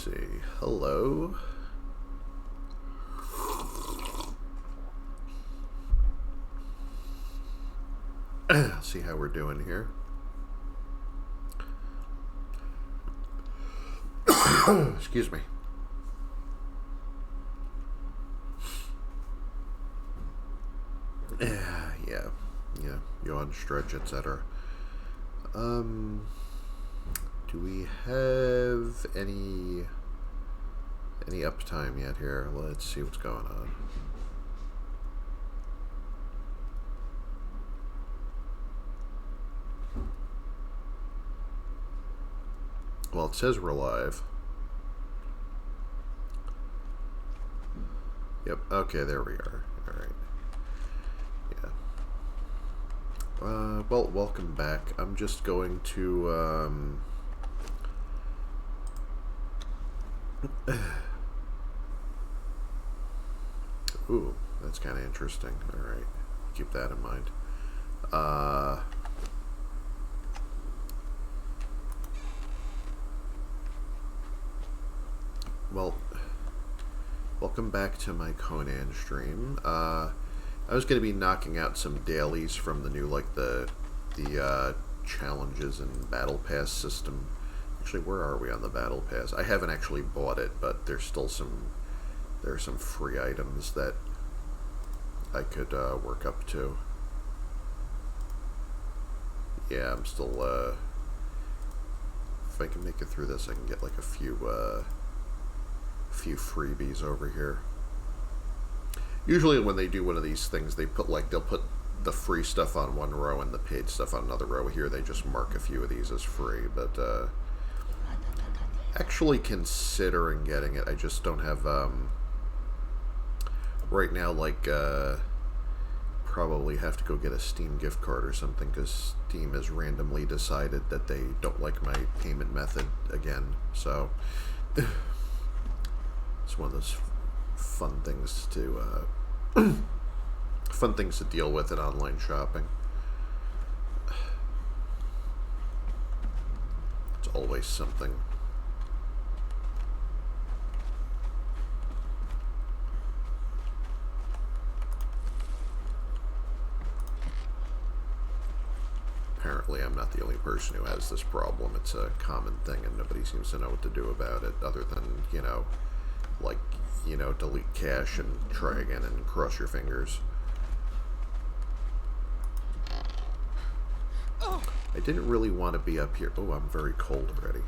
see. Hello. See how we're doing here. Excuse me. Yeah. Yawn, stretch, etc. Do we have any uptime yet here? Let's see what's going on. Well, it says we're live. Yep, okay, there we are. Alright. Yeah. Well, welcome back. I'm just going to, Ooh, that's kind of interesting. Alright, keep that in mind. Well, welcome back to my Conan stream. I was going to be knocking out some dailies from the new, the challenges and battle pass system. Actually, where are we on the battle pass? I haven't actually bought it, but there's still there are some free items that I could work up to. Yeah, I'm still, if I can make it through this, I can get like a few freebies over here. Usually when they do one of these things, they'll put the free stuff on one row and the paid stuff on another row. Here they just mark a few of these as free, but actually considering getting it. I just don't have right now, probably have to go get a Steam gift card or something, because Steam has randomly decided that they don't like my payment method again. So it's one of those fun things to deal with in online shopping. It's always something. Apparently I'm not the only person who has this problem. It's a common thing and nobody seems to know what to do about it, other than, delete cache and try again and cross your fingers. I didn't really want to be up here. Oh, I'm very cold already.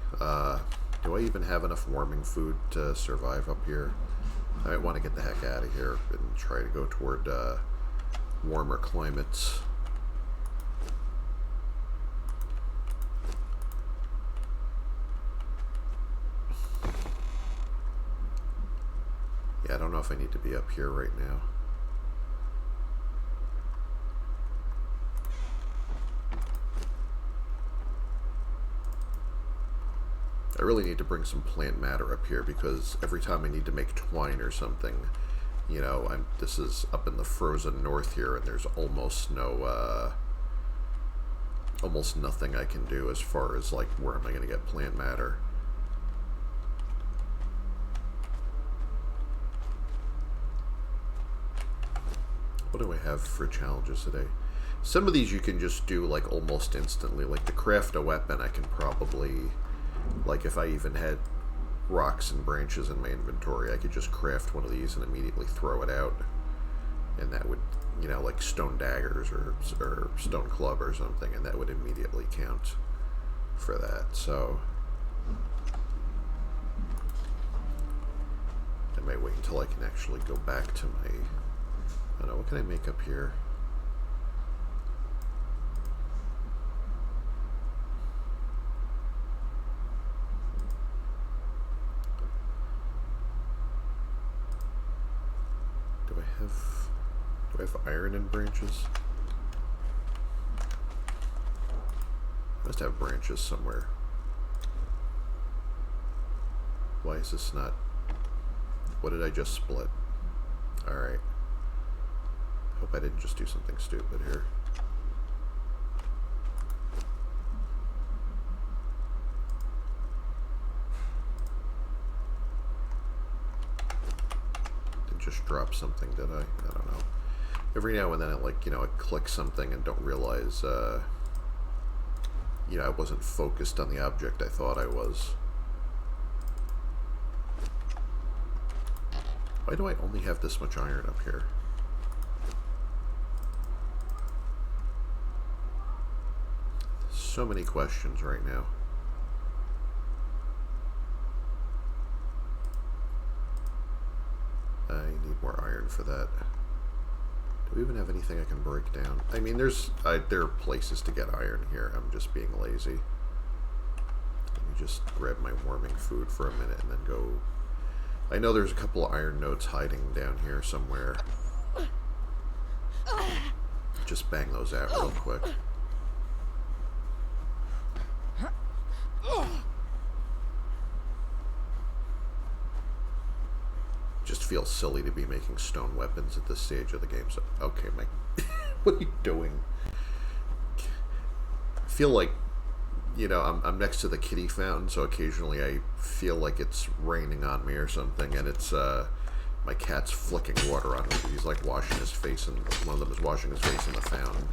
Do I even have enough warming food to survive up here? I might want to get the heck out of here and try to go toward warmer climates. Yeah, I don't know if I need to be up here right now. I really need to bring some plant matter up here, because every time I need to make twine or something, this is up in the frozen north here, and there's almost nothing I can do as far as where am I going to get plant matter. What do I have for challenges today? Some of these you can just do almost instantly. Like the craft a weapon, I can probably, if I even had rocks and branches in my inventory, I could just craft one of these and immediately throw it out. And that would, like stone daggers or stone club or something, and that would immediately count for that. So I might wait until I can actually go back to my... I don't know, what can I make up here? Do I have iron in branches? I must have branches somewhere. Why is this not... What did I just split? Alright. Hope I didn't just do something stupid here. just drop something, did I? I don't know. Every now and then it, like, I click something and don't realize, I wasn't focused on the object I thought I was. Why do I only have this much iron up here? So many questions right now. I need more iron for that. Do we even have anything I can break down? I mean, there are places to get iron here. I'm just being lazy. Let me just grab my warming food for a minute and then go. I know there's a couple of iron nodes hiding down here somewhere. Just bang those out real quick. Just feels silly to be making stone weapons at this stage of the game. So, okay, Mike, what are you doing? I feel like, I'm next to the kitty fountain, so occasionally I feel like it's raining on me or something, and it's, my cat's flicking water on me. He's like washing his face, and one of them is washing his face in the fountain.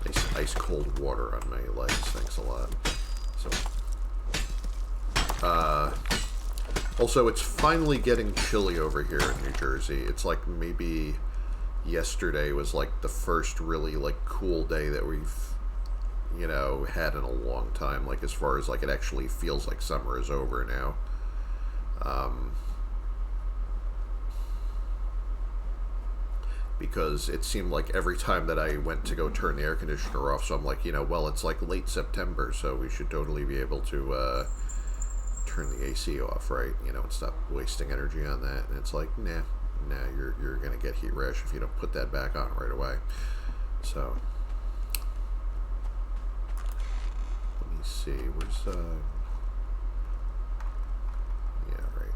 Nice ice cold water on my legs. Thanks a lot. So. Also, it's finally getting chilly over here in New Jersey. It's like maybe yesterday was like the first really like cool day that we've, had in a long time. Like as far as like it actually feels like summer is over now. Because it seemed like every time that I went to go turn the air conditioner off, so I'm like, well, it's like late September, so we should totally be able to, turn the AC off, right? And stop wasting energy on that. And it's like, nah, you're gonna get heat rash if you don't put that back on right away. So let me see, where's yeah, right.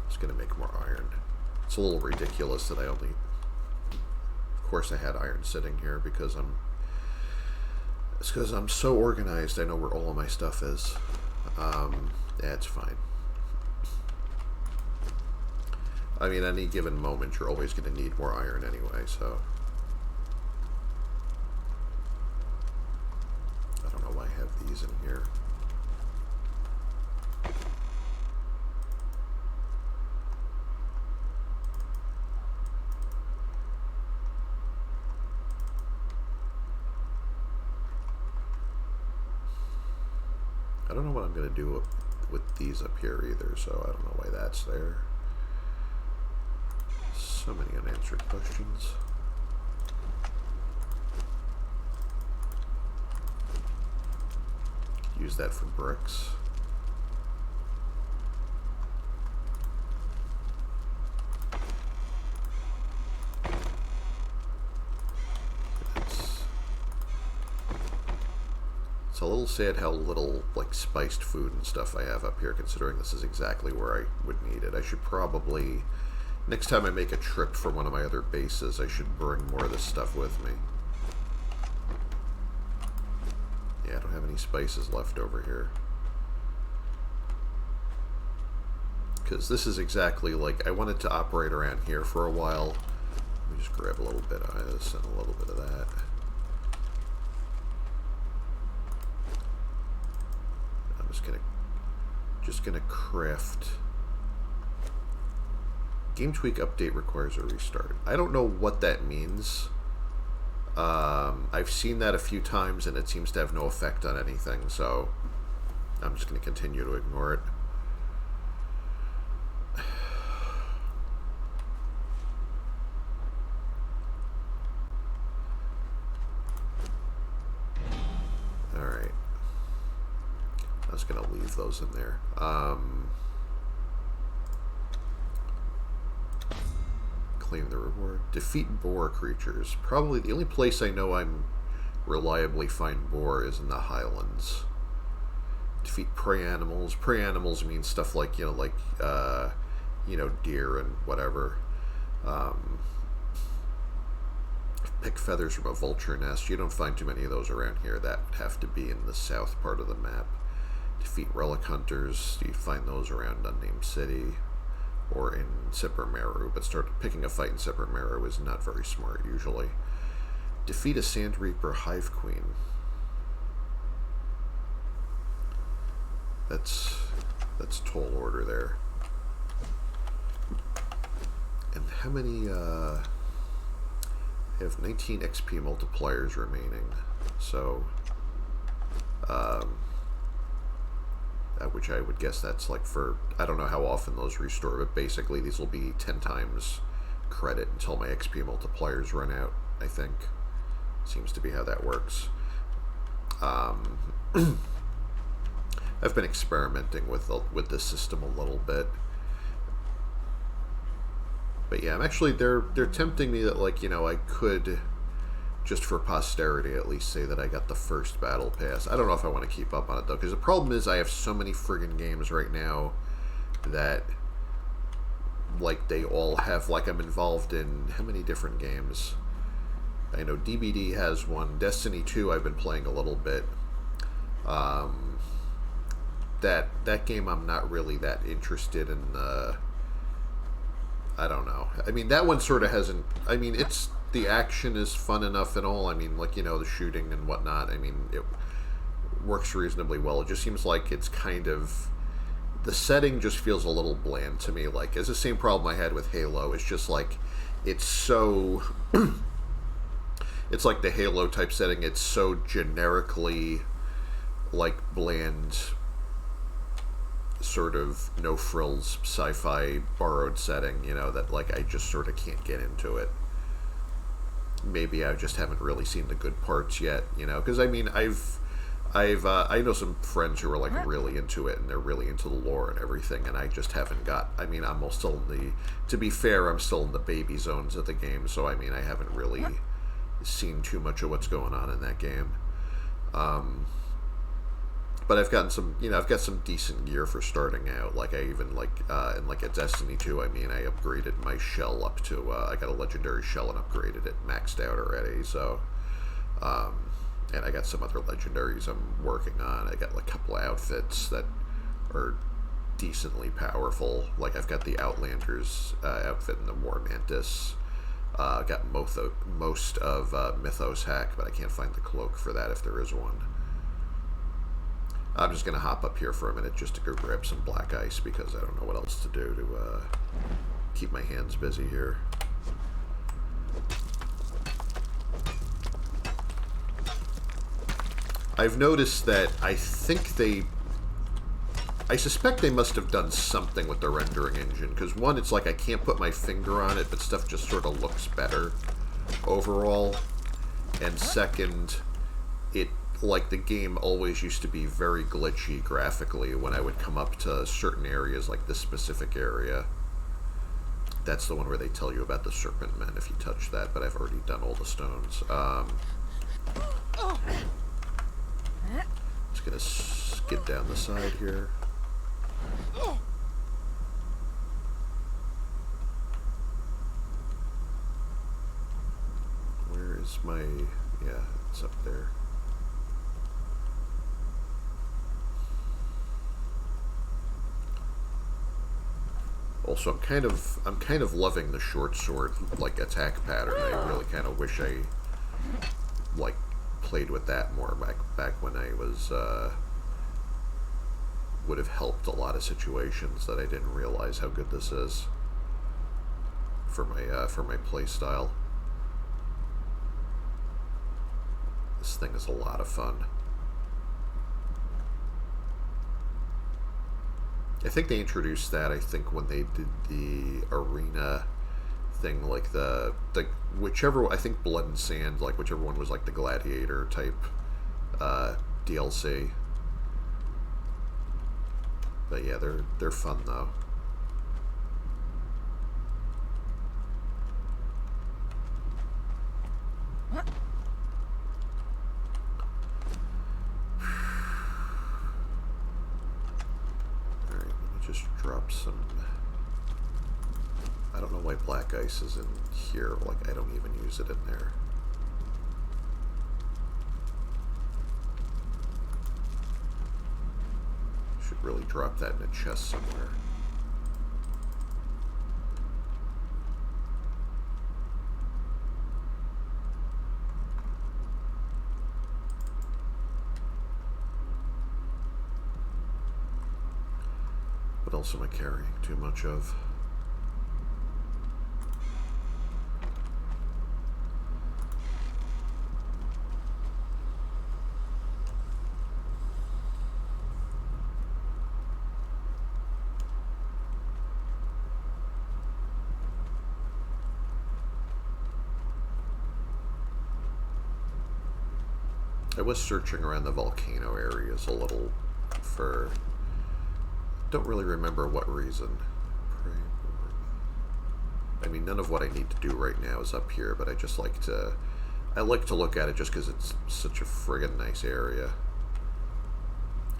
Just gonna make more iron. It's a little ridiculous that I only. Of course I had iron sitting here because it's because I'm so organized. I know where all of my stuff is. Yeah, it's fine. I mean, any given moment you're always going to need more iron anyway, so I don't know why I have these in here. I don't know what I'm going to do with these up here either, so I don't know why that's there. So many unanswered questions. Use that for bricks. It's a little sad how little, like, spiced food and stuff I have up here, considering this is exactly where I would need it. I should probably, next time I make a trip for one of my other bases, I should bring more of this stuff with me. Yeah, I don't have any spices left over here. Because this is exactly, like, I wanted to operate around here for a while. Let me just grab a little bit of this and a little bit of that. Just gonna craft. Game tweak update requires a restart. I don't know what that means. I've seen that a few times and it seems to have no effect on anything, so I'm just gonna continue to ignore it. Alright. I was going to leave those in there. Claim the reward. Defeat boar creatures. Probably the only place I know I'm reliably find boar is in the Highlands. Defeat prey animals. Prey animals mean stuff like, deer and whatever. Pick feathers from a vulture nest. You don't find too many of those around here. That would have to be in the south part of the map. Defeat relic hunters. You find those around Unnamed City or in Sipper-Meru, but picking a fight in Sipper-Meru is not very smart usually. Defeat a Sand Reaper Hive Queen. That's tall order there. And how many, I have 19 XP multipliers remaining, so, which I would guess that's like for, I don't know how often those restore, but basically these will be 10 times credit until my XP multipliers run out, I think. Seems to be how that works. I've been experimenting with this system a little bit. But yeah, I'm actually, they're tempting me that, like, you know, I could, just for posterity at least, say that I got the first battle pass. I don't know if I want to keep up on it, though, because the problem is I have so many friggin' games right now that, like, they all have, like, I'm involved in how many different games? I know DBD has one. Destiny 2 I've been playing a little bit. That game I'm not really that interested in. I don't know. I mean, that one sort of hasn't... I mean, the action is fun enough and all. I mean, like, you know, the shooting and whatnot. I mean, it works reasonably well. It just seems like it's kind of... The setting just feels a little bland to me. Like, it's the same problem I had with Halo. It's just like, it's so... it's like the Halo type setting. It's so generically, like, bland... sort of no frills sci-fi borrowed setting, you know, that like I just sort of can't get into it. Maybe I just haven't really seen the good parts yet, you know, because I mean I know some friends who are like really into it and they're really into the lore and everything, and I just haven't got. I mean, I'm still in the. To be fair, I'm still in the baby zones of the game, so I mean I haven't really seen too much of what's going on in that game. But I've gotten some, you know, I've got some decent gear for starting out. Like I even like in like a Destiny 2, I mean, I upgraded my shell up to I got a legendary shell and upgraded it, maxed out already. So, and I got some other legendaries I'm working on. I got like a couple of outfits that are decently powerful. Like I've got the Outlanders outfit and the War Mantis. Got most of Mythos hack, but I can't find the cloak for that if there is one. I'm just going to hop up here for a minute just to go grab some black ice because I don't know what else to do to keep my hands busy here. I've noticed that I suspect they must have done something with the rendering engine, because one, it's like I can't put my finger on it, but stuff just sort of looks better overall. And second, like the game always used to be very glitchy graphically when I would come up to certain areas, like this specific area. That's the one where they tell you about the Serpent Men if you touch that, but I've already done all the stones. Just gonna skid down the side here. Where is my... yeah, it's up there. Also, I'm kind of loving the short sword like attack pattern. I really kind of wish I like played with that more back when I was would have helped a lot of situations that I didn't realize how good this is for my play style. This thing is a lot of fun. I think they introduced that, I think, when they did the arena thing, like the whichever, I think Blood and Sand, like whichever one was like the Gladiator type DLC. But yeah, they're fun though. Just drop some... I don't know why black ice is in here. Like, I don't even use it in there. really drop that in a chest somewhere. What else am I carrying too much of? I was searching around the volcano areas a little for... don't really remember what reason. I mean, none of what I need to do right now is up here, but I just like to... I like to look at it just because it's such a friggin' nice area.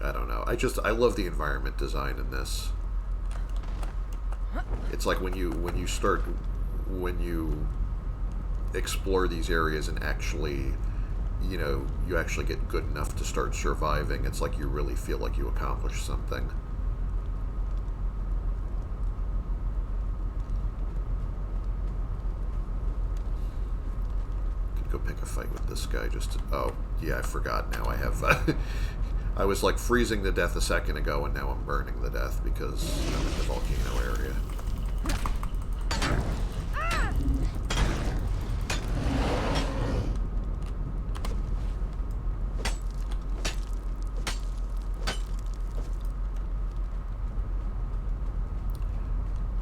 I don't know. I love the environment design in this. It's like when you explore these areas and actually... you know, you actually get good enough to start surviving. It's like you really feel like you accomplished something. Could go pick a fight with this guy just to... oh, yeah, I forgot now. I have... I was like freezing to death a second ago, and now I'm burning to death because I'm in the volcano area.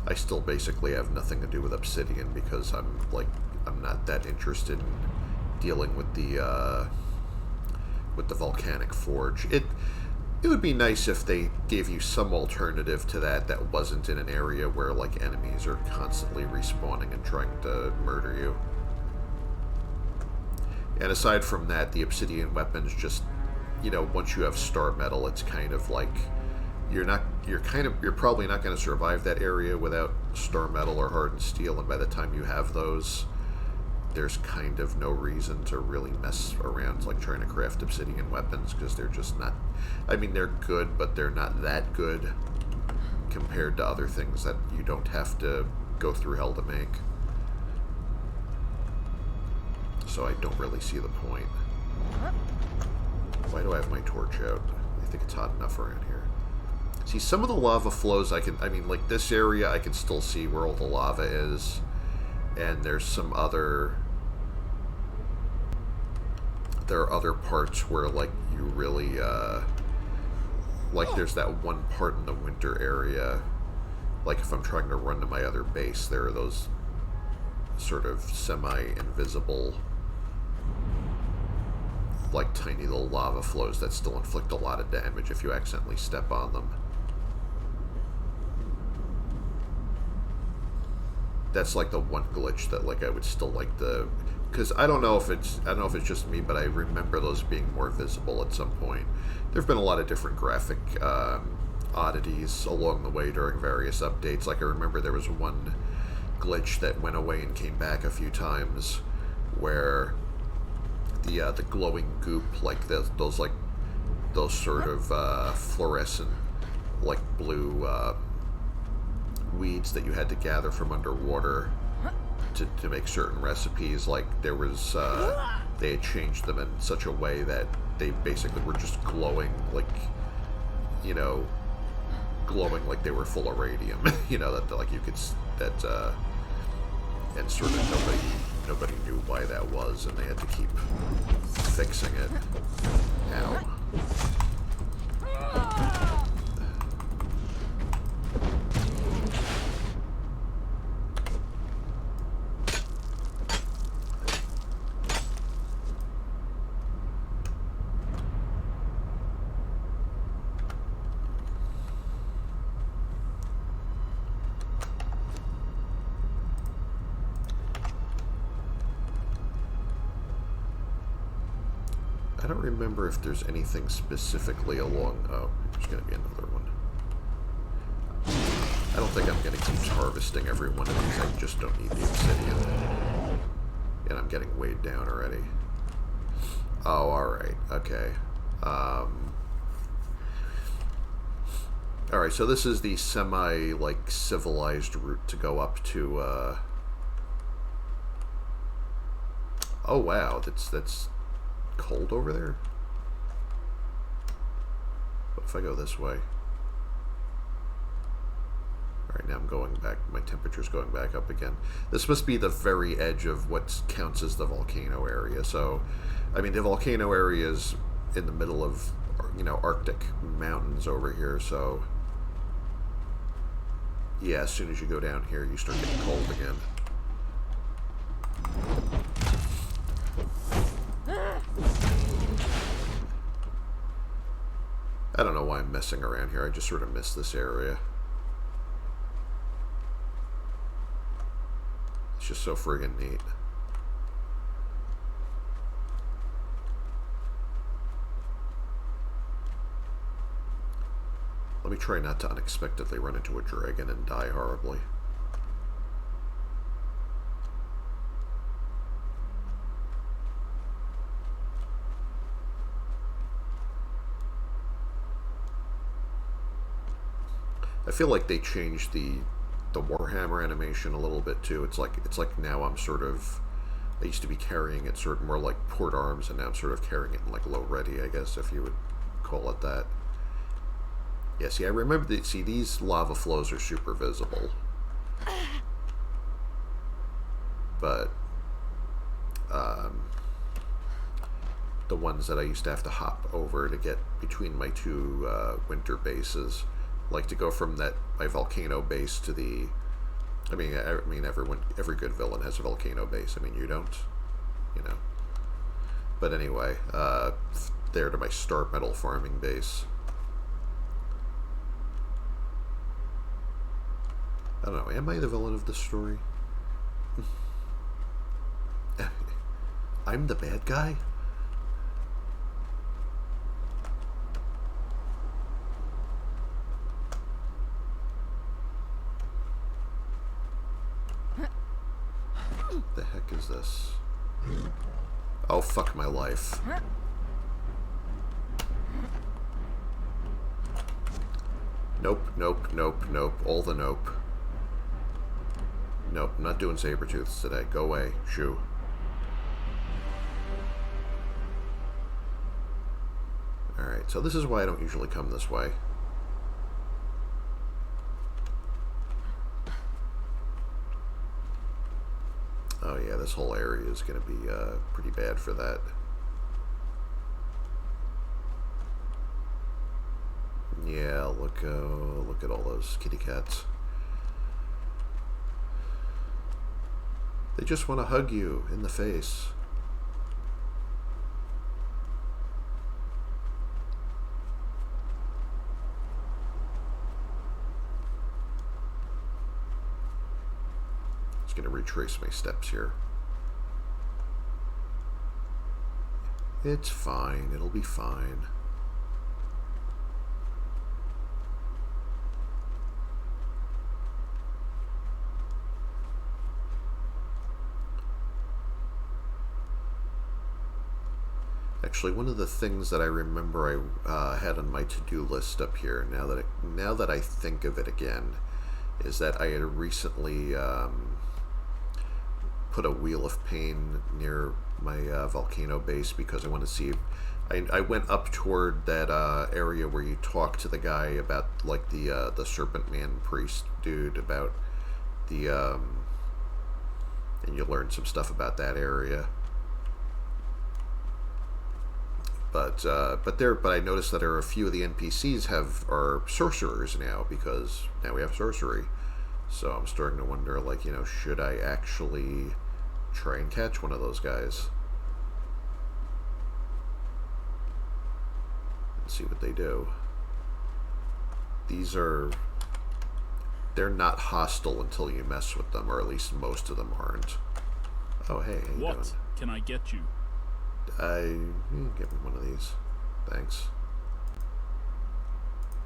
I still basically have nothing to do with obsidian because I'm not that interested in dealing with the volcanic forge. It would be nice if they gave you some alternative to that wasn't in an area where like enemies are constantly respawning and trying to murder you. And aside from that, the obsidian weapons just, you know, once you have star metal, it's kind of like you're probably not going to survive that area without star metal or hardened steel, and by the time you have those, there's kind of no reason to really mess around like trying to craft obsidian weapons, because they're just not... I mean, they're good, but they're not that good compared to other things that you don't have to go through hell to make. So I don't really see the point. Why do I have my torch out? I think it's hot enough around here. See, some of the lava flows I mean, like this area, I can still see where all the lava is. And there's some other... there are other parts where, like, you really, like, there's that one part in the winter area. Like, if I'm trying to run to my other base, there are those sort of semi-invisible, like, tiny little lava flows that still inflict a lot of damage if you accidentally step on them. That's like the one glitch that like I would still like to, because I don't know if it's just me, but I remember those being more visible at some point. There've been a lot of different graphic oddities along the way during various updates. Like I remember there was one glitch that went away and came back a few times, where the glowing goop, like those sort of fluorescent like blue weeds that you had to gather from underwater to make certain recipes, like there was they had changed them in such a way that they basically were just glowing, like, you know, glowing like they were full of radium. You know, that like you could and sort of nobody knew why that was, and they had to keep fixing it. Ow. I don't remember if there's anything specifically along... oh, there's going to be another one. I don't think I'm going to keep harvesting every one of these. I just don't need the obsidian. And I'm getting weighed down already. Oh, alright. Okay. Alright, so this is the semi, like, civilized route to go up to, Oh, wow, that's cold over there? What if I go this way? Alright, now I'm going back. My temperature's going back up again. This must be the very edge of what counts as the volcano area. So, I mean, the volcano area is in the middle of, you know, Arctic mountains over here, so... Yeah, as soon as you go down here, you start getting cold again. I don't know why I'm messing around here. I just sort of miss this area. It's just so friggin' neat. Let me try not to unexpectedly run into a dragon and die horribly. I feel like they changed the Warhammer animation a little bit too. It's like now I'm sort of, I used to be carrying it sort of more like port arms, and now I'm sort of carrying it in like low ready, I guess, if you would call it that. Yeah, see, I remember see, these lava flows are super visible. But the ones that I used to have to hop over to get between my two winter bases, like to go from my volcano base to the, I mean every good villain has a volcano base. I mean, you don't, you know. But anyway, there to my star metal farming base. I don't know, am I the villain of this story? I'm the bad guy? The heck is this? Oh, fuck my life. Nope, nope, nope, nope. All the nope. Nope, I'm not doing saber-tooths today. Go away. Shoo. Alright, so this is why I don't usually come this way. Oh yeah, this whole area is going to be pretty bad for that. Yeah, look at all those kitty cats. They just want to hug you in the face. Just going to retrace my steps here. It's fine. It'll be fine. Actually, one of the things that I remember I had on my to-do list up here, now that I think of it again, is that I had recently put a Wheel of Pain near my volcano base because I want to see. I went up toward that area where you talk to the guy about like the Serpent Man priest dude about the and you learn some stuff about that area. But I noticed that there are a few of the NPCs are sorcerers now because now we have sorcery. So I'm starting to wonder, like, you know, should I actually try and catch one of those guys and see what they do? They're not hostile until you mess with them, or at least most of them aren't. Oh, hey, how you doing? What can I get you? Get me one of these. Thanks.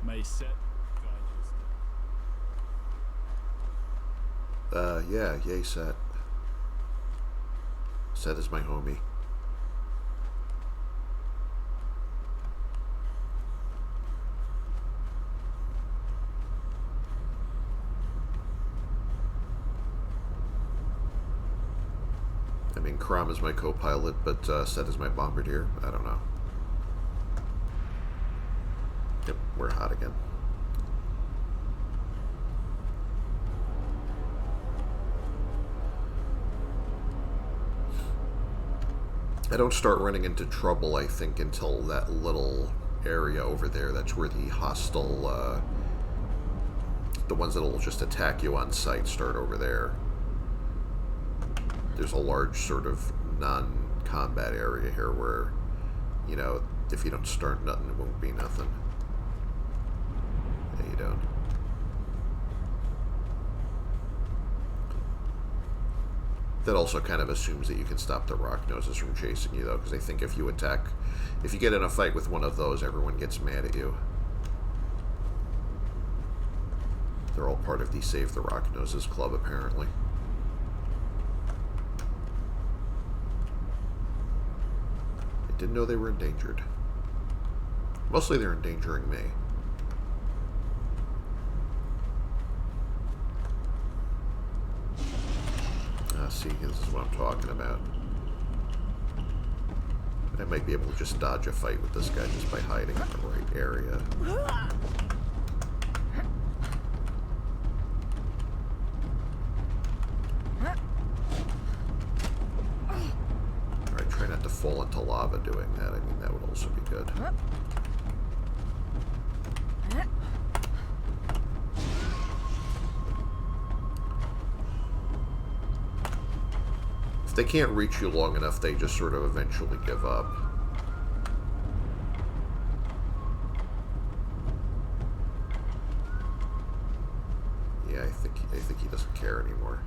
May set guide you. Yeah, yay Set. Set is my homie. mean, Crom is my co-pilot, but Set is my bombardier. I don't know. Yep, we're hot again. I don't start running into trouble, I think, until that little area over there. That's where the hostile, the ones that'll just attack you on sight start over there. There's a large sort of non-combat area here where, you know, if you don't start nothing, it won't be nothing. Yeah, you don't. That also kind of assumes that you can stop the rock noses from chasing you, though, because I think if you get in a fight with one of those, everyone gets mad at you. They're all part of the Save the Rock Noses Club, apparently. I didn't know they were endangered. Mostly they're endangering me. See, this is what I'm talking about. I might be able to just dodge a fight with this guy just by hiding in the right area. Alright, try not to fall into lava doing that. I mean, that would also be good. If they can't reach you long enough, they just sort of eventually give up. Yeah, I think he doesn't care anymore.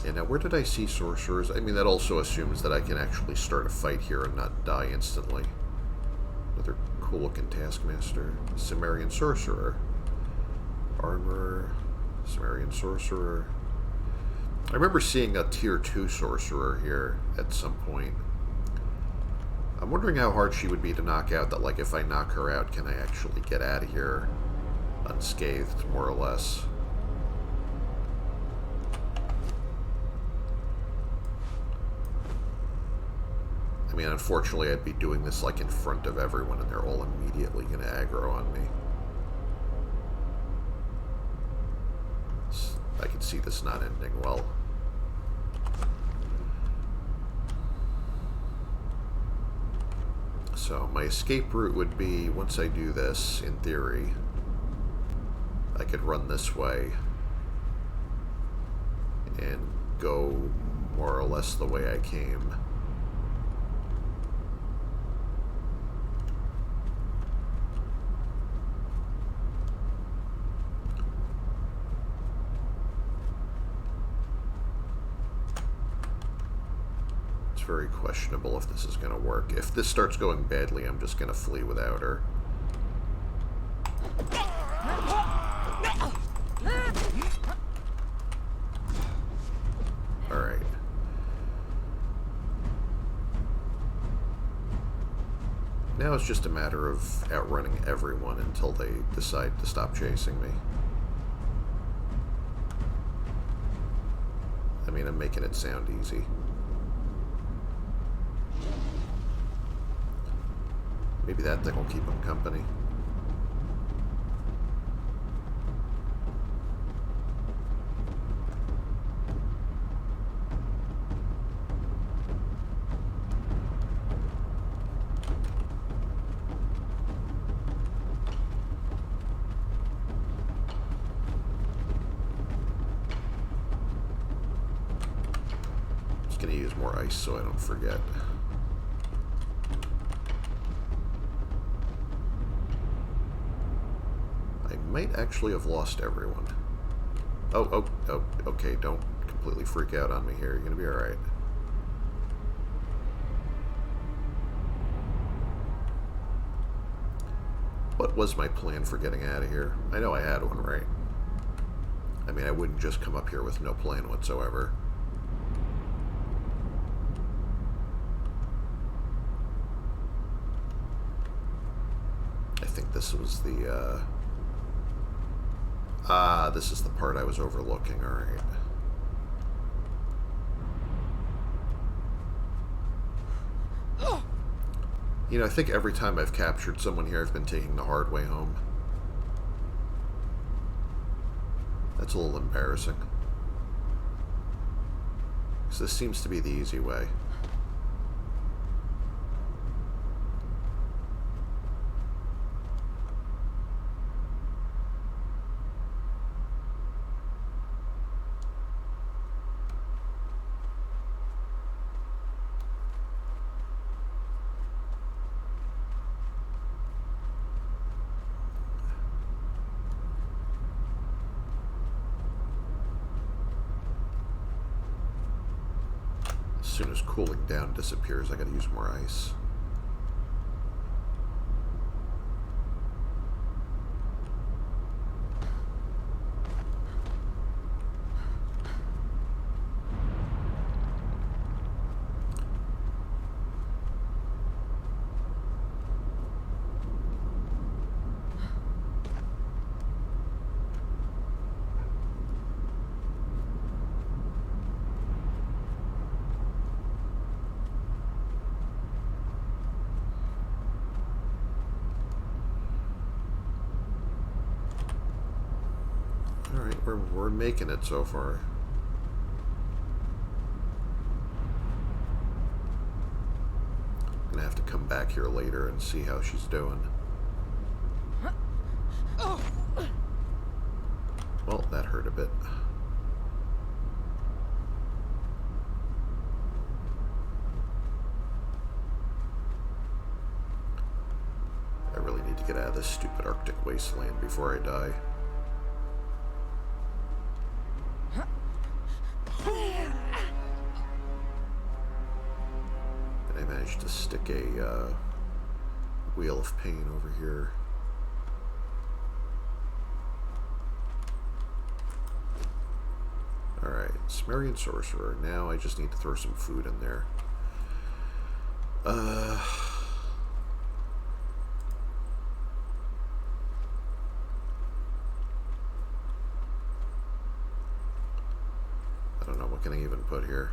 And now, where did I see sorcerers? I mean, that also assumes that I can actually start a fight here and not die instantly. Another cool-looking Taskmaster. Sumerian Sorcerer. Armor. Sumerian Sorcerer. I remember seeing a Tier 2 Sorcerer here at some point. I'm wondering how hard she would be to knock out, that, like, if I knock her out, can I actually get out of here unscathed, more or less? I mean, unfortunately, I'd be doing this, like, in front of everyone, and they're all immediately going to aggro on me. I can see this not ending well. So, my escape route would be, once I do this, in theory, I could run this way and go more or less the way I came. Very questionable if this is going to work. If this starts going badly, I'm just going to flee without her. Alright. Now it's just a matter of outrunning everyone until they decide to stop chasing me. I mean, I'm making it sound easy. Maybe that thing will keep him company. Just gonna use more ice so I don't forget. Might actually have lost everyone. Oh, okay, don't completely freak out on me here. You're gonna be alright. What was my plan for getting out of here? I know I had one, right? I mean, I wouldn't just come up here with no plan whatsoever. I think this was the, Ah, this is the part I was overlooking. Alright. You know, I think every time I've captured someone here, I've been taking the hard way home. That's a little embarrassing. Because this seems to be the easy way. As soon as cooling down disappears, I gotta use more ice. Alright, we're making it so far. Gonna have to come back here later and see how she's doing. Well, that hurt a bit. I really need to get out of this stupid Arctic wasteland before I die. And I managed to stick a wheel of pain over here. Alright, Sumerian Sorcerer. Now I just need to throw some food in there. I don't know, what can I even put here?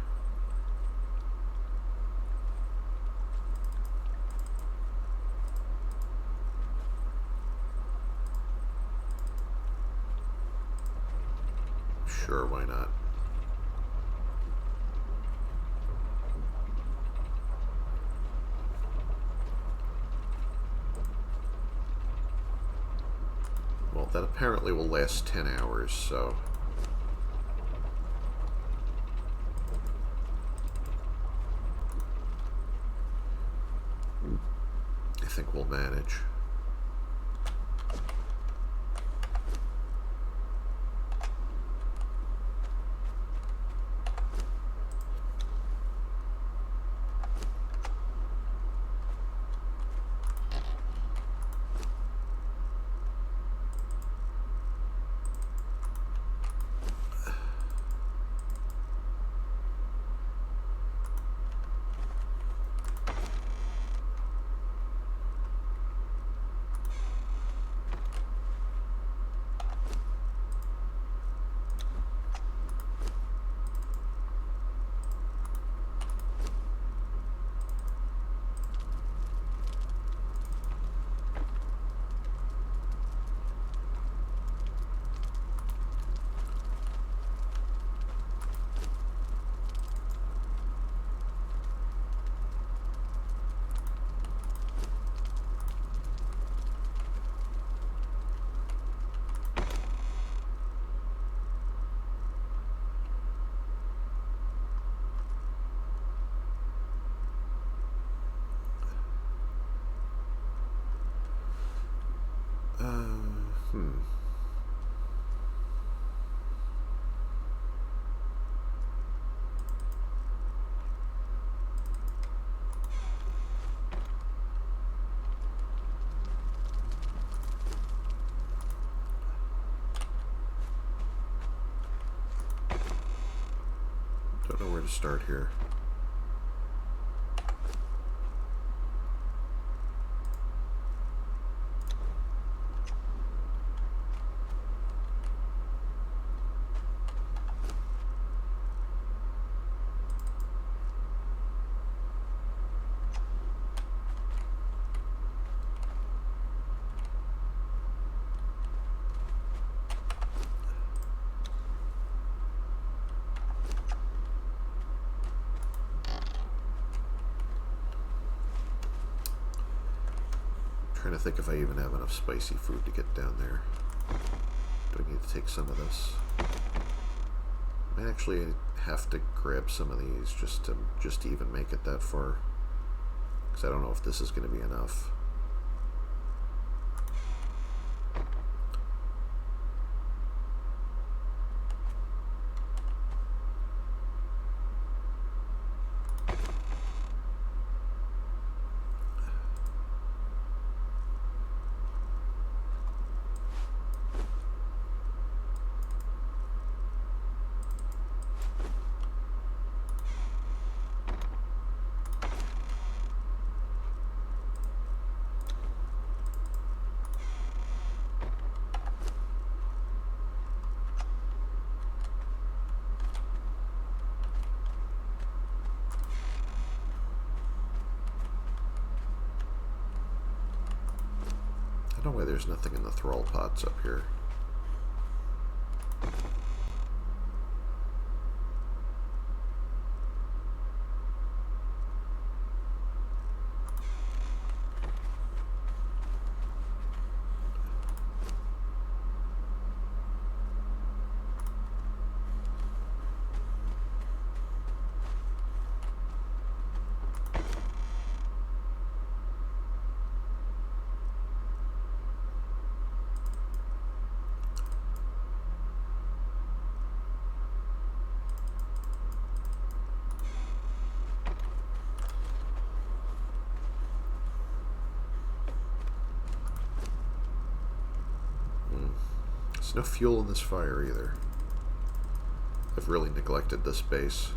Sure, why not? Well, that apparently will last 10 hours, so... I think we'll manage. Don't know where to start here. Trying to think if I even have enough spicy food to get down there. Do I need to take some of this? I actually have to grab some of these just to even make it that far, because I don't know if this is going to be enough. I don't know why there's nothing in the thrall pots up here. There's no fuel in this fire either. I've really neglected this base.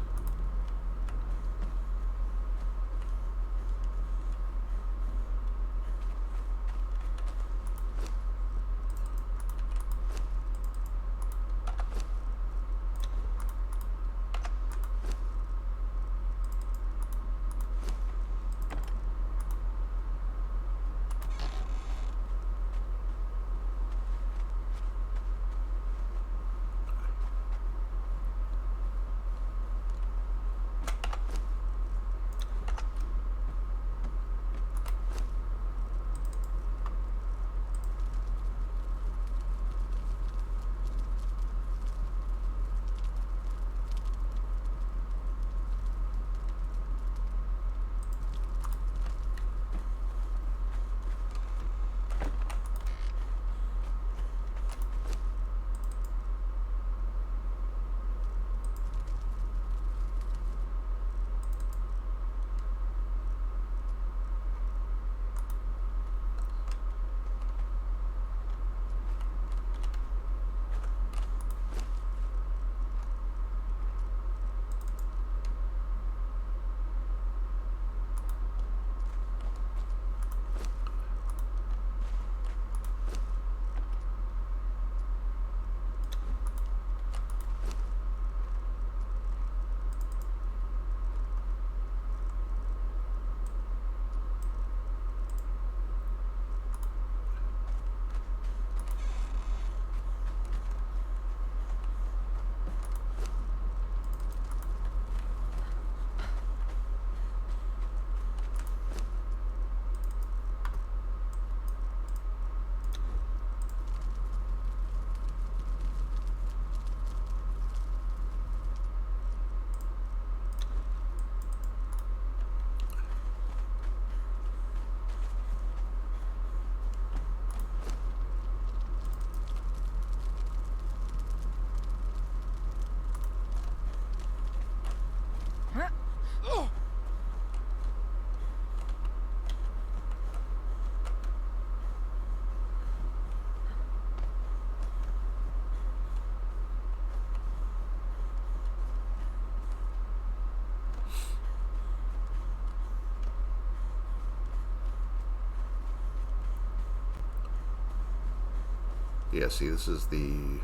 Yeah, see, this is the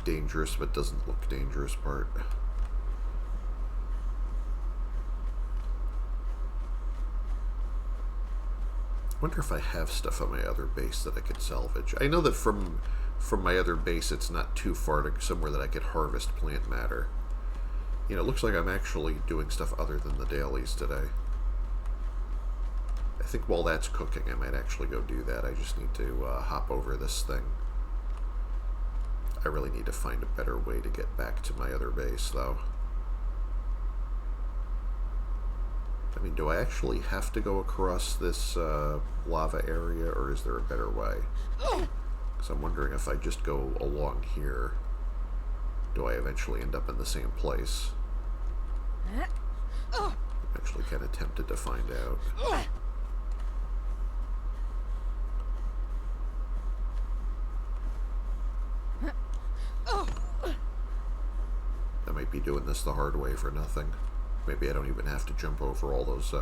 dangerous but doesn't look dangerous part. I wonder if I have stuff on my other base that I could salvage. I know that from my other base it's not too far to somewhere that I could harvest plant matter. You know, it looks like I'm actually doing stuff other than the dailies today. I think while that's cooking, I might actually go do that. I just need to hop over this thing. I really need to find a better way to get back to my other base, though. I mean, do I actually have to go across this lava area, or is there a better way? Because I'm wondering if I just go along here, do I eventually end up in the same place? I'm actually kind of tempted to find out. I might be doing this the hard way for nothing. Maybe I don't even have to jump over all those,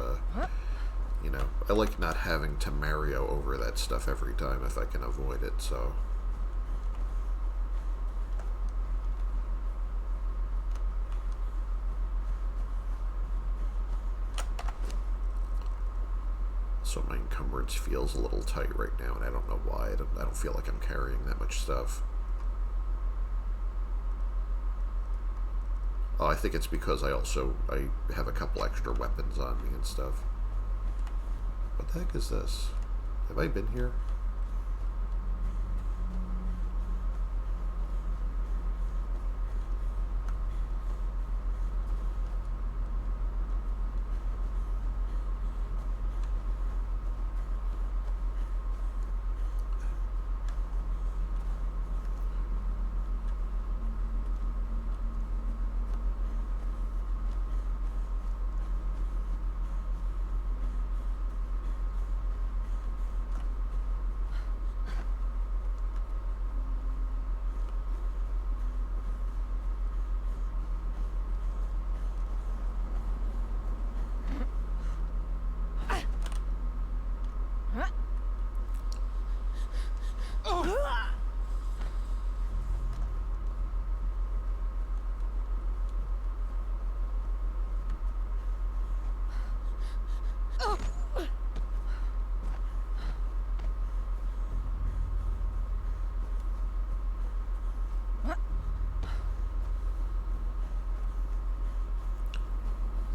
you know, I like not having to Mario over that stuff every time if I can avoid it, so. So my encumbrance feels a little tight right now, and I don't know why. I don't feel like I'm carrying that much stuff. Oh, I think it's because I have a couple extra weapons on me and stuff. What the heck is this? Have I been here?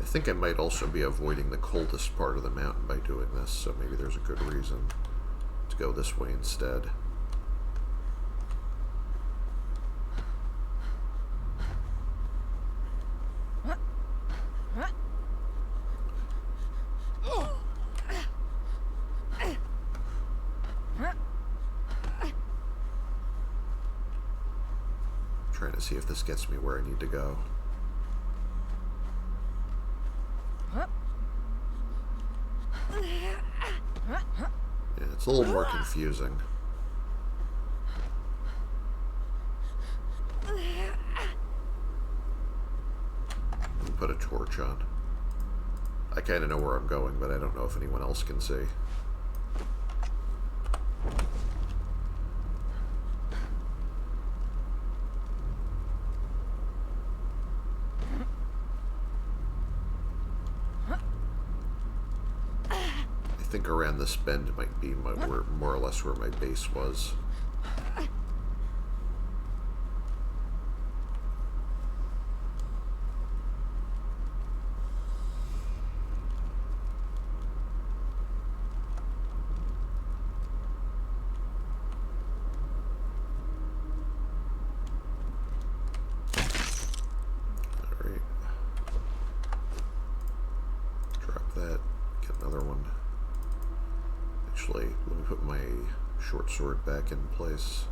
I think I might also be avoiding the coldest part of the mountain by doing this, so maybe there's a good reason to go this way instead. Trying to see if this gets me where I need to go. Yeah, it's a little more confusing. Let me put a torch on. I kind of know where I'm going, but I don't know if anyone else can see. I think around this bend might be more or less where my base was. Alright. Drop that. Get another one. Actually, let me put my short sword back in place.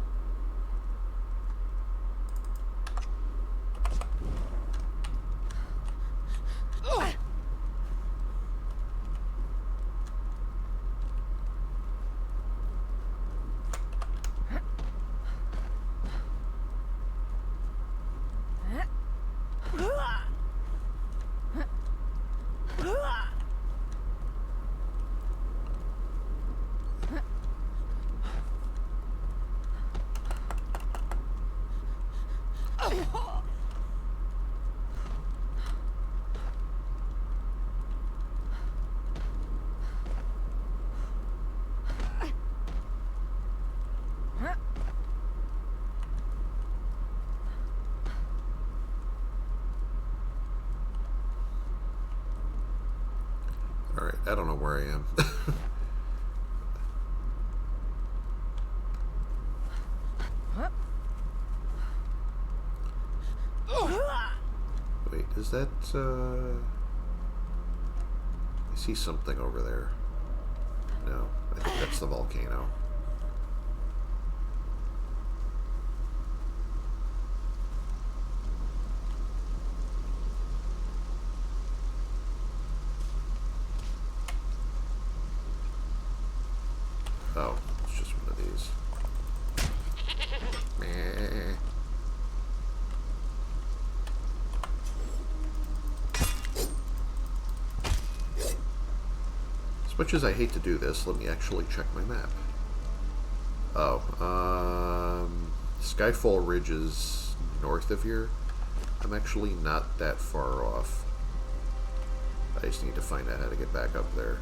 Alright, I don't know where I am. Wait, is that, I see something over there. No, I think that's the volcano. Oh, it's just one of these. Meh. As much as I hate to do this, let me actually check my map. Oh, Skyfall Ridge is north of here. I'm actually not that far off. I just need to find out how to get back up there.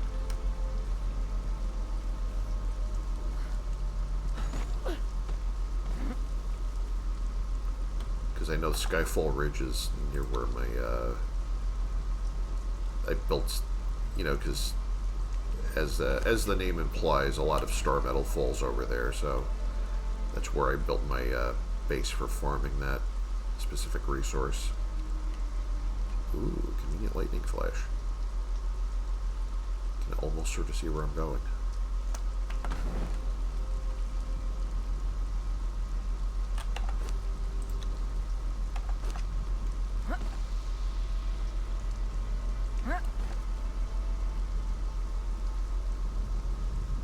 Because I know Skyfall Ridge is near where my, I built, you know, because as the name implies, a lot of star metal falls over there, so that's where I built my base for farming that specific resource. Ooh, convenient lightning flash. Can almost sort of see where I'm going.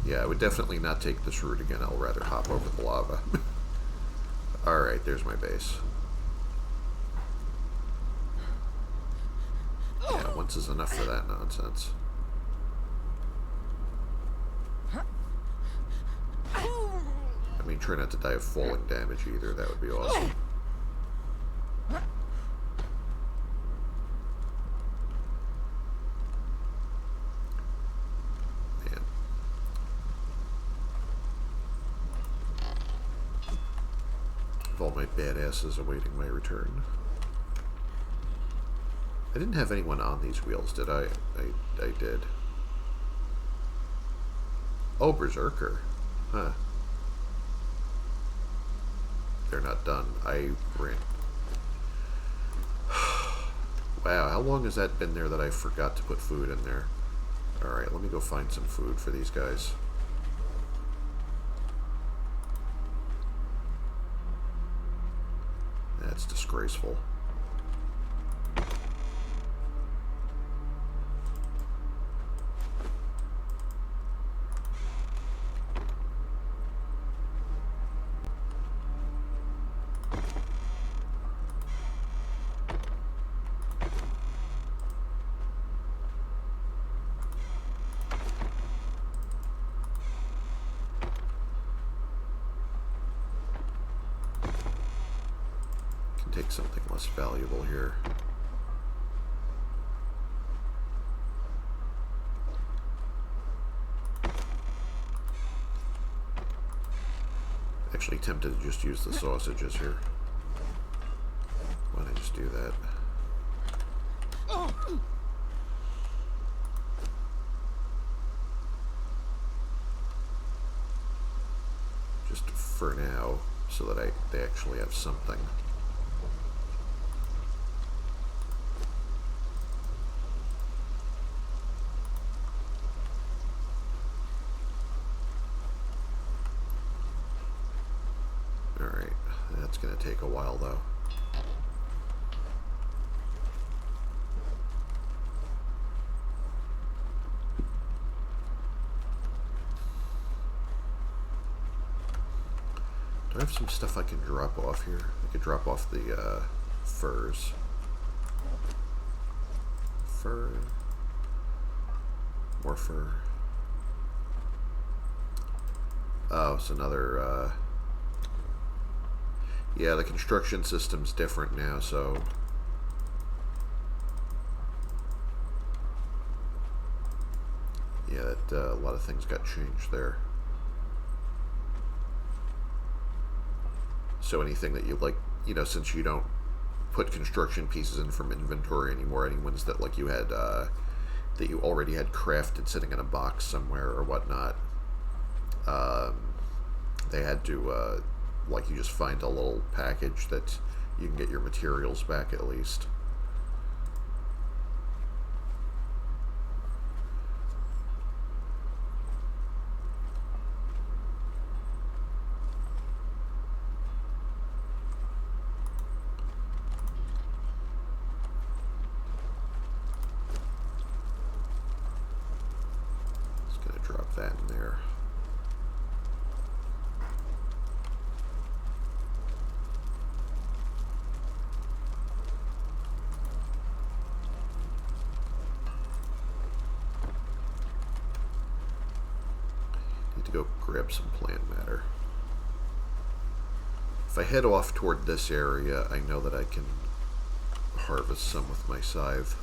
Yeah, I would definitely not take this route again. I'll rather hop over the lava. Alright, there's my base. Yeah, once is enough for that nonsense. I mean, try not to die of falling damage either. That would be awesome. All my badasses awaiting my return. I didn't have anyone on these wheels, did I? I did. Oh, Berserker. Huh. They're not done. I ran. Wow, how long has that been there that I forgot to put food in there? Alright, let me go find some food for these guys. That's disgraceful. Take something less valuable here. Actually tempted to just use the sausages here. Why don't I just do that? Just for now, so that they actually have something. Alright, that's going to take a while though. Do I have some stuff I can drop off here? I could drop off the furs. Fur. More fur. Oh, it's another yeah, the construction system's different now, so yeah, a lot of things got changed there. So anything that you like, you know, since you don't put construction pieces in from inventory anymore, any ones that like you had that you already had crafted sitting in a box somewhere or whatnot. They had to, like, you just find a little package that you can get your materials back at least. Just gonna drop that in there. Go grab some plant matter. If I head off toward this area, I know that I can harvest some with my scythe.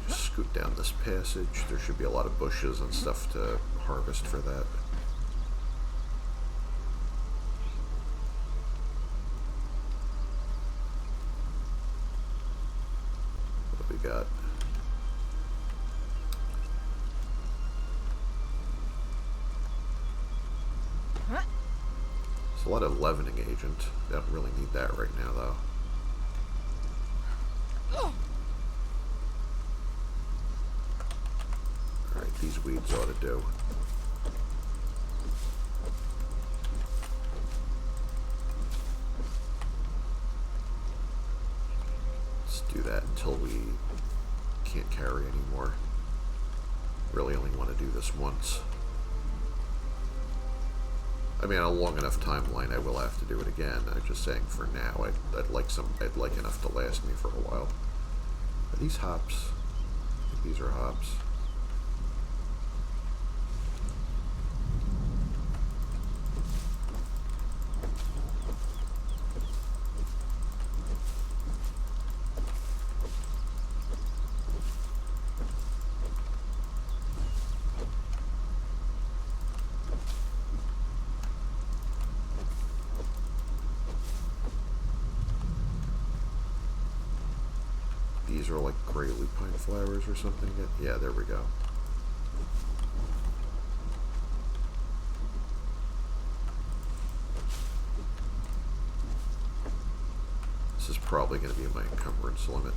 Scoot down this passage. There should be a lot of bushes and stuff to harvest for that. What do we got? There's a lot of leavening agent. Don't really need that right now, though. These weeds ought to do. Let's do that until we can't carry anymore. Really only want to do this once. I mean, on a long enough timeline, I will have to do it again. I'm just saying for now, I'd like enough to last me for a while. Are these hops? I think these are hops. These are like gray lupine flowers or something. Yeah, there we go. This is probably going to be my encumbrance limit.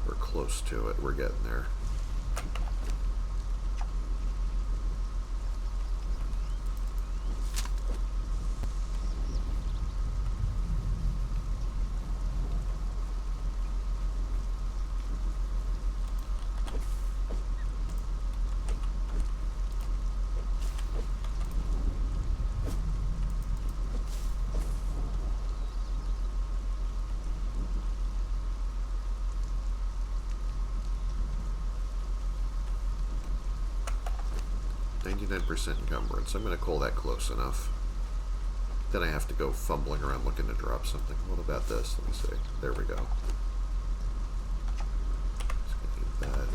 We're close to it. We're getting there. .99% encumbrance. I'm going to call that close enough. Then I have to go fumbling around looking to drop something. What about this? Let me see. There we go. Just going to need that.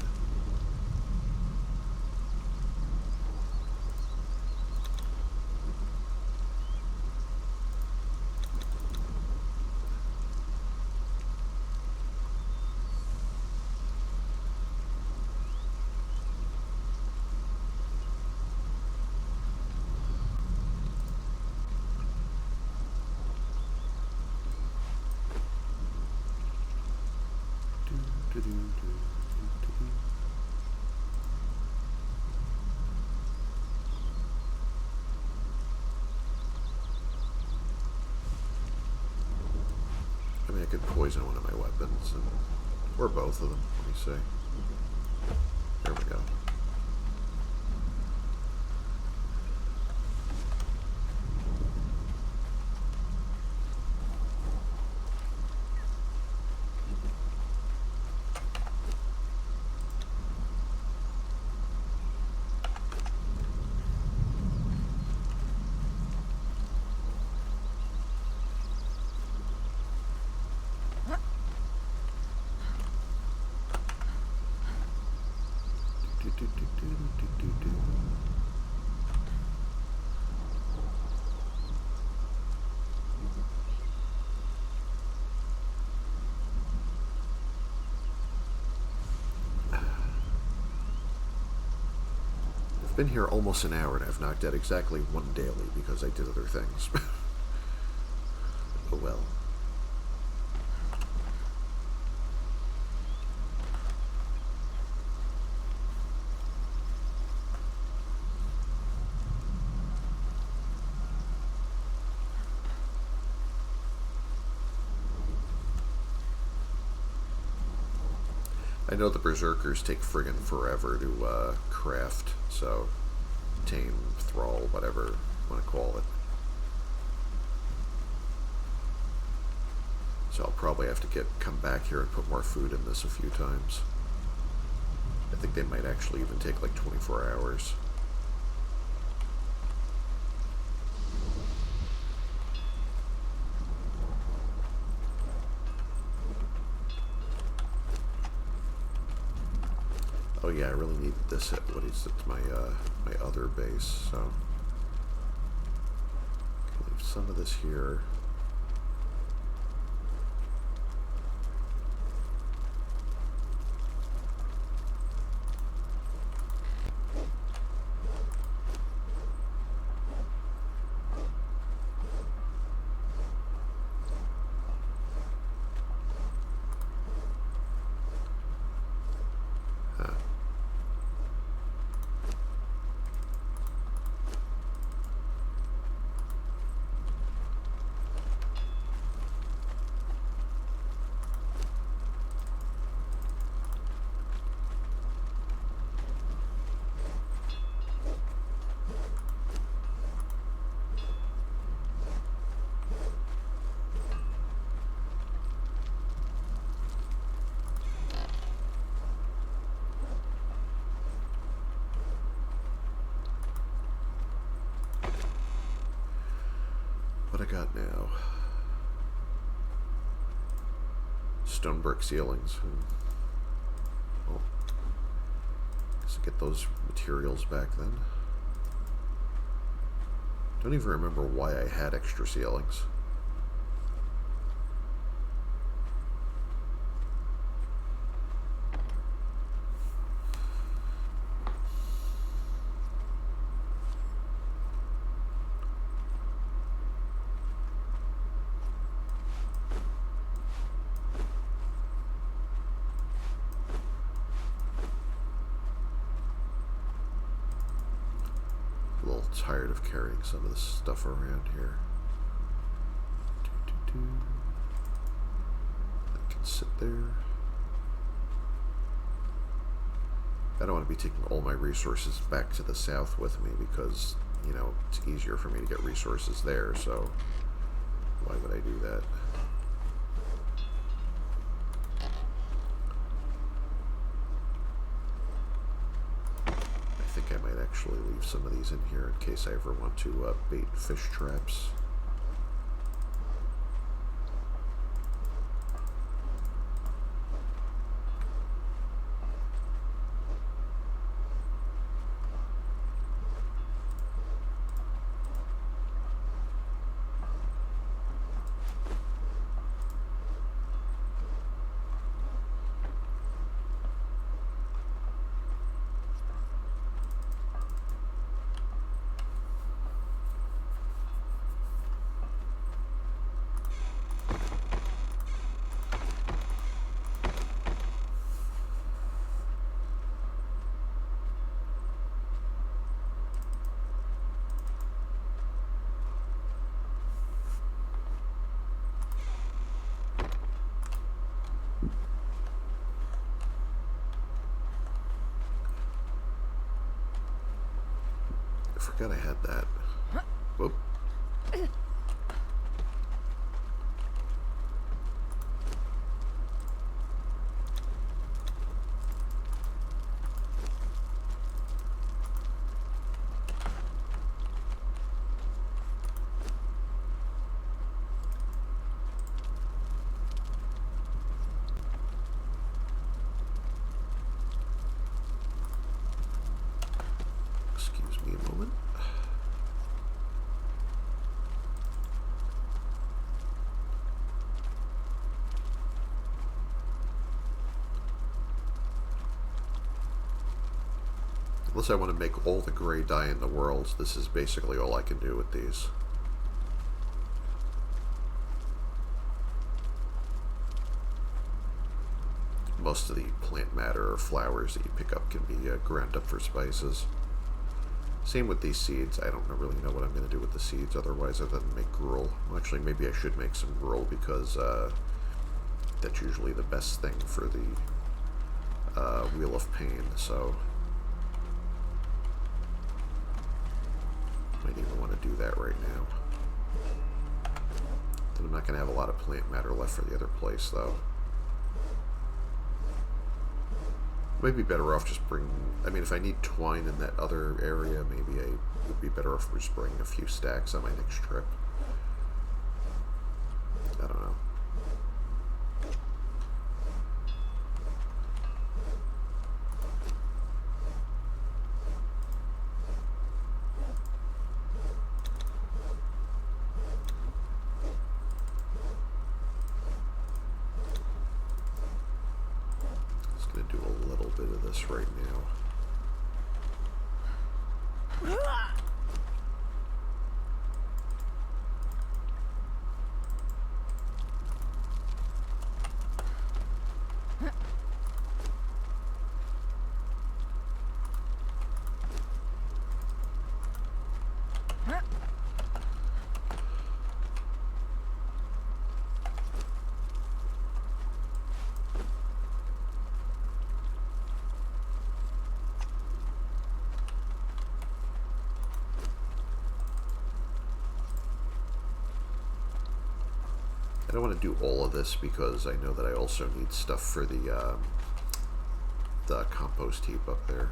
I mean, I could poison one of my weapons, or both of them. Let me see. There we go. I've been here almost an hour and I've knocked out exactly one daily because I did other things. Oh well. I know the berserkers take friggin' forever to craft, so tame, thrall, whatever you want to call it. So I'll probably have to come back here and put more food in this a few times. I think they might actually even take like 24 hours. Oh yeah, I really need this at what is it? My other base. So leave some of this here. What I got now? Stone brick ceilings. Oh, guess I'll get those materials back then. Don't even remember why I had extra ceilings. Tired of carrying some of this stuff around here. That can sit there. I don't want to be taking all my resources back to the south with me because, you know, it's easier for me to get resources there, so why would I do that? I think I might actually leave some of these in here in case I ever want to bait fish traps. I forgot I had that. Whoop. Give me a moment. Unless I want to make all the gray dye in the world, this is basically all I can do with these. Most of the plant matter or flowers that you pick up can be ground up for spices. Same with these seeds. I don't really know what I'm going to do with the seeds otherwise other than make gruel. Well, actually, maybe I should make some gruel because that's usually the best thing for the Wheel of Pain, so might even want to do that right now. Then I'm not going to have a lot of plant matter left for the other place, though. Maybe better off just bring... I mean, if I need twine in that other area, maybe I would be better off just bringing a few stacks on my next trip. I don't know. Right now. I don't want to do all of this because I know that I also need stuff for the compost heap up there.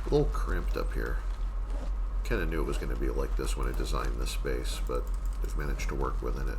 A little cramped up here. Kind of knew it was going to be like this when I designed this space, but I've managed to work within it.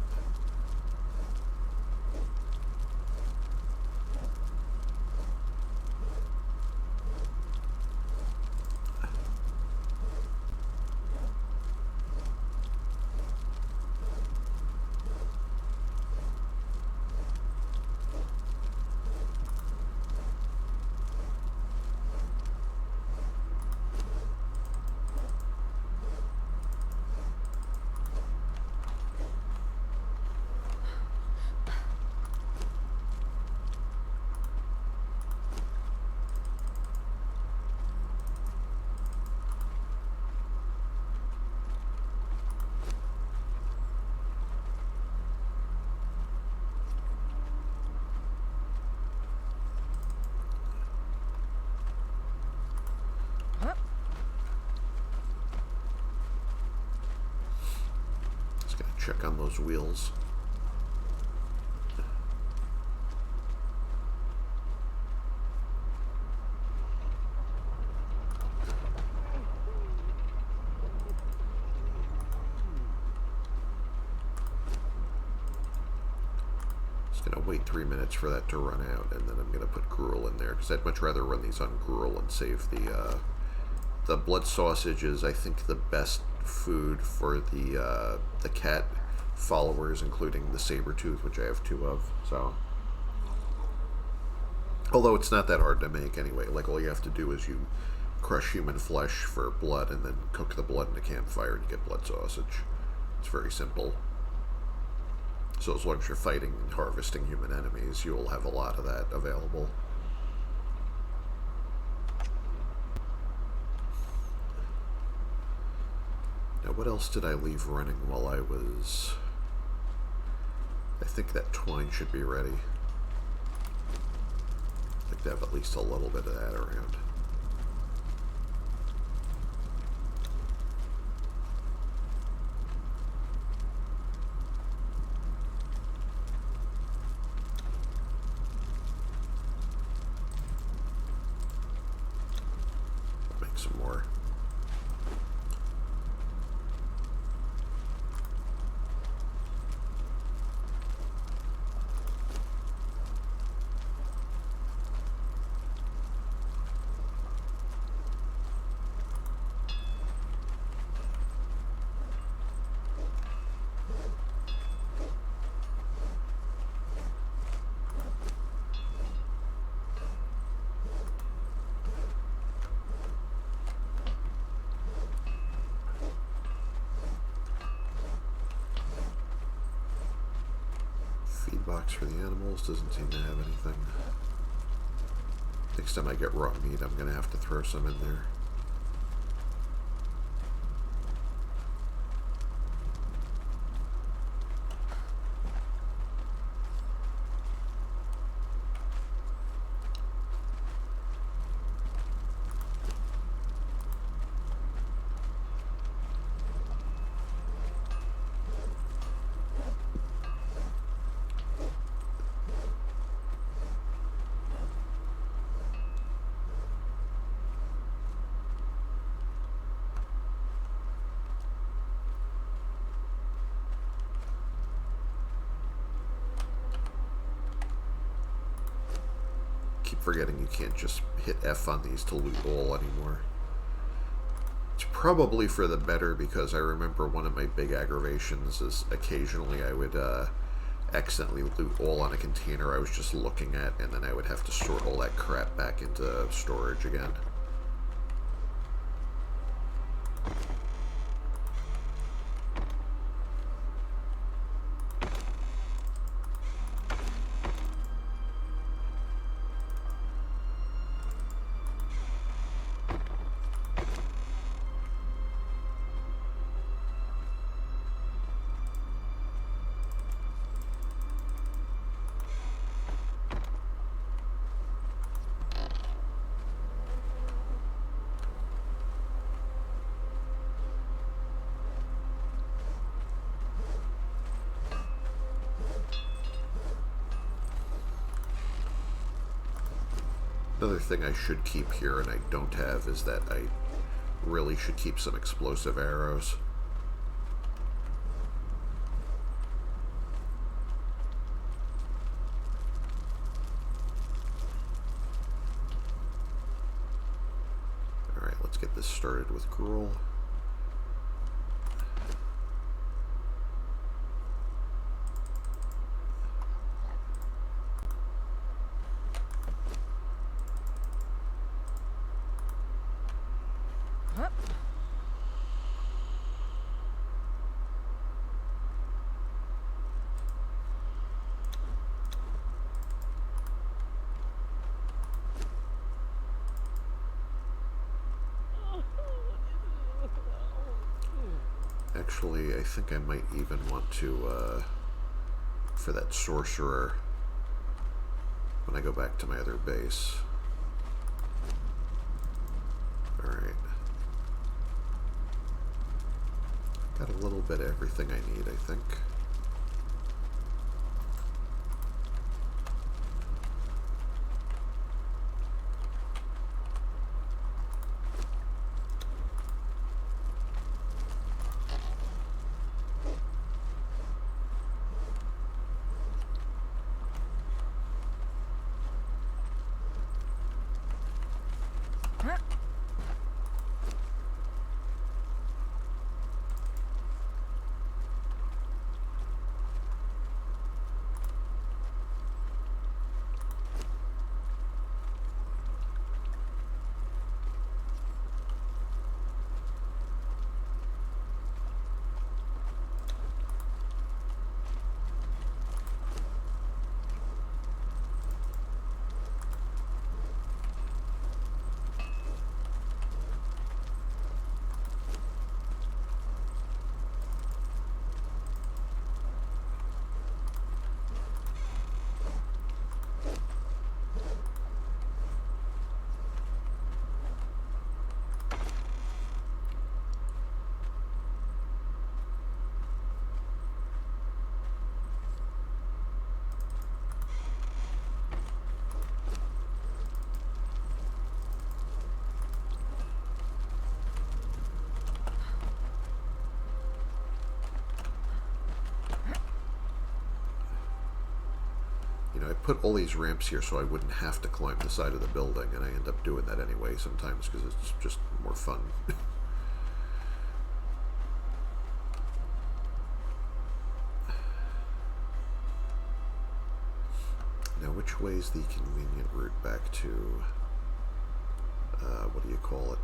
Check on those wheels. Just gonna wait 3 minutes for that to run out, and then I'm gonna put gruel in there because I'd much rather run these on gruel and save the blood sausage is, I think, the best food for the cat followers, including the saber-tooth, which I have 2 of. So, although it's not that hard to make anyway. Like, all you have to do is you crush human flesh for blood and then cook the blood in a campfire and you get blood sausage. It's very simple. So as long as you're fighting and harvesting human enemies, you will have a lot of that available. what else did I leave running while I was... I think that twine should be ready. I'd like to have at least a little bit of that around. Make some more. Feed box for the animals doesn't seem to have anything. Next time I get raw meat, I'm going to have to throw some in there. Keep forgetting you can't just hit F on these to loot all anymore. It's probably for the better, because I remember one of my big aggravations is occasionally I would accidentally loot all on a container I was just looking at, and then I would have to sort all that crap back into storage again. Another thing I should keep here and I don't have is that I really should keep some explosive arrows. Alright, let's get this started with gruel. Actually, I think I might even want to, for that sorcerer, when I go back to my other base. Alright. Got a little bit of everything I need, I think. I put all these ramps here so I wouldn't have to climb the side of the building, and I end up doing that anyway sometimes because it's just more fun. Now, which way is the convenient route back to, what do you call it?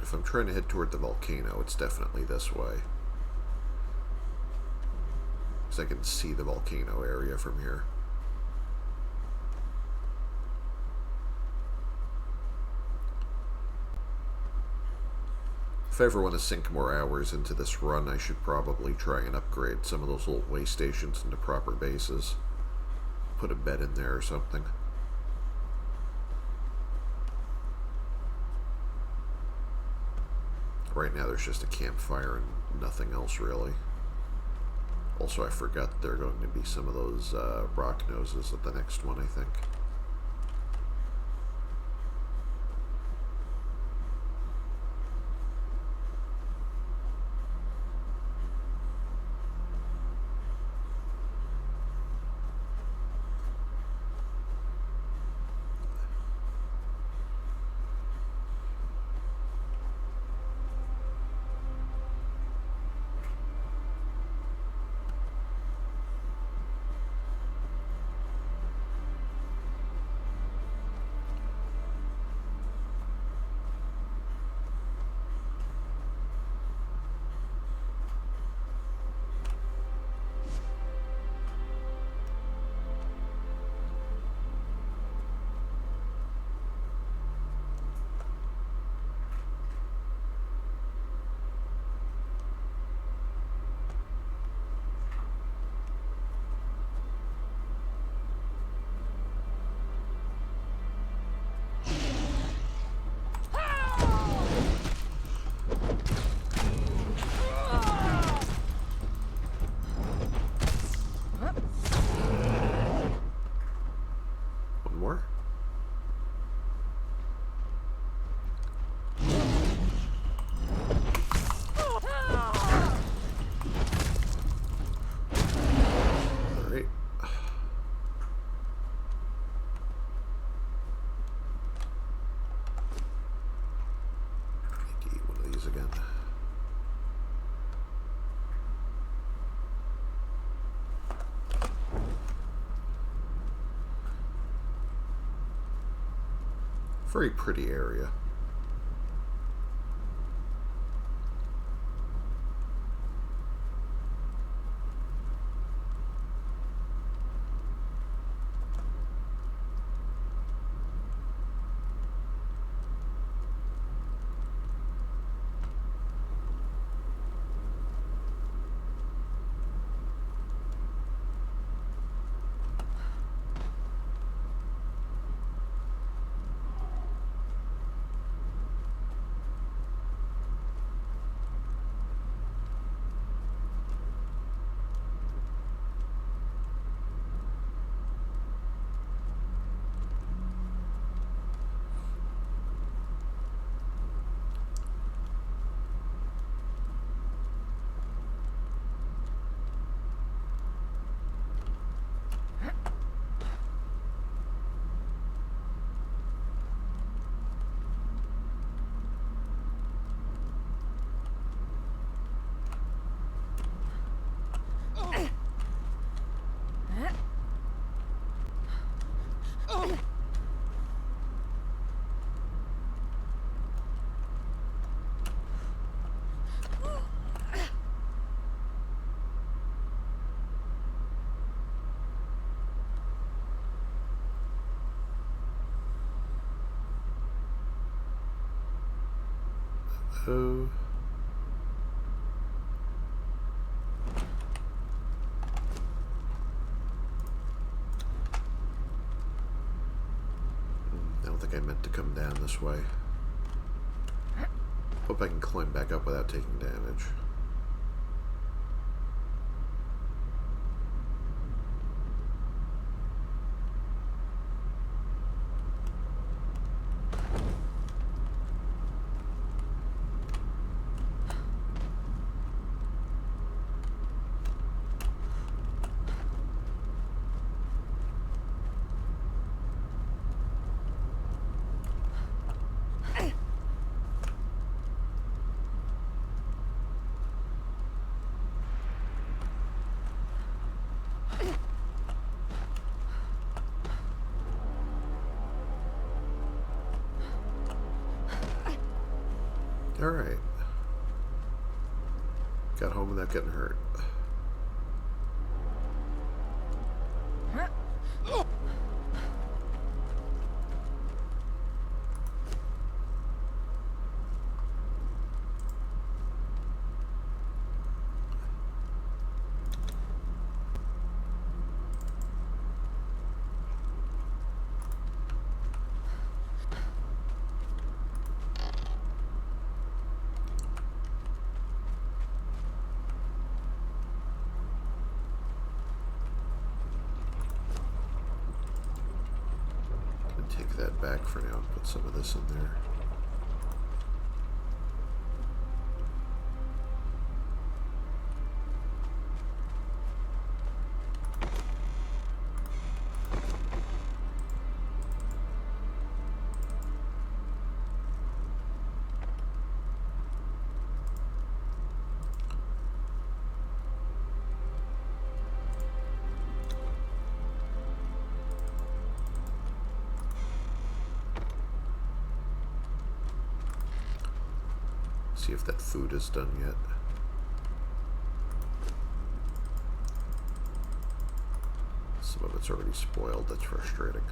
If I'm trying to head toward the volcano, it's definitely this way. Because I can see the volcano area from here. If I ever want to sink more hours into this run, I should probably try and upgrade some of those little way stations into proper bases. Put a bed in there or something. Right now there's just a campfire and nothing else really. Also, I forgot there are going to be some of those rock noses at the next one, I think. Very pretty area. I meant to come down this way. Hope I can climb back up without taking damage. Alright. Got home without getting hurt. Take that back for now and put some of this in there. See if that food is done yet. Some of it's already spoiled. That's frustrating.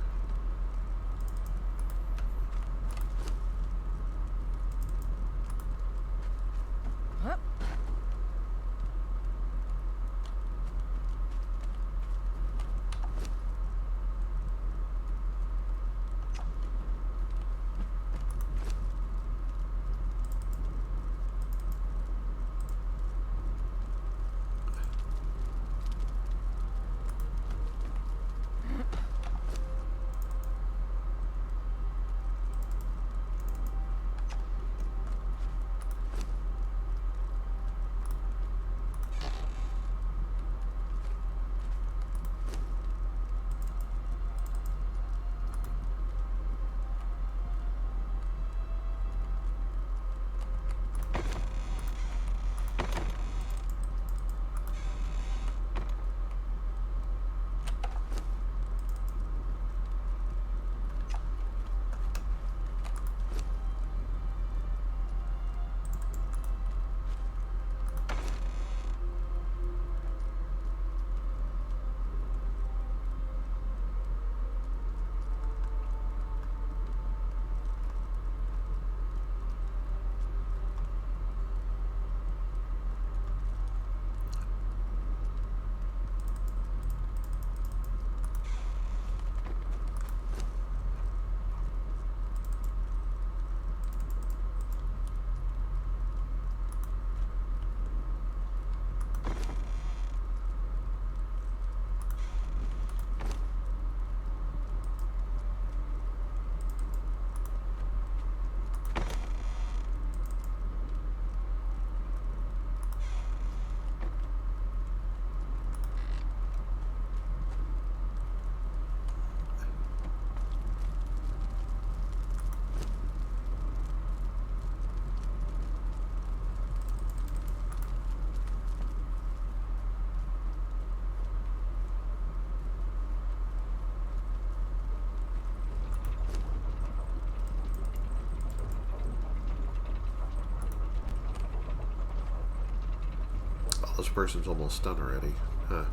This person's almost done already. Huh.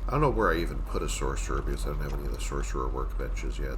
I don't know where I even put a sorcerer because I don't have any of the sorcerer workbenches yet.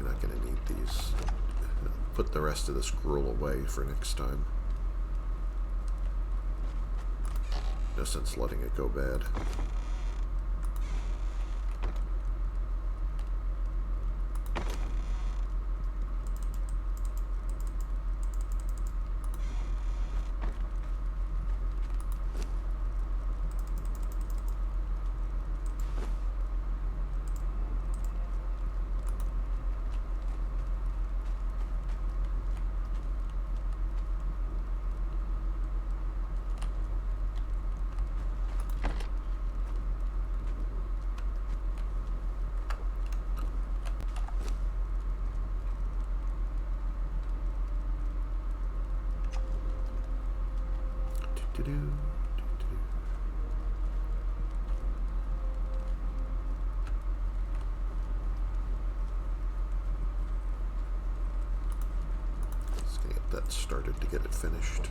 probably not going to need these. Put the rest of this gruel away for next time. No sense letting it go bad. Let's get that started to get it finished.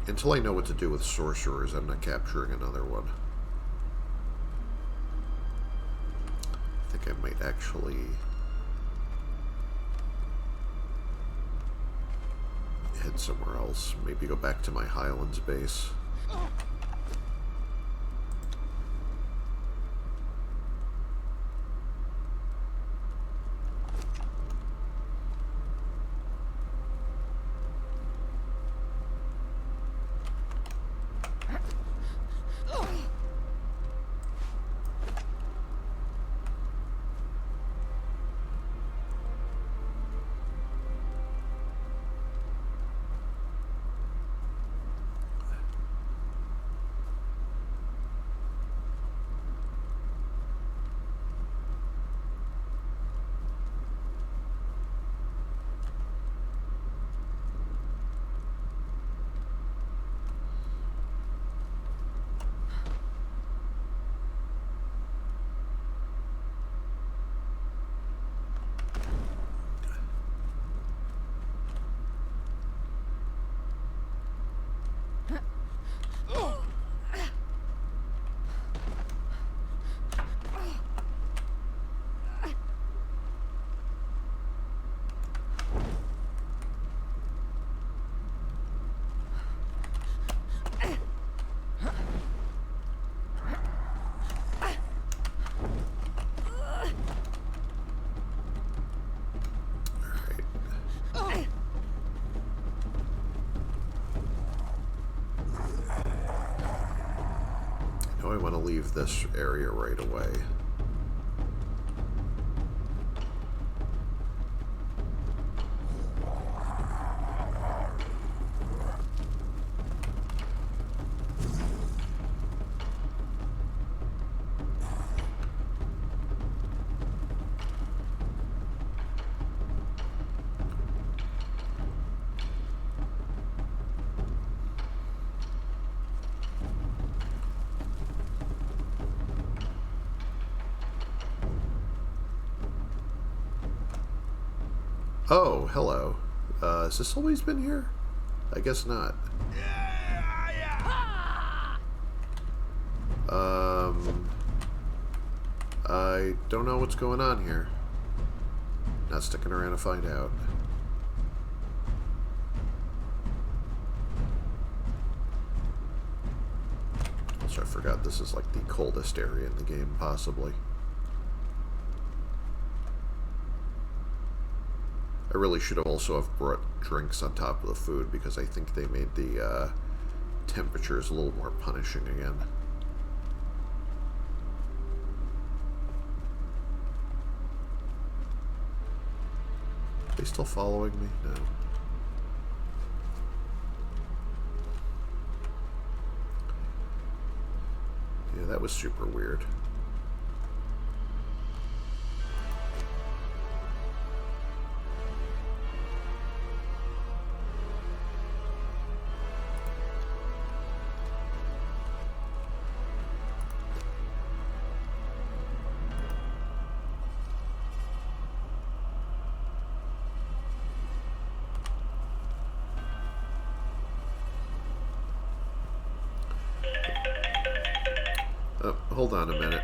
Until I know what to do with sorcerers, I'm not capturing another one. I think I might actually head somewhere else. Maybe go back to my Highlands base. I want to leave this area right away. Oh, hello. Has this always been here? I guess not. I don't know what's going on here. Not sticking around to find out. So I forgot this is like the coldest area in the game, possibly. I really should have also have brought drinks on top of the food because I think they made the temperatures a little more punishing again. Are they still following me? No. Yeah, that was super weird. hold on a minute.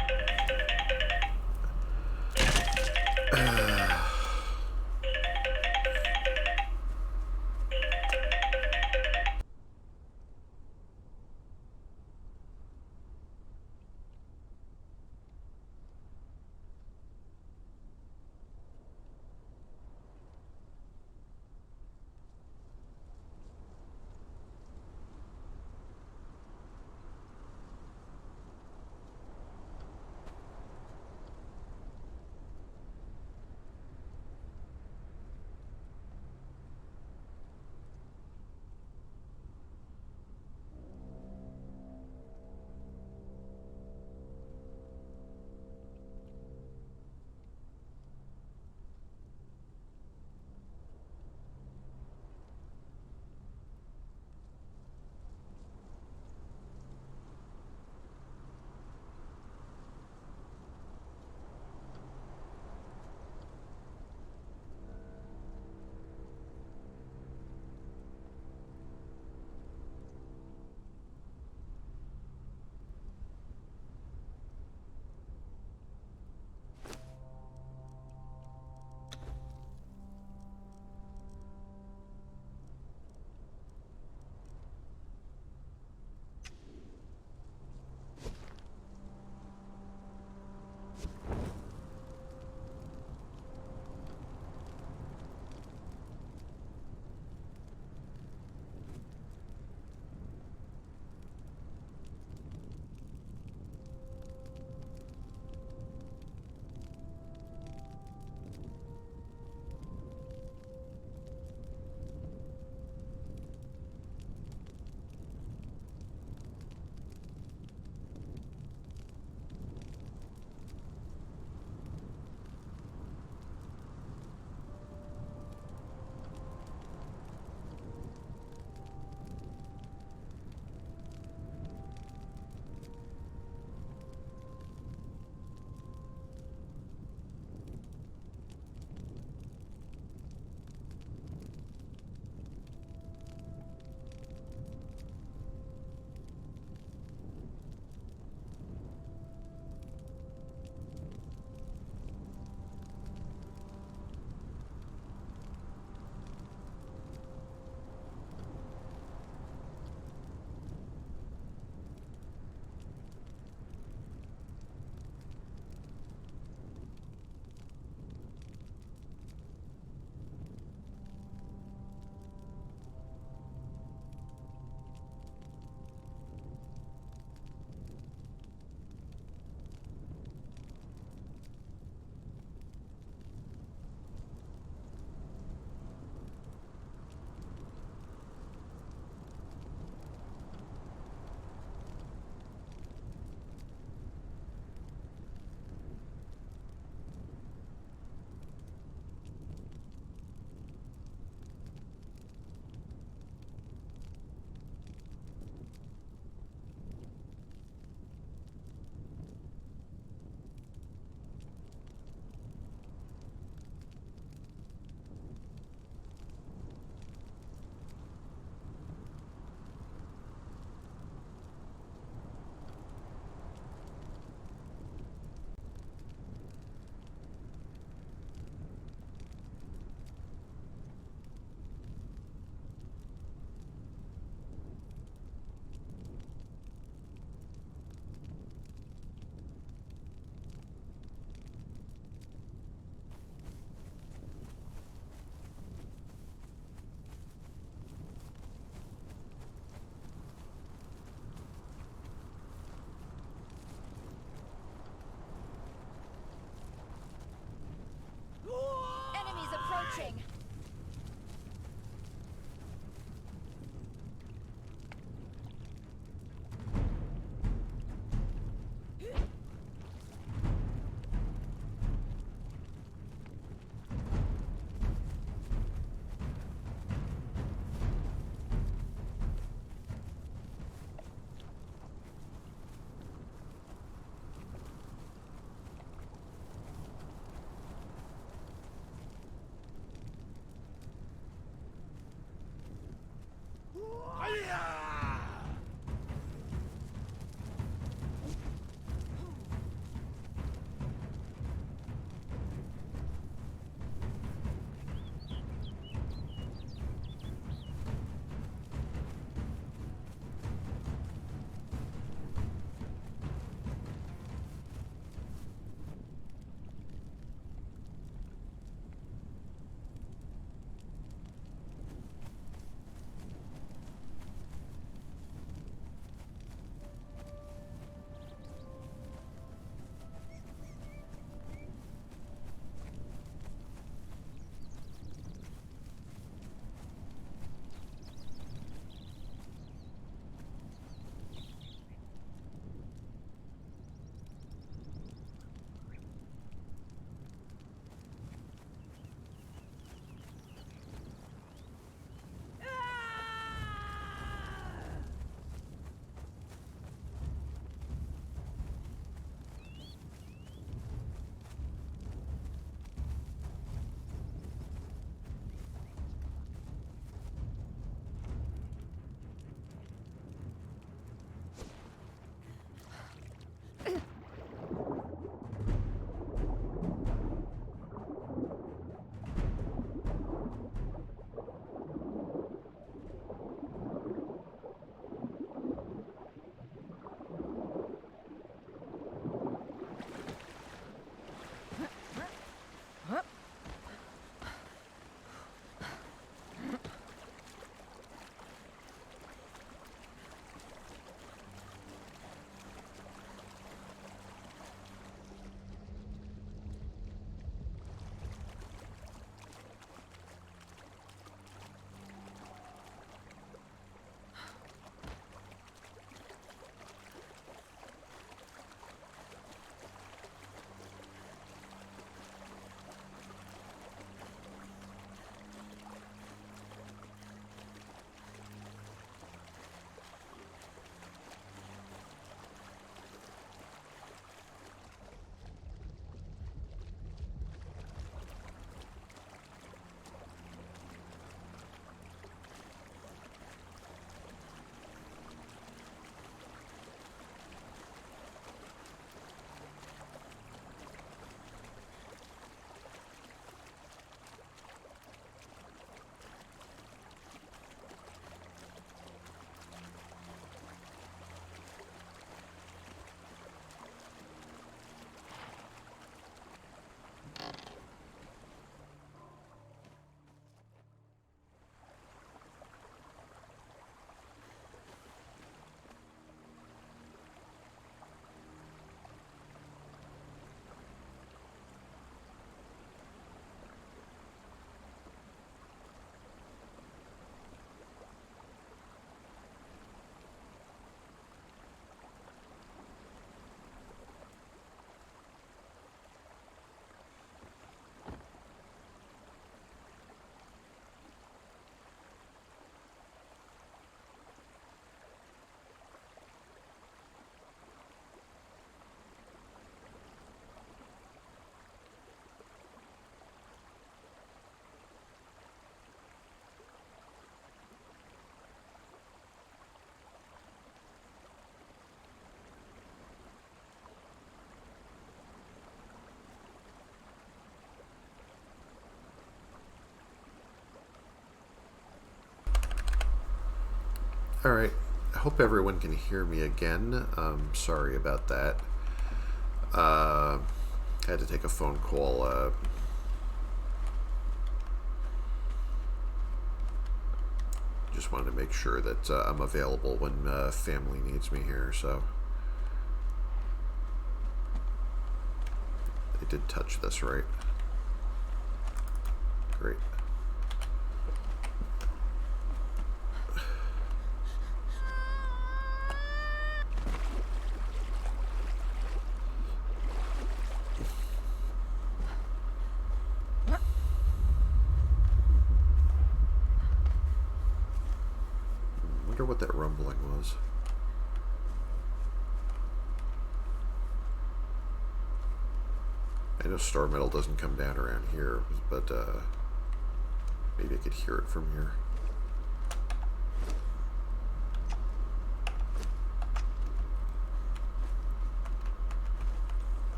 Alright, I hope everyone can hear me again. Sorry about that. I had to take a phone call. Just wanted to make sure that I'm available when family needs me here, so. I did touch this, right? Great. Wonder what that rumbling was. I know star metal doesn't come down around here, but maybe I could hear it from here.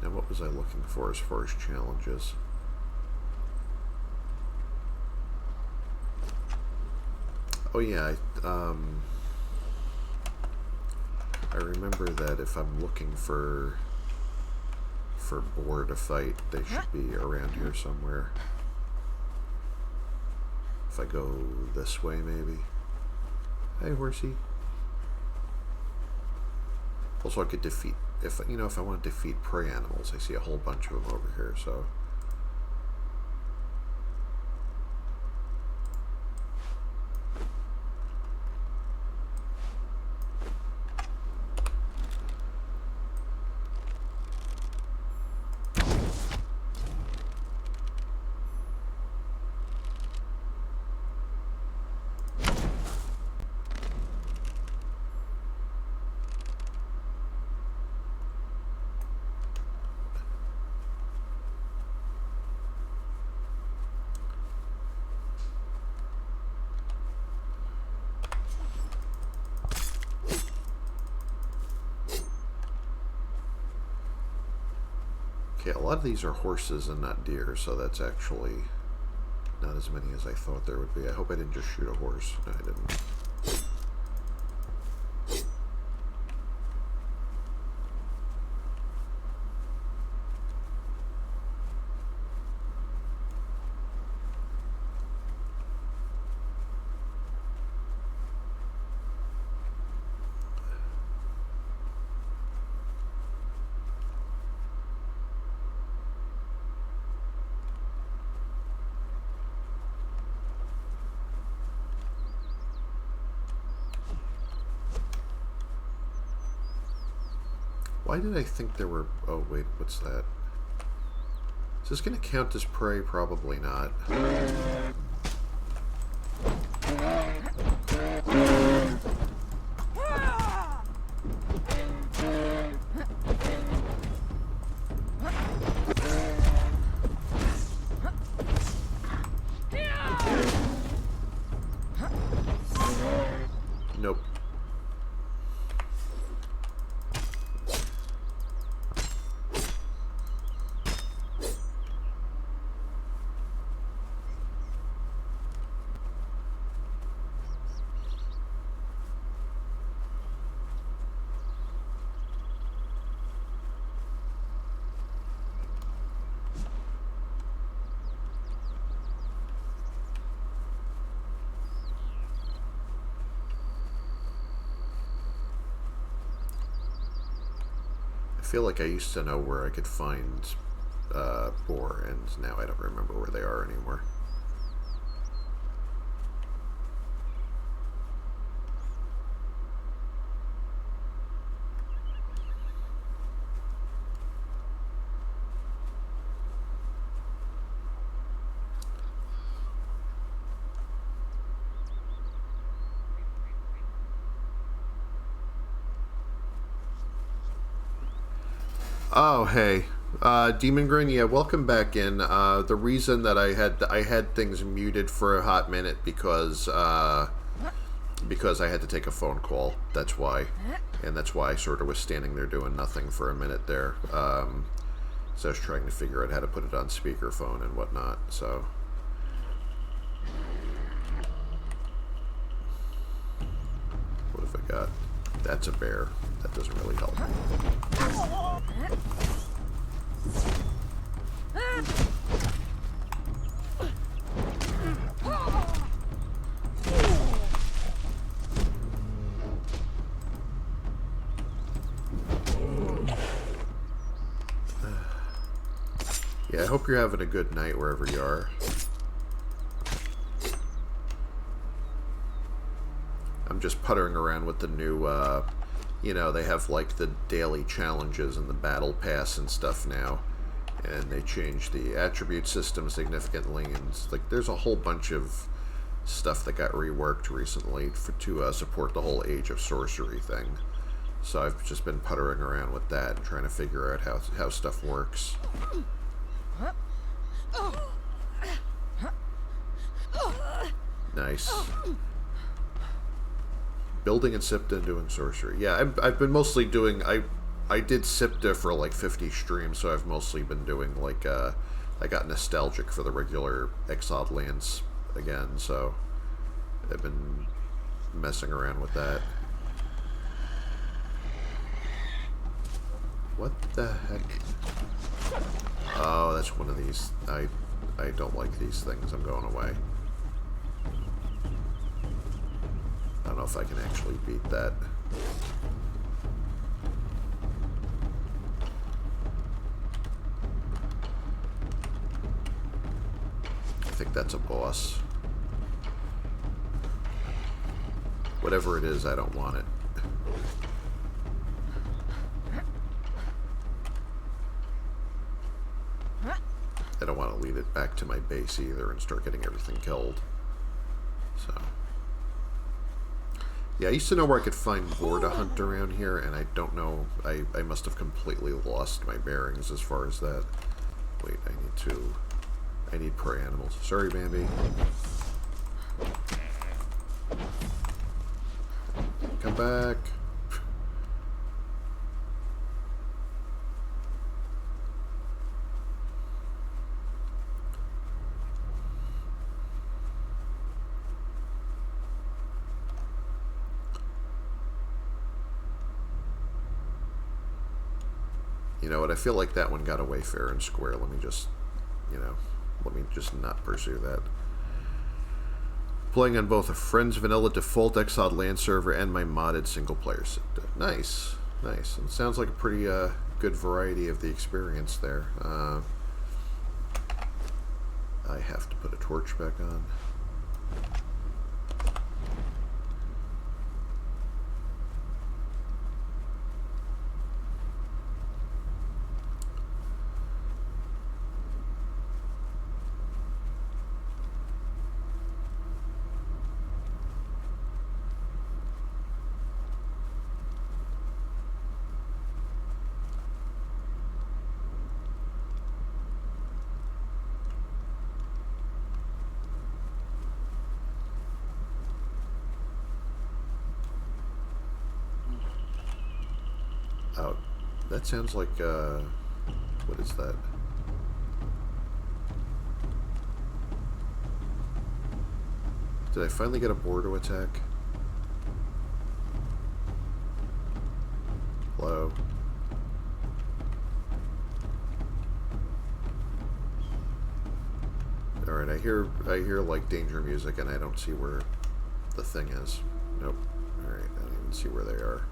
Now, what was I looking for as far as challenges? Oh yeah, I remember that if I'm looking for boar to fight, they should be around here somewhere. If I go this way, maybe. Hey, horsey. Also, I could defeat, if I want to defeat prey animals, I see a whole bunch of them over here, so. Okay, a lot of these are horses and not deer, so that's actually not as many as I thought there would be. I hope I didn't just shoot a horse. No, I didn't. Why did I think there were... Oh, wait, what's that? Is this going to count as prey? Probably not. Nope. I feel like I used to know where I could find boar, and now I don't remember where they are anymore. Oh, hey. Demon Grin, yeah, welcome back in. The reason that I had things muted for a hot minute because because I had to take a phone call. That's why. And that's why I sort of was standing there doing nothing for a minute there. So I was trying to figure out how to put it on speakerphone and whatnot. So... what have I got? That's a bear. That doesn't really help. Yeah, I hope you're having a good night wherever you are. I'm just puttering around with the new, you know, they have like the daily challenges and the battle pass and stuff now. And they changed the attribute system significantly. And like, there's a whole bunch of stuff that got reworked recently to support the whole Age of Sorcery thing. So I've just been puttering around with that and trying to figure out how stuff works. Nice. Building and Sipta and doing sorcery. Yeah, I've been mostly doing... I did Sipta for like 50 streams, so I've mostly been doing like... I got nostalgic for the regular Exiled Lands again, so I've been messing around with that. What the heck? Oh, that's one of these. I don't like these things. I'm going away. I don't know if I can actually beat that. I think that's a boss. Whatever it is, I don't want it. I don't want to lead it back to my base either and start getting everything killed. So... yeah, I used to know where I could find boar to hunt around here, and I don't know. I must have completely lost my bearings as far as that. Wait, I need prey animals. Sorry, Bambi. Come back. You know what, I feel like that one got away fair and square. Let me just, you know, let me just not pursue that. Playing on both a Friends Vanilla Default Exiled Lands server and my modded single-player system. Nice, nice. It sounds like a pretty good variety of the experience there. I have to put a torch back on. Oh, that sounds like, what is that? Did I finally get a boar to attack? Hello? Alright, I hear like danger music and I don't see where the thing is. Nope. Alright, I don't even see where they are.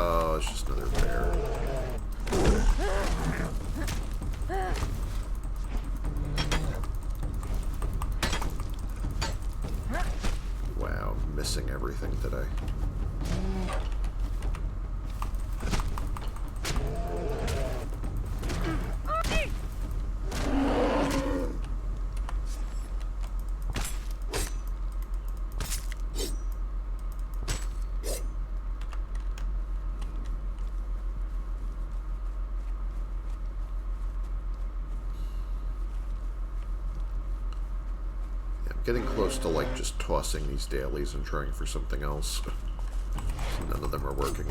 Oh, it's just another bear. Wow, missing everything today. getting close to, like, just tossing these dailies and trying for something else. None of them are working.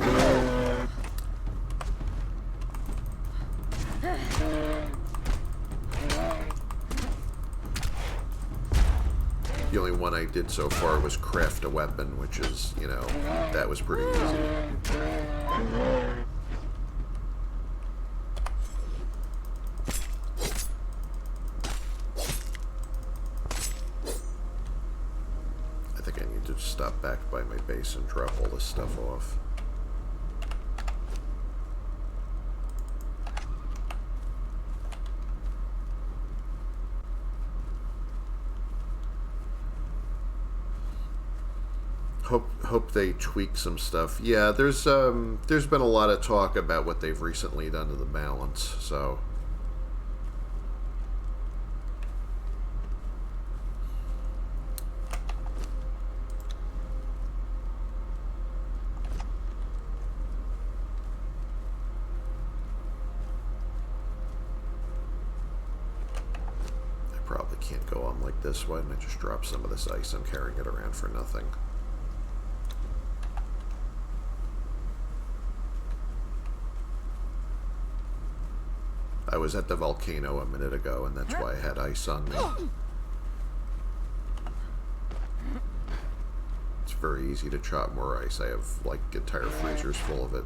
The only one I did so far was craft a weapon, which is, you know, that was pretty easy. I think I need to stop back by my base and drop all this stuff off. Hope they tweak some stuff. Yeah, there's been a lot of talk about what they've recently done to the balance, so I probably can't go on like this. Why didn't I just drop some of this ice? I'm carrying it around for nothing. I was at the volcano a minute ago, and that's why I had ice on me. It's very easy to chop more ice. I have, like, entire freezers full of it.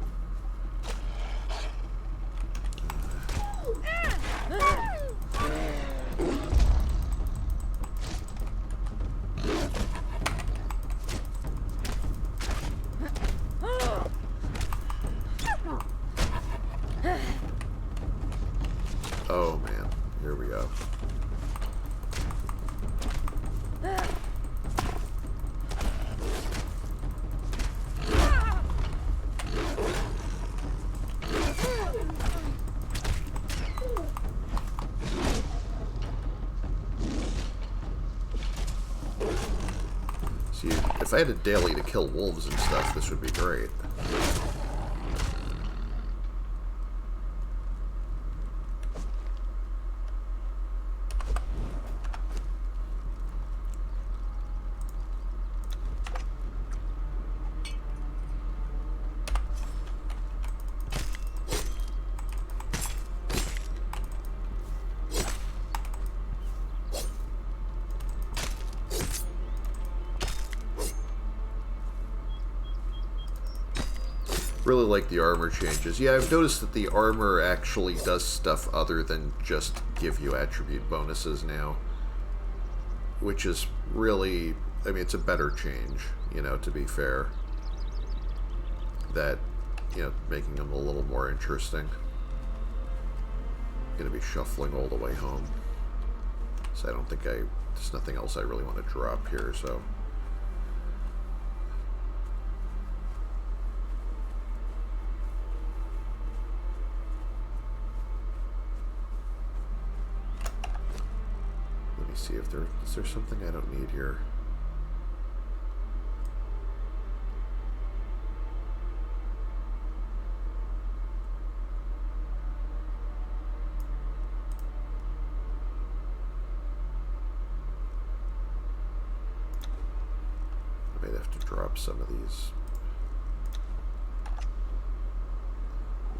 Oh man, here we go. See, if I had a daily to kill wolves and stuff, this would be great. Really like the armor changes. Yeah, I've noticed that the armor actually does stuff other than just give you attribute bonuses now. Which is really, I mean, it's a better change, you know, to be fair. That, you know, making them a little more interesting. I'm gonna be shuffling all the way home. So I don't think there's nothing else I really want to drop here, so... See if is there something I don't need here. I might have to drop some of these.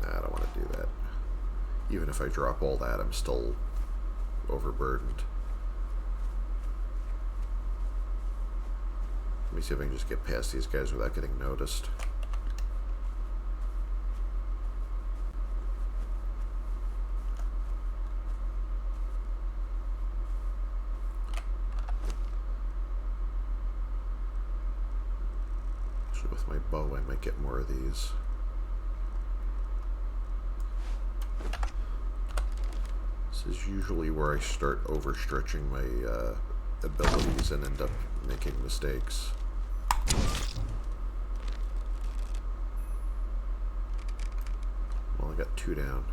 Nah, I don't want to do that. Even if I drop all that, I'm still overburdened. Let me see if I can just get past these guys without getting noticed. So with my bow, I might get more of these. This is usually where I start overstretching my abilities and end up making mistakes. Well, I got 2 down.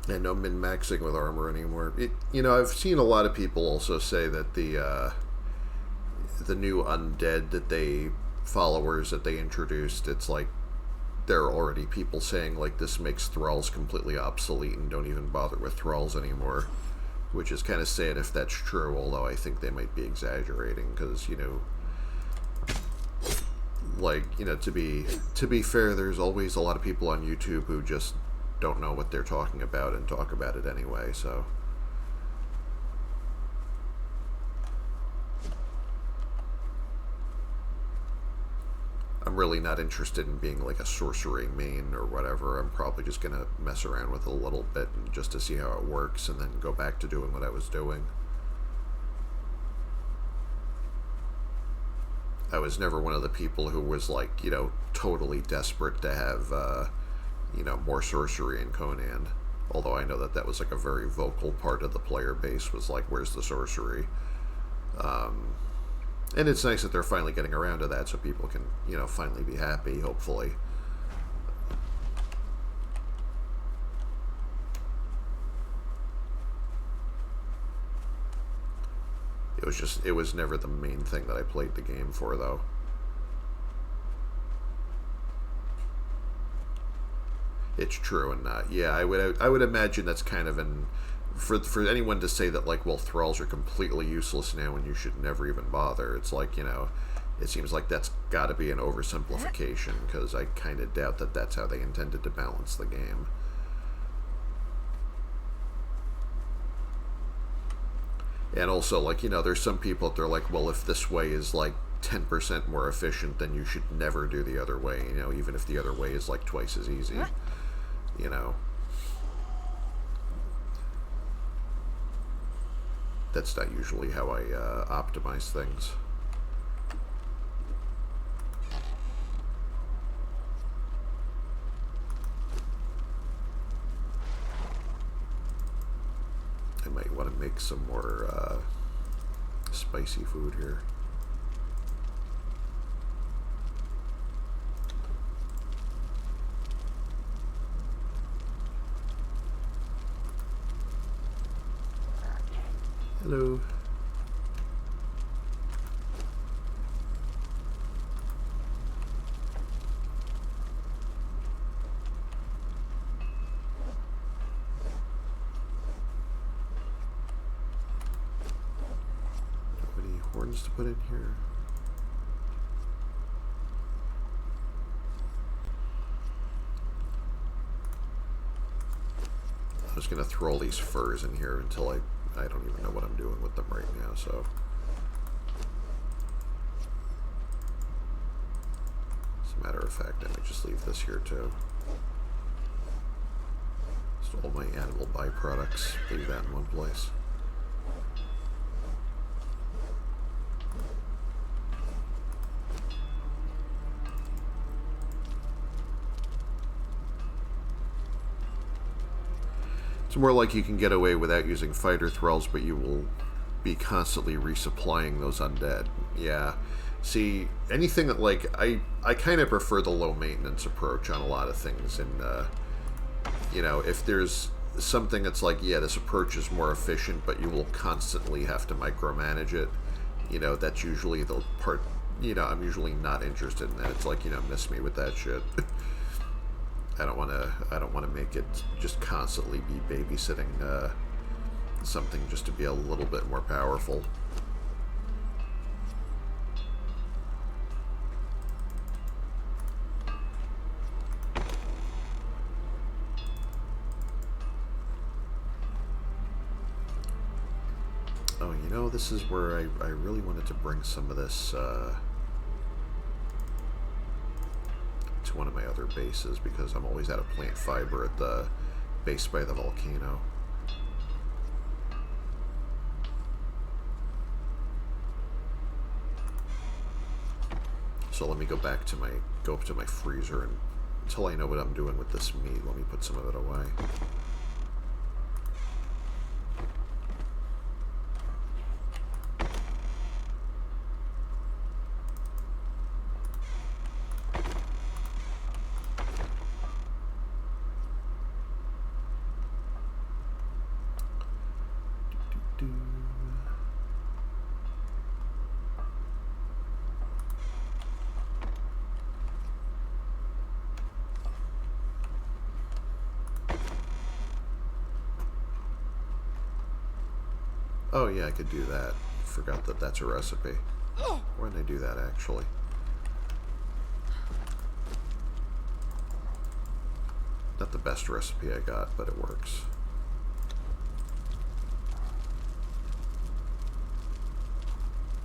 And no min-maxing with armor anymore. I've seen a lot of people also say that the new undead that they followers that they introduced, it's like there are already people saying like this makes thralls completely obsolete and don't even bother with thralls anymore, which is kind of sad if that's true. Although I think they might be exaggerating because to be fair, there's always a lot of people on YouTube who just don't know what they're talking about and talk about it anyway. So. I'm really not interested in being like a sorcery main or whatever. I'm probably just going to mess around with it a little bit just to see how it works and then go back to doing what I was doing. I was never one of the people who was like, totally desperate to have, more sorcery in Conan. Although I know that was like a very vocal part of the player base was like, where's the sorcery? And it's nice that they're finally getting around to that so people can, finally be happy, hopefully. It was never the main thing that I played the game for, though. It's true and not. Yeah, I would imagine that's kind of for anyone to say that, like, well, thralls are completely useless now and you should never even bother, it's like, it seems like that's got to be an oversimplification, because I kind of doubt that that's how they intended to balance the game. And also, like, there's some people that they're like, well, if this way is, like, 10% more efficient, then you should never do the other way, even if the other way is, like, twice as easy, That's not usually how I optimize things. I might want to make some more spicy food here. Hello. Any horns to put in here? I'm just going to throw all these furs in here until I don't even know what I'm doing with them right now, so. As a matter of fact, I may just leave this here too. Just all my animal byproducts, leave that in one place. It's more like you can get away without using fighter thralls, but you will be constantly resupplying those undead. Yeah. See, anything that, like, I kind of prefer the low maintenance approach on a lot of things. And, if there's something that's like, yeah, this approach is more efficient, but you will constantly have to micromanage it, that's usually the part, I'm usually not interested in that. It's like, miss me with that shit. I don't want to make it just constantly be babysitting something just to be a little bit more powerful. Oh, this is where I really wanted to bring some of this to one of my other bases, because I'm always out of plant fiber at the base by the volcano. So let me go up to my freezer, and until I know what I'm doing with this meat, let me put some of it away. Oh yeah, I could do that. Forgot that that's a recipe. Why didn't I do that, actually? Not the best recipe I got, but it works.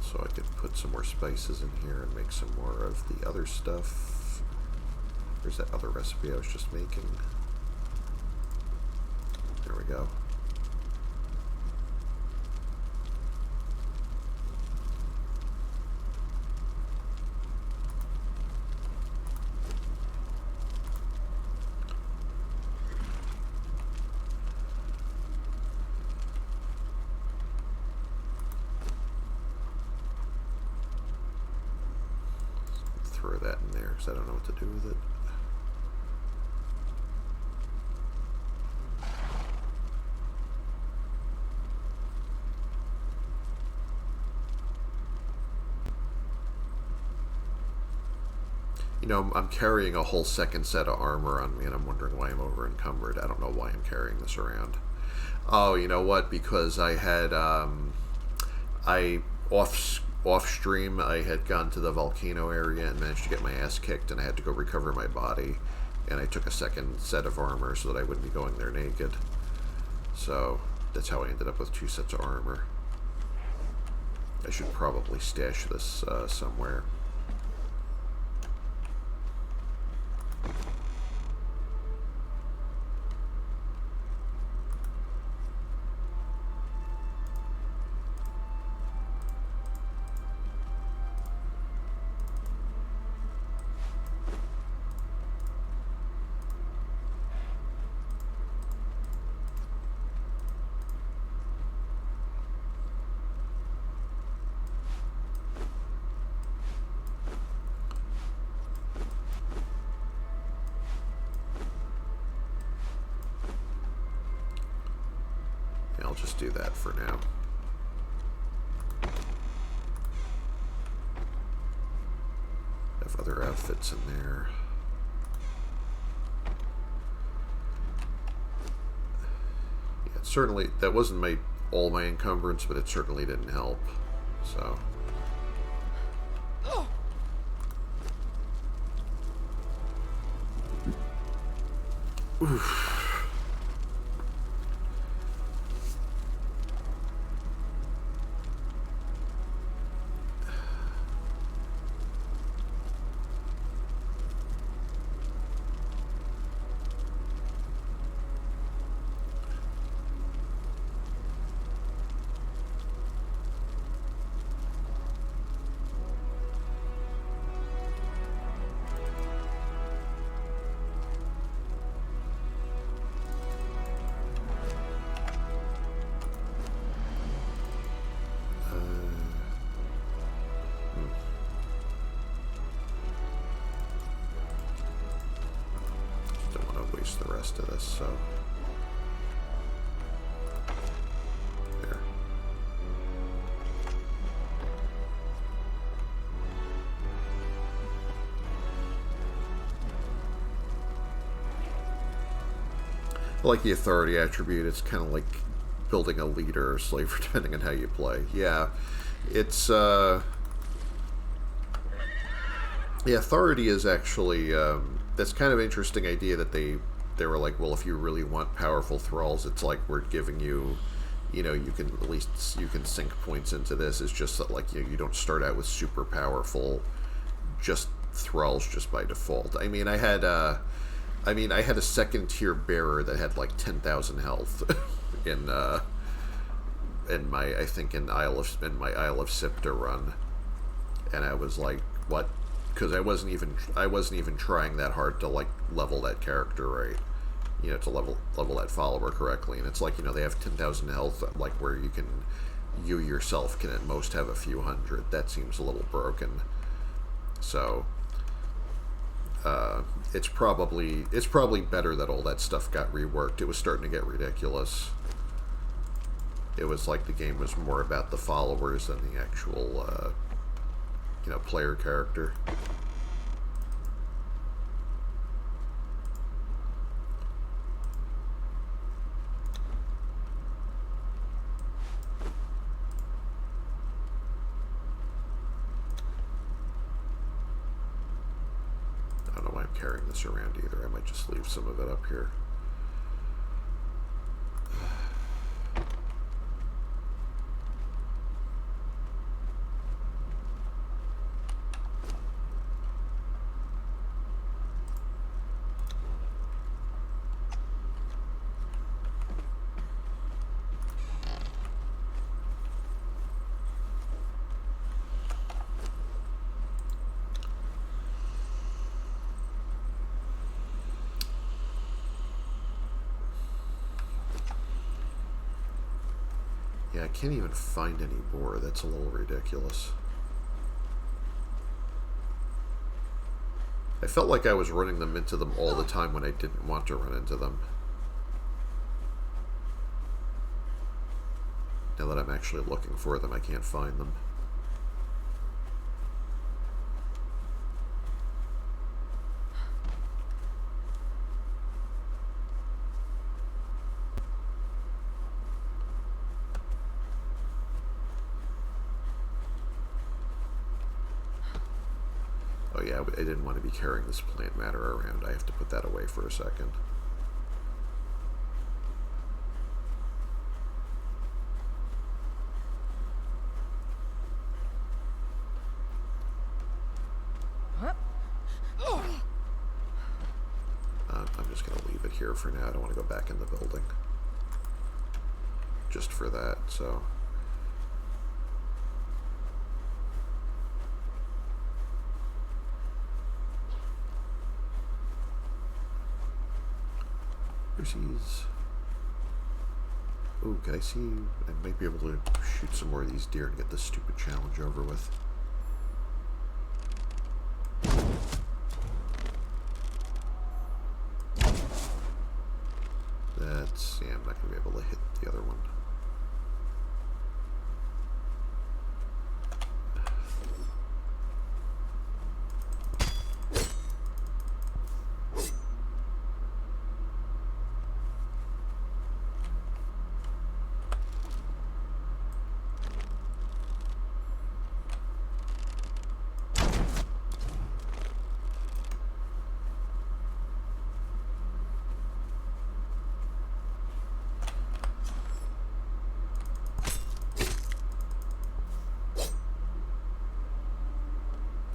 So I could put some more spices in here and make some more of the other stuff. Where's that other recipe I was just making? There we go. Throw that in there because I don't know what to do with it. You know, I'm carrying a whole second set of armor on me, and I'm wondering why I'm over encumbered. I don't know why I'm carrying this around. Oh, you know what? Because I had, I off stream, I had gone to the volcano area and managed to get my ass kicked, and I had to go recover my body, and I took a second set of armor so that I wouldn't be going there naked. So that's how I ended up with 2 sets of armor. I should probably stash this somewhere. I'll just do that for now. Have other outfits in there. Yeah, certainly that wasn't all my encumbrance, but it certainly didn't help. So. Oof. The rest of this, so there. I like the authority attribute. It's kind of like building a leader or slaver, depending on how you play. Yeah, it's the authority is actually that's kind of an interesting idea that they were like, well, if you really want powerful thralls, it's like we're giving you, you know, you can at least sink points into this. It's just that, like, you don't start out with super powerful just thralls just by default. I mean, I had a second tier bearer that had like 10,000 health in my Isle of Sipta run, and I was like, what? Because I wasn't even trying that hard to like level that character right, you know, to level that follower correctly. And it's like, you know, they have 10,000 health, like where you yourself can at most have a few hundred. That seems a little broken. So it's probably better that all that stuff got reworked. It was starting to get ridiculous. It was like the game was more about the followers than the actual you know, player character. be carrying this around either. I might just leave some of it up here. Yeah, I can't even find any more. That's a little ridiculous. I felt like I was running them into them all the time when I didn't want to run into them. Now that I'm actually looking for them, I can't find them. Oh yeah, I didn't want to be carrying this plant matter around. I have to put that away for a second. I'm just going to leave it here for now. I don't want to go back in the building. Just for that, so... Ooh, can I see? I might be able to shoot some more of these deer and get this stupid challenge over with. That's... yeah, I'm not going to be able to hit the other one.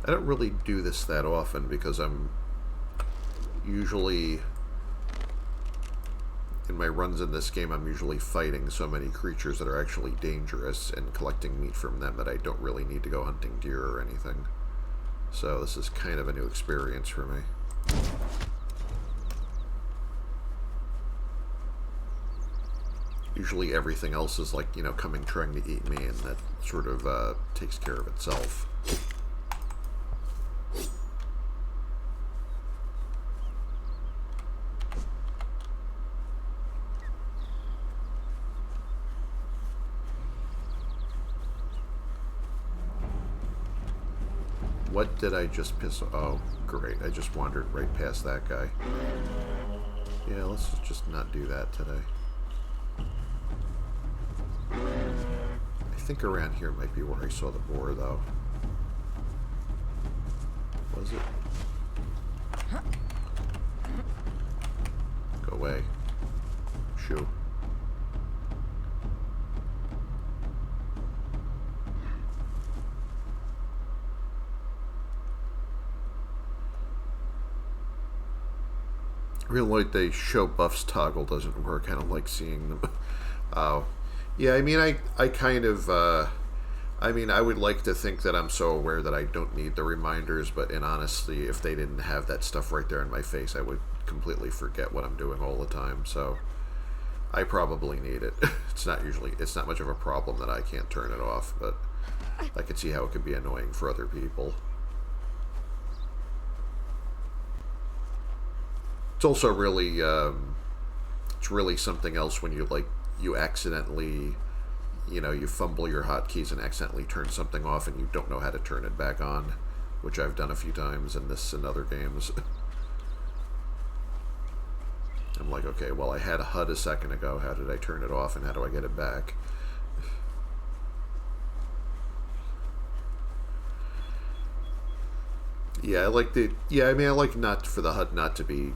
I don't really do this that often because I'm usually, in my runs in this game, I'm usually fighting so many creatures that are actually dangerous and collecting meat from them that I don't really need to go hunting deer or anything. So this is kind of a new experience for me. Usually everything else is like, you know, coming trying to eat me, and that sort of takes care of itself. What did I just piss off? Oh, great. I just wandered right past that guy. Yeah, let's just not do that today. I think around here might be where I saw the boar, though. Was it? Go away. Shoo. I really like the show buffs toggle doesn't work. I don't like seeing them. Yeah, I mean, I kind of, I mean, I would like to think that I'm so aware that I don't need the reminders, but in honesty, if they didn't have that stuff right there in my face, I would completely forget what I'm doing all the time, so I probably need it. It's not much of a problem that I can't turn it off, but I can see how it could be annoying for other people. It's also really, it's really something else when you accidentally, you know, you fumble your hotkeys and accidentally turn something off and you don't know how to turn it back on, which I've done a few times in this and other games. I'm like, okay, well, I had a HUD a second ago. How did I turn it off and how do I get it back? Yeah, I like the. Yeah, I mean, I like not for the HUD not to be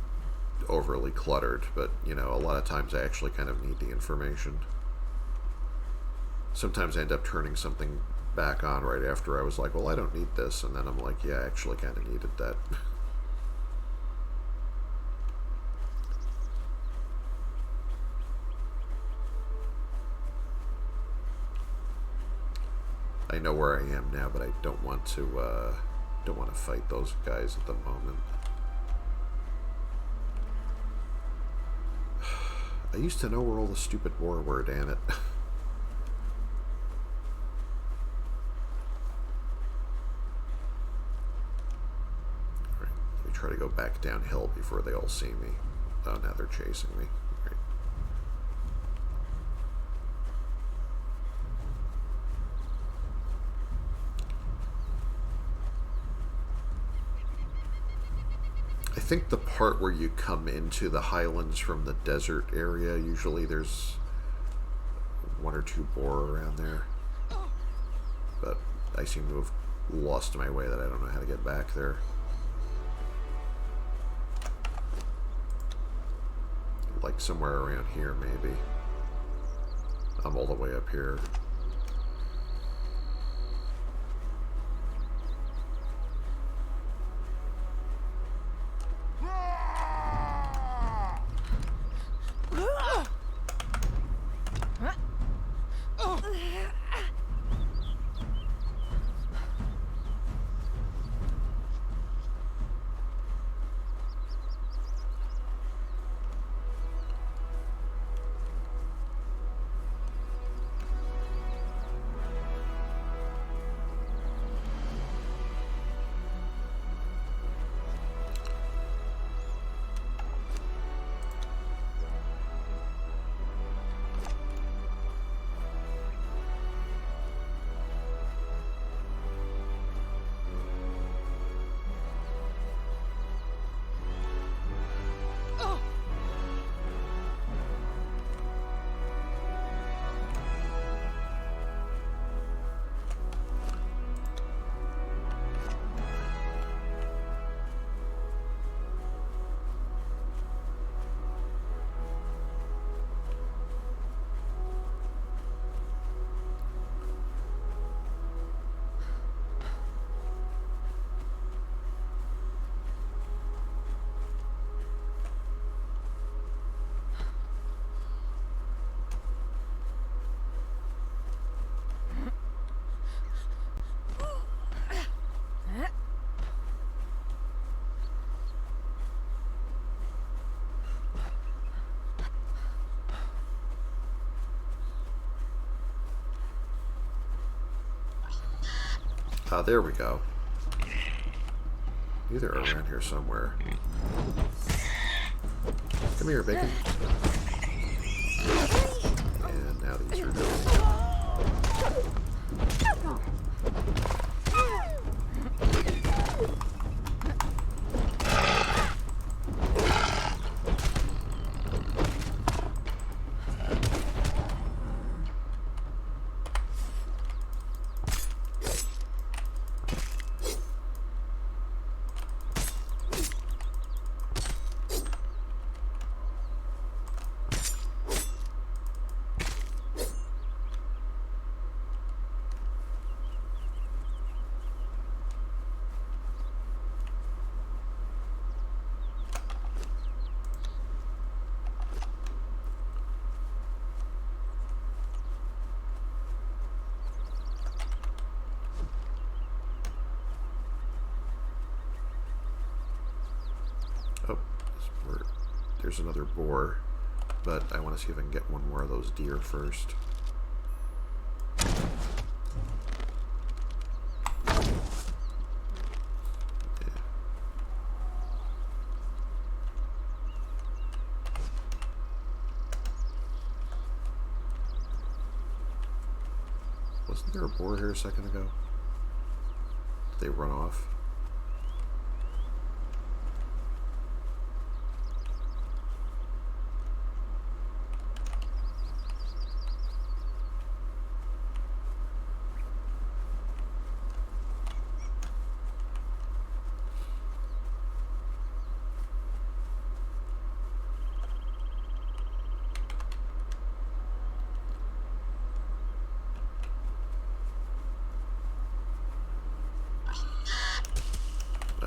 overly cluttered, but you know, a lot of times I actually kind of need the information. Sometimes I end up turning something back on right after I was like, well, I don't need this, and then I'm like, yeah, I actually kind of needed that. I know where I am now, but I don't want to fight those guys at the moment. I used to know where all the stupid war were, damn it. Alright, let me try to go back downhill before they all see me. Oh, now they're chasing me. Right. I think the part where you come into the highlands from the desert area, usually there's one or two boar around there. But I seem to have lost my way that I don't know how to get back there. Like somewhere around here, maybe. I'm all the way up here. Ah, there we go. Either around here somewhere. Come here, bacon. And now these are going. Oh, there's another boar, but I want to see if I can get one more of those deer first. Yeah. Wasn't there a boar here a second ago? Did they run off?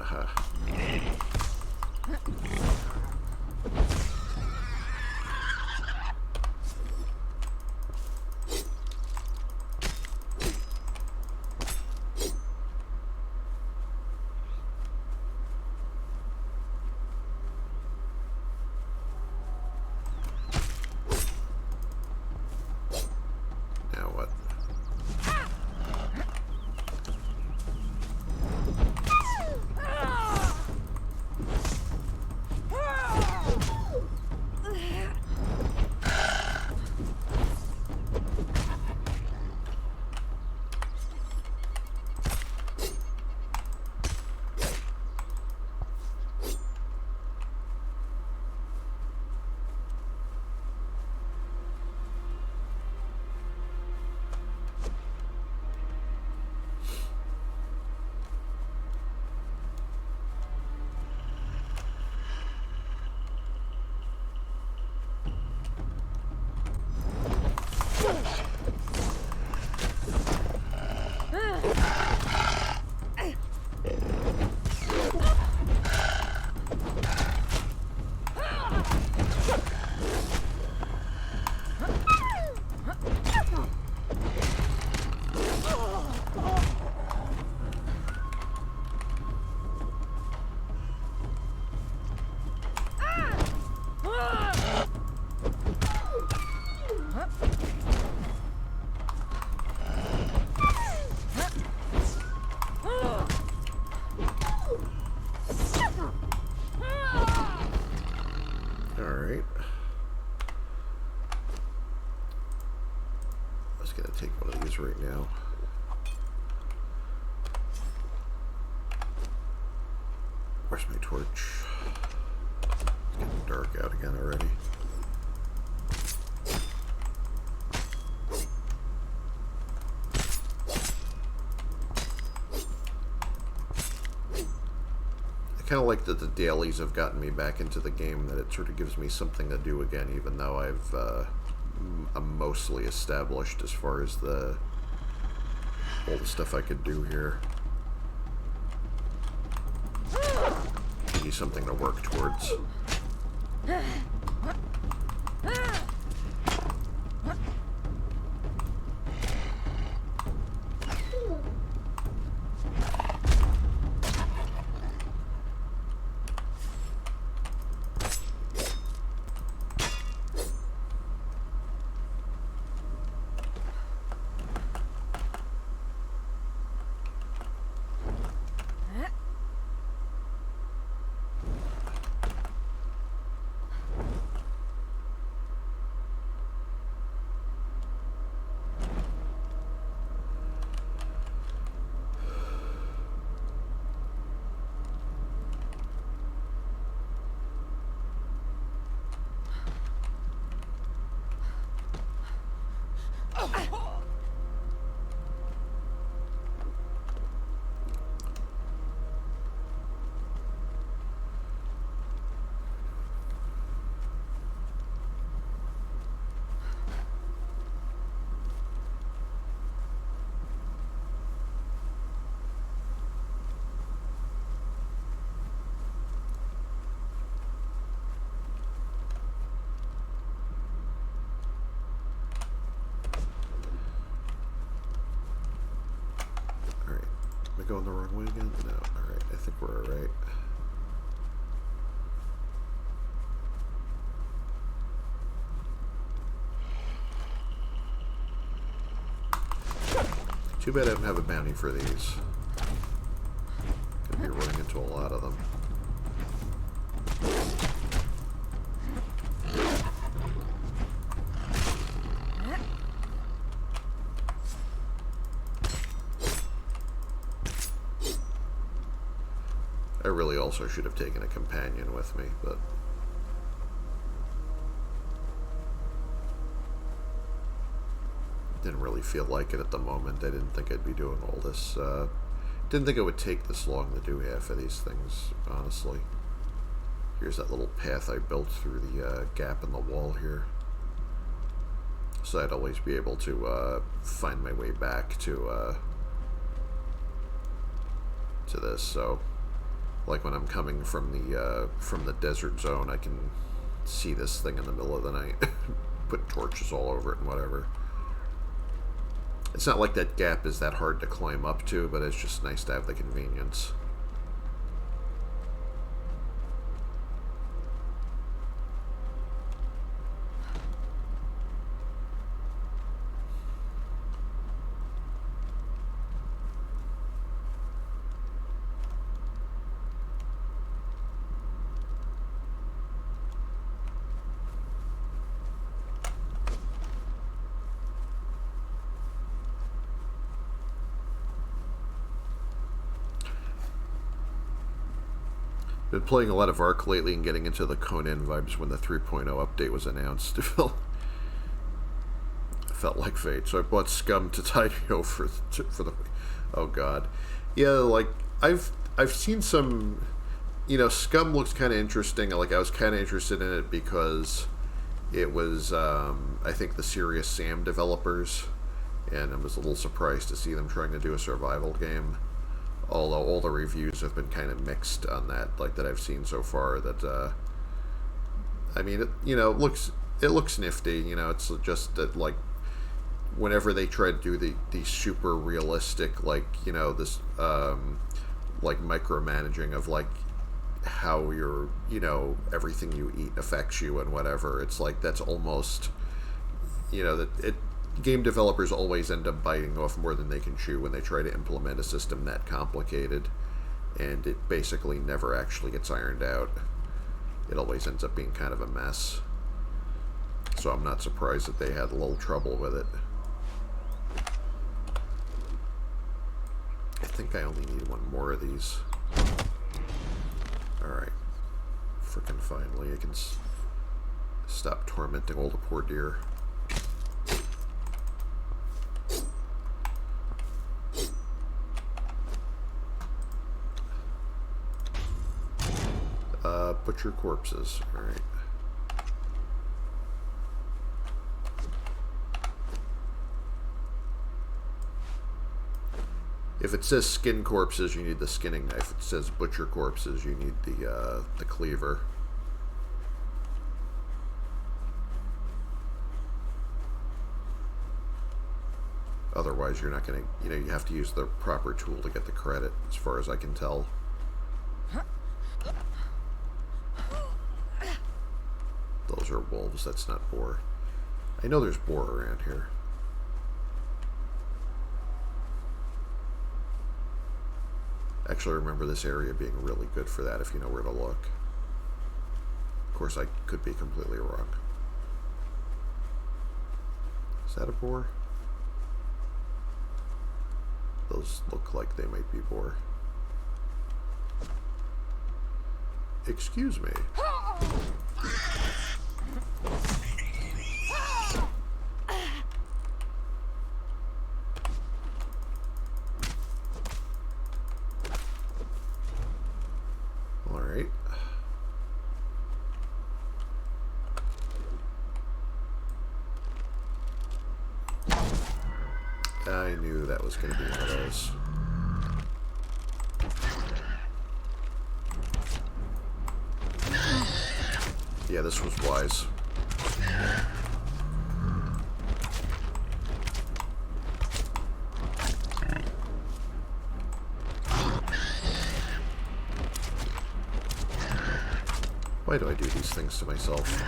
Haha. Now what? Alright. I was gonna take one of these right now. Where's my torch? It's getting dark out again already. I kind of like that the dailies have gotten me back into the game, that it sort of gives me something to do again, even though I'm mostly established as far as all the stuff I could do here. Give you something to work towards. Going the wrong way again? No. Alright, I think we're alright. Too bad I don't have a bounty for these. Gonna be running into a lot of them. I really also should have taken a companion with me, but didn't really feel like it at the moment. I didn't think I'd be doing all this. Didn't think it would take this long to do half of these things, honestly. Here's that little path I built through the gap in the wall here. So I'd always be able to find my way back to this, so Like when I'm coming from the desert zone, I can see this thing in the middle of the night. Put torches all over it and whatever. It's not like that gap is that hard to climb up to, but it's just nice to have the convenience. Been playing a lot of Ark lately and getting into the Conan vibes when the 3.0 update was announced. It felt like fate. So I bought Scum to tide me over for the... Oh god. Yeah, like, I've seen some... You know, Scum looks kind of interesting. Like, I was kind of interested in it because it was, I think, the Serious Sam developers. And I was a little surprised to see them trying to do a survival game. Although all the reviews have been kind of mixed on that, like that I've seen so far. That I mean, it looks nifty. You know, it's just that like whenever they try to do the super realistic, like this like micromanaging of like how your everything you eat affects you and whatever. It's like that's almost that it. Game developers always end up biting off more than they can chew when they try to implement a system that complicated, and it basically never actually gets ironed out. It always ends up being kind of a mess. So I'm not surprised that they had a little trouble with it. I think I only need one more of these. Alright. Frickin' finally, I can stop tormenting all the poor deer. Butcher corpses. Alright. If it says skin corpses, you need the skinning knife. If it says butcher corpses, you need the cleaver. Otherwise, you're not going to, you have to use the proper tool to get the credit, as far as I can tell. Those are wolves, that's not boar. I know there's boar around here. Actually, I remember this area being really good for that if you know where to look. Of course, I could be completely wrong. Is that a boar? Those look like they might be boar. Excuse me. All right. I knew that was going to be one of those. Yeah, this was wise. Why do I do these things to myself?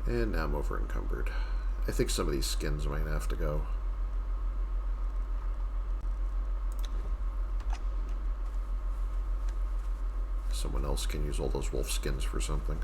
And now I'm over encumbered. I think some of these skins might have to go. Someone else can use all those wolf skins for something.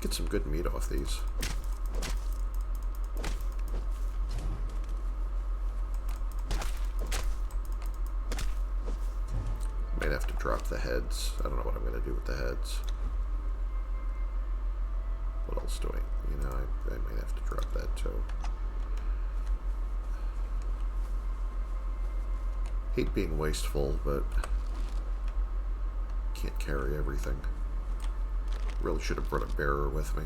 Get some good meat off these. Might have to drop the heads. I don't know what I'm going to do with the heads. What else do I... You know, I might have to drop that too. Hate being wasteful, but can't carry everything. Really should have brought a bearer with me.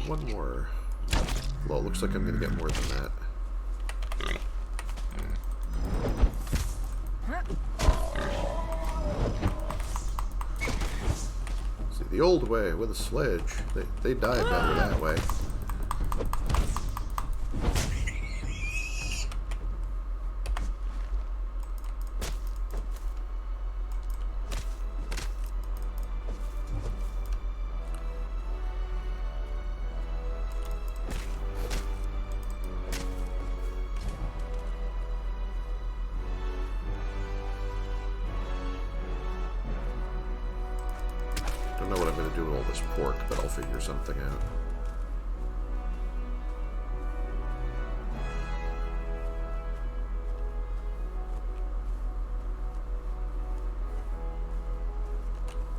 One more. Well, it looks like I'm going to get more than that. See, the old way with a sledge, they die better that way. Don't know what I'm going to do with all this pork, but I'll figure something out.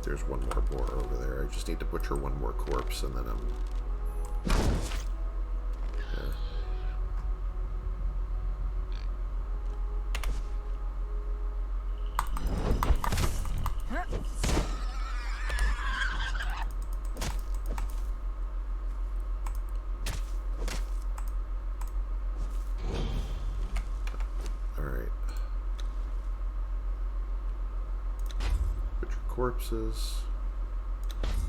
There's one more boar over there. I just need to butcher one more corpse, and then I'm... Yeah. Corpses.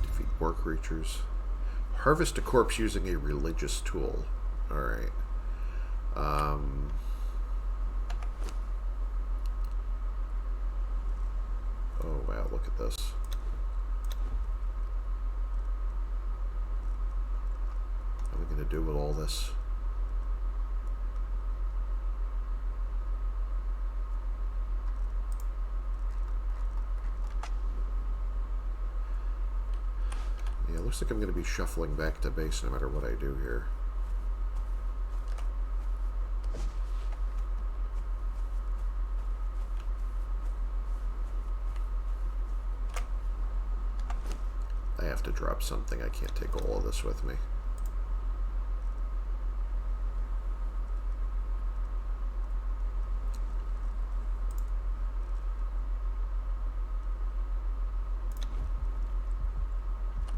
Defeat boar creatures. Harvest a corpse using a religious tool. Alright. Oh wow, look at this. What are we going to do with all this? Yeah, it looks like I'm going to be shuffling back to base no matter what I do here. I have to drop something. I can't take all of this with me.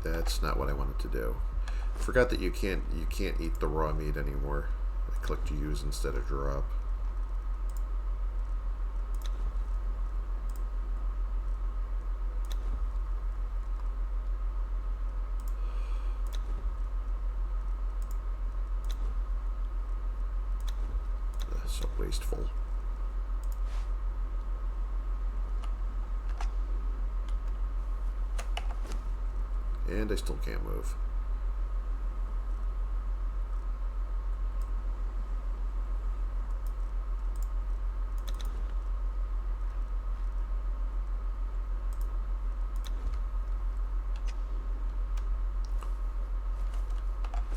That's not what I wanted to do. Forgot that you can't eat the raw meat anymore. I clicked use instead of drop. That's so wasteful. And I still can't move.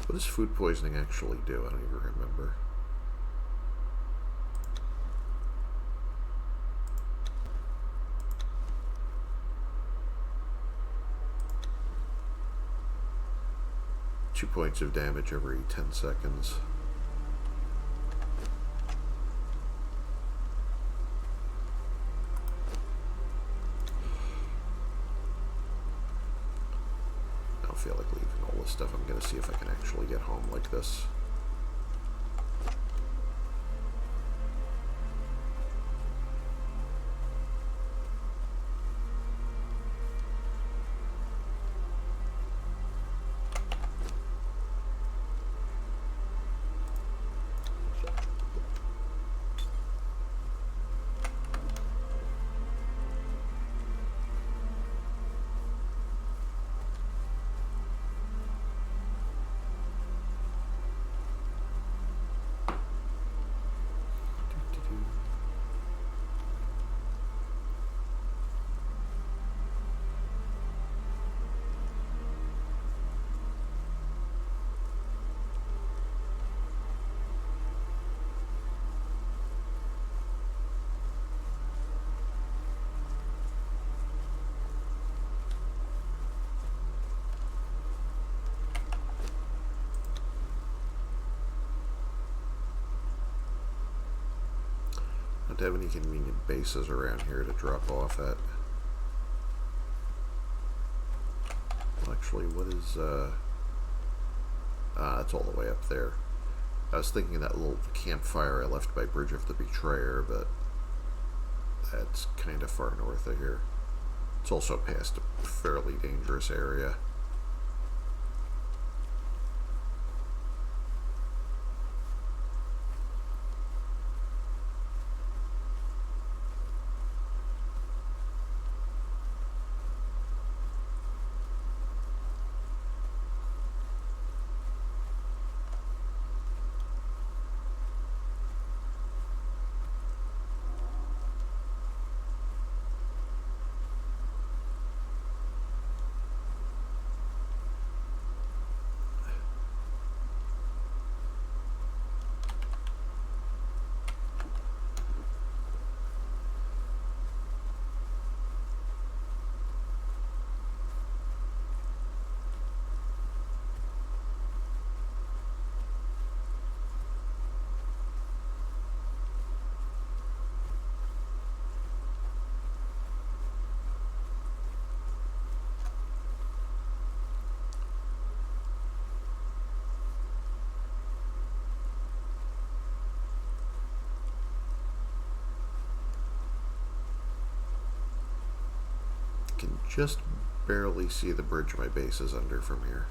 What does food poisoning actually do? I don't even remember. Two points of damage every 10 seconds. I don't feel like leaving all this stuff. I'm going to see if I can actually get home like this. Don't have any convenient bases around here to drop off at. Well, actually, what is, that's all the way up there. I was thinking of that little campfire I left by Bridge of the Betrayer, but that's kind of far north of here. It's also past a fairly dangerous area. Can just barely see the bridge my base is under from here.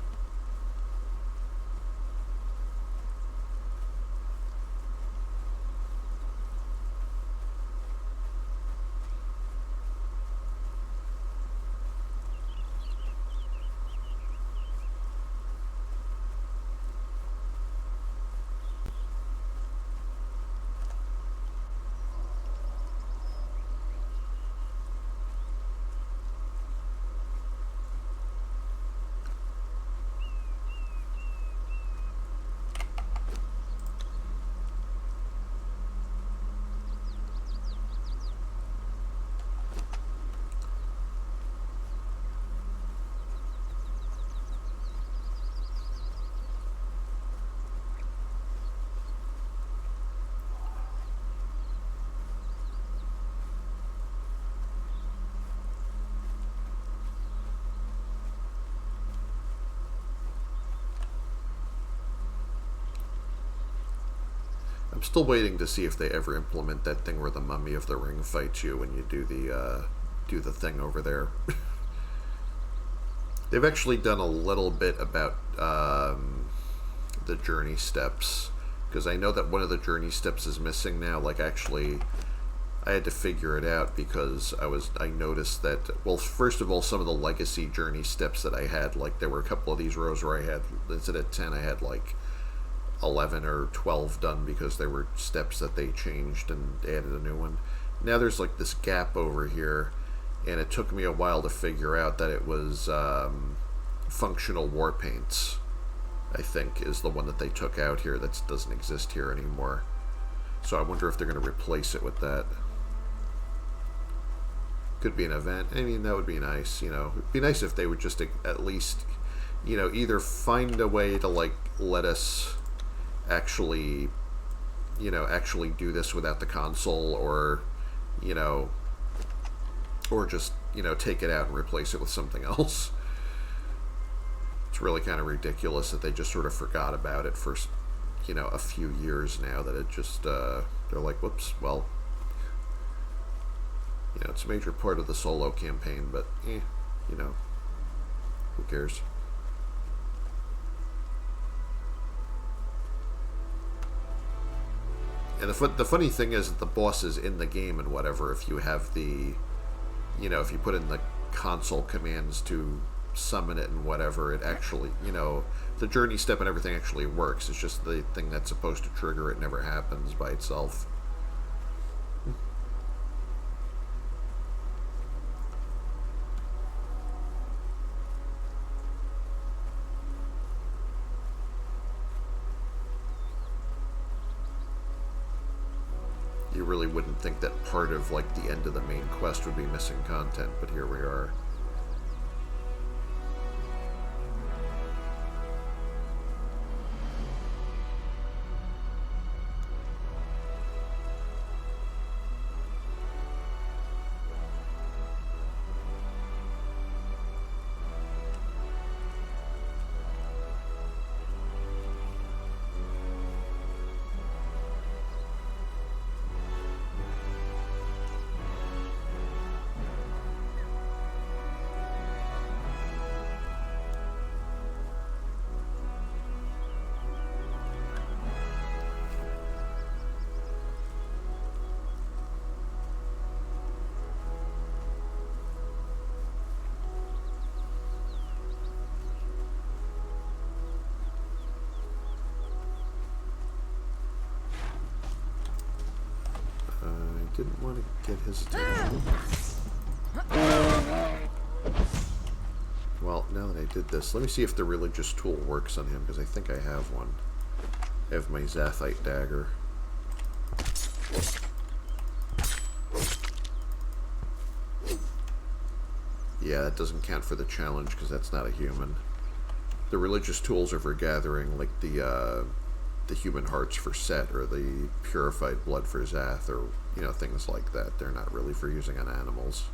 I'm still waiting to see if they ever implement that thing where the Mummy of the Ring fights you when you do the thing over there. They've actually done a little bit about the journey steps, because I know that one of the journey steps is missing now. Like, actually, I had to figure it out because I noticed that, well, first of all, some of the legacy journey steps that I had, like, there were a couple of these rows where I had, instead of 10, I had like 11 or 12 done because there were steps that they changed and added a new one. Now there's like this gap over here, and it took me a while to figure out that it was functional war paints, I think, is the one that they took out here that doesn't exist here anymore. So I wonder if they're going to replace it with that. Could be an event. I mean, that would be nice, you know. It'd be nice if they would just at least, you know, either find a way to, like, let us actually, you know, actually do this without the console, or, you know, or just, you know, take it out and replace it with something else. It's really kind of ridiculous that they just sort of forgot about it for, you know, a few years now, that it just, they're like, whoops, well, you know, it's a major part of the solo campaign, but, you know, who cares? And the funny thing is that the boss is in the game and whatever, if you have the, you know, if you put in the console commands to summon it and whatever, it actually, you know, the journey step and everything actually works. It's just the thing that's supposed to trigger it never happens by itself. You really wouldn't think that part of, like, the end of the main quest would be missing content, but here we are. didn't want to get his attention. Well, now that I did this, let me see if the religious tool works on him, because I think I have one. I have my Zathite dagger. Yeah, that doesn't count for the challenge, because that's not a human. The religious tools are for gathering, like, the human hearts for Set, or the purified blood for Zath, or, you know, things like that. They're not really for using on animals.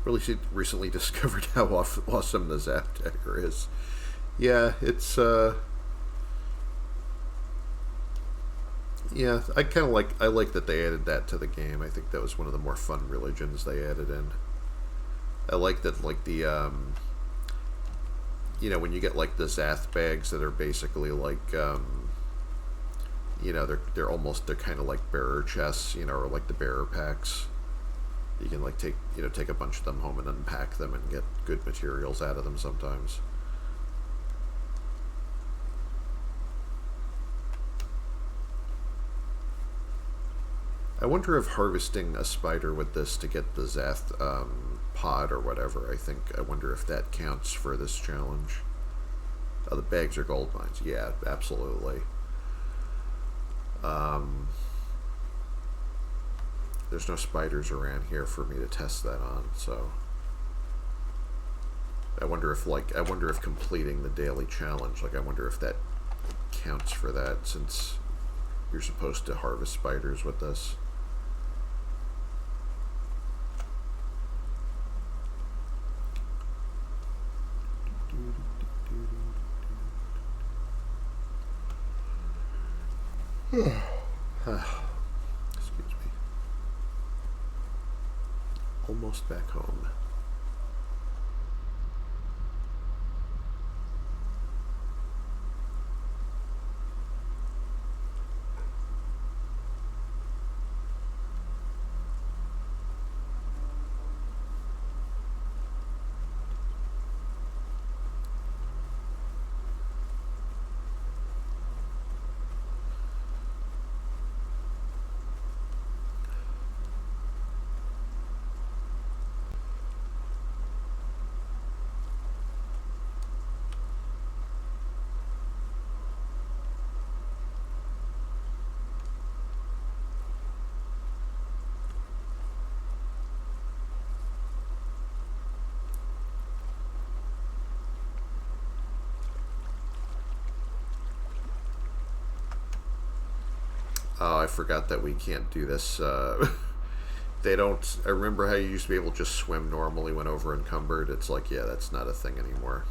Really recently discovered how awesome the Zap Dagger is. Yeah, it's, yeah, I kind of I like that they added that to the game. I think that was one of the more fun religions they added in. I like that, like, the, you know, when you get, like, the Zath bags that are basically, like, you know, they're kind of like bearer chests, you know, or like the bearer packs. You can, like, take a bunch of them home and unpack them and get good materials out of them sometimes. I wonder if harvesting a spider with this to get the Zath pod or whatever, I wonder if that counts for this challenge. Oh, the bags are gold mines. Yeah, absolutely. There's no spiders around here for me to test that on, so I wonder if completing the daily challenge, like, I wonder if that counts for that, since you're supposed to harvest spiders with this. Excuse me. Almost back home. Oh, I forgot that we can't do this. They don't. I remember how you used to be able to just swim normally when over encumbered. It's like, yeah, that's not a thing anymore.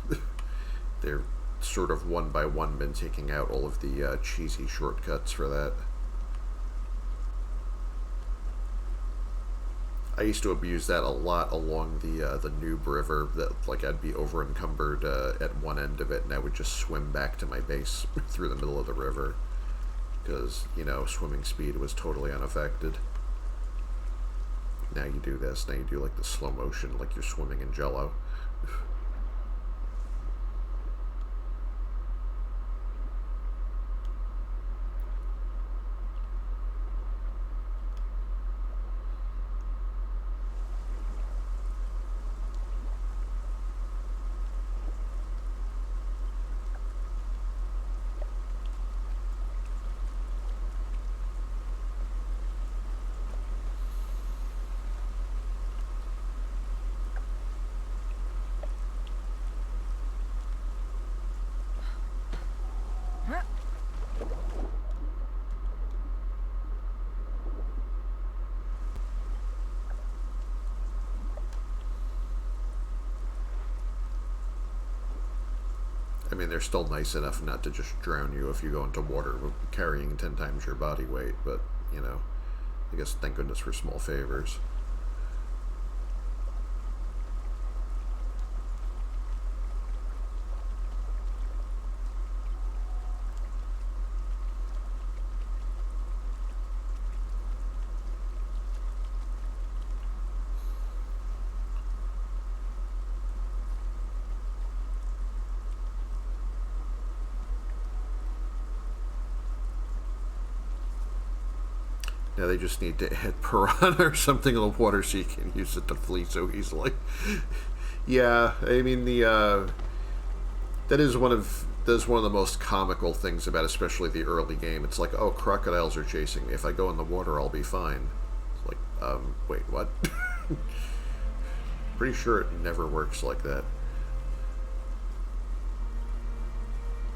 They're sort of one by one been taking out all of the cheesy shortcuts for that. I used to abuse that a lot along the Noob River. That, like, I'd be over encumbered at one end of it, and I would just swim back to my base through the middle of the river. Because, you know, swimming speed was totally unaffected. Now you do this. Now you do, like, the slow motion, like you're swimming in Jell-O. I mean, they're still nice enough not to just drown you if you go into water carrying 10 times your body weight, but, you know, I guess thank goodness for small favors. Now they just need to add piranha or something in the water so you can use it to flee so easily. Yeah, I mean that is one of the most comical things about especially the early game. It's like, oh, crocodiles are chasing me. If I go in the water, I'll be fine. It's like, wait, what? Pretty sure it never works like that.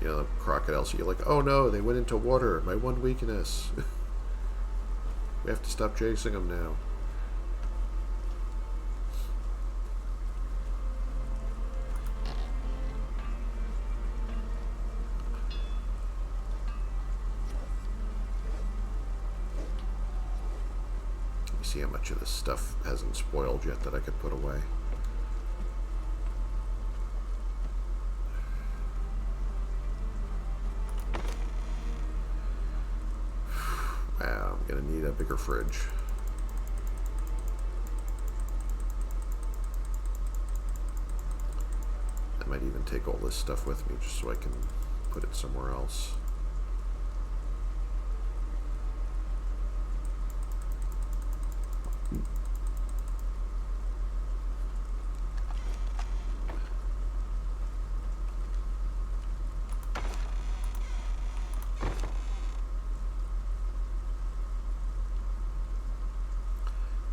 You know, the crocodiles, you're like, oh no, they went into water. My one weakness. We have to stop chasing them now. Let me see how much of this stuff hasn't spoiled yet that I could put away. Wow, I'm gonna need a bigger fridge. I might even take all this stuff with me just so I can put it somewhere else.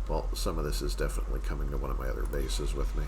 Well, some of this is definitely coming to one of my other bases with me.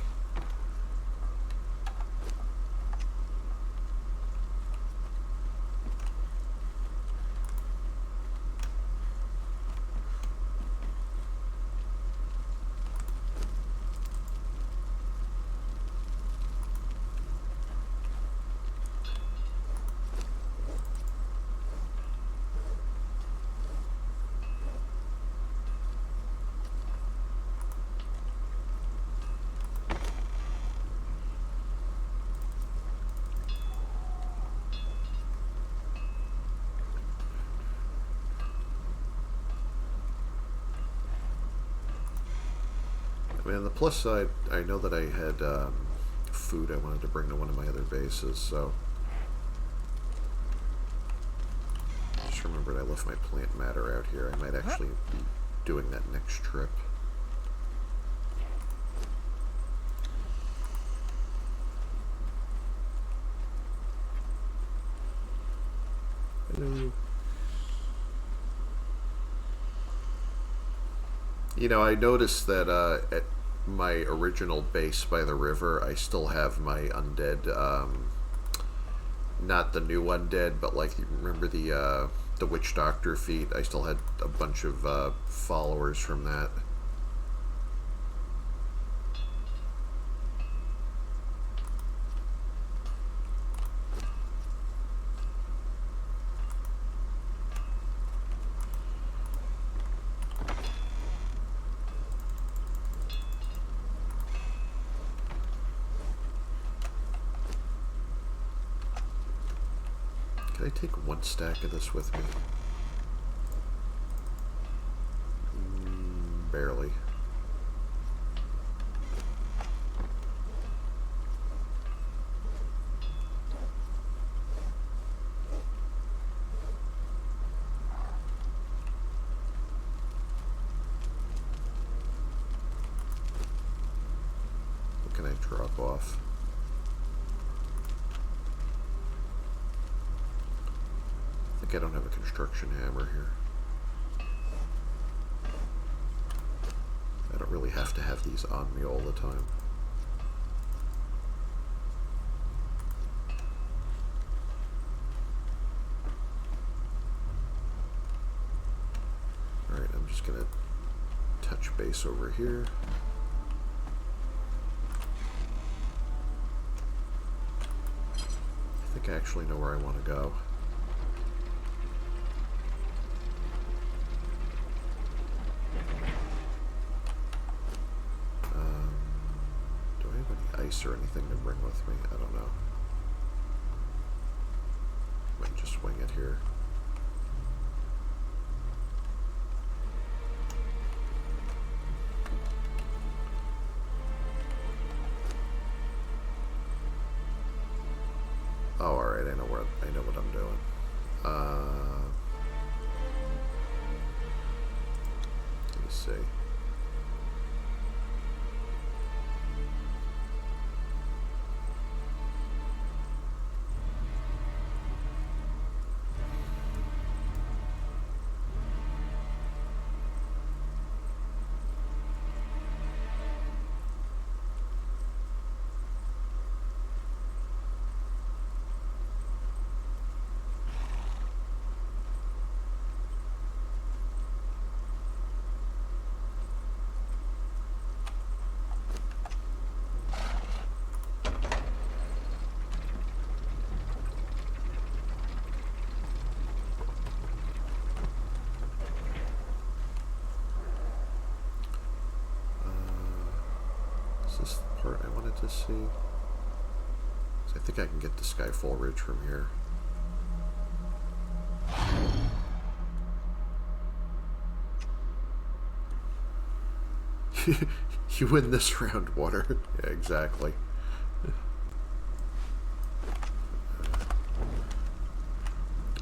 I mean, on the plus side, I know that I had food I wanted to bring to one of my other bases, so... Just remembered I left my plant matter out here. I might actually be doing that next trip. Hello. You know, I noticed that at my original base by the river, I still have my undead, not the new undead, but like, you remember the witch doctor feat? I still had a bunch of followers from that. Can I take one stack of this with me? Barely. What can I drop off? I don't have a construction hammer here. I don't really have to have these on me all the time. Alright, I'm just going to touch base over here. I think I actually know where I want to go. Or anything to bring with me, I don't know. Might just wing it here. Oh, alright, I know what I'm doing. see. Is this the part I wanted to see? So I think I can get to Skyfall Ridge from here. You win this round, water. Yeah, exactly.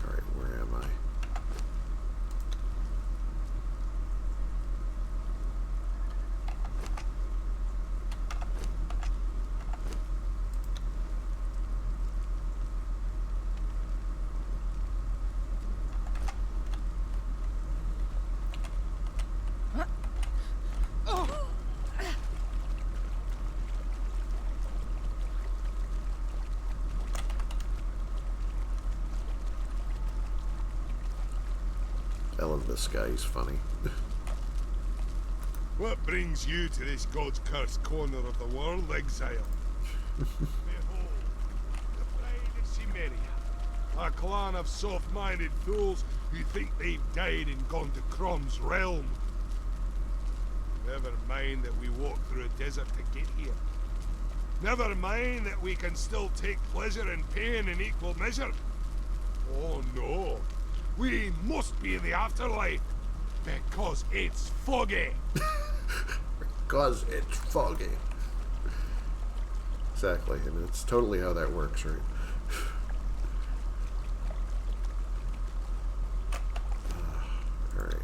Alright, where am I? Ellen, this guy, he's funny. What brings you to this God's cursed corner of the world, Exile? Behold, the bride of Cimmeria, a clan of soft-minded fools who think they've died and gone to Crom's realm. Never mind that we walked through a desert to get here. Never mind that we can still take pleasure and pain in equal measure. Oh no. We must be in the afterlife, because it's foggy. Because it's foggy. Exactly, and it's totally how that works, right? Alright.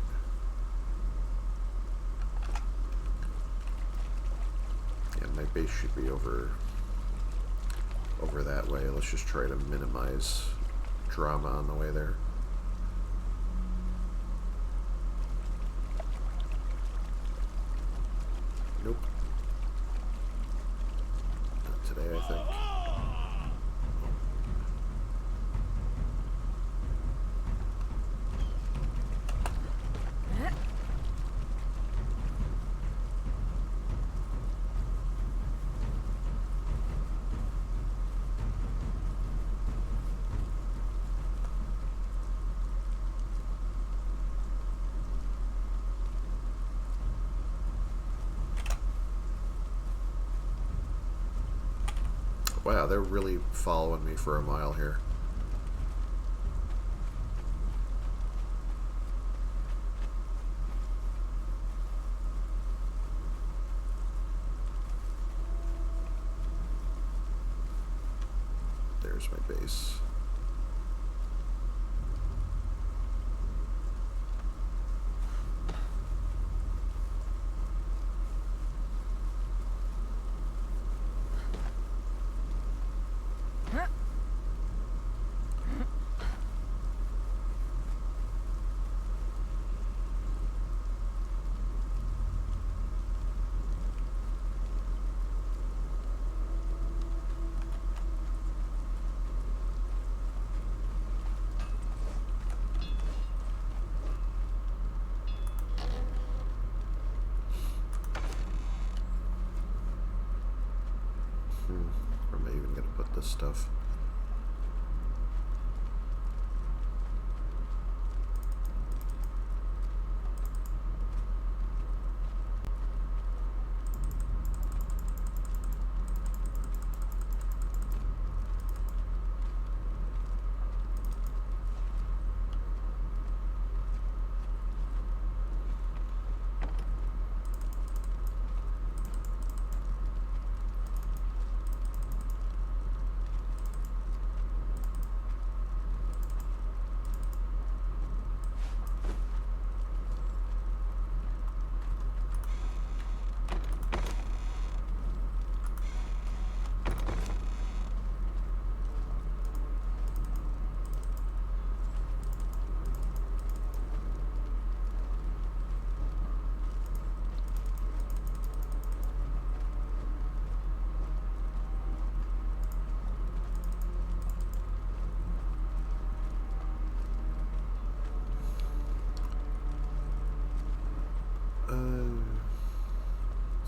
Yeah, my base should be over that way. Let's just try to minimize drama on the way there. Nope. Not today, I think. Wow, they're really following me for a mile here. There's my base. Where am I even going to put this stuff?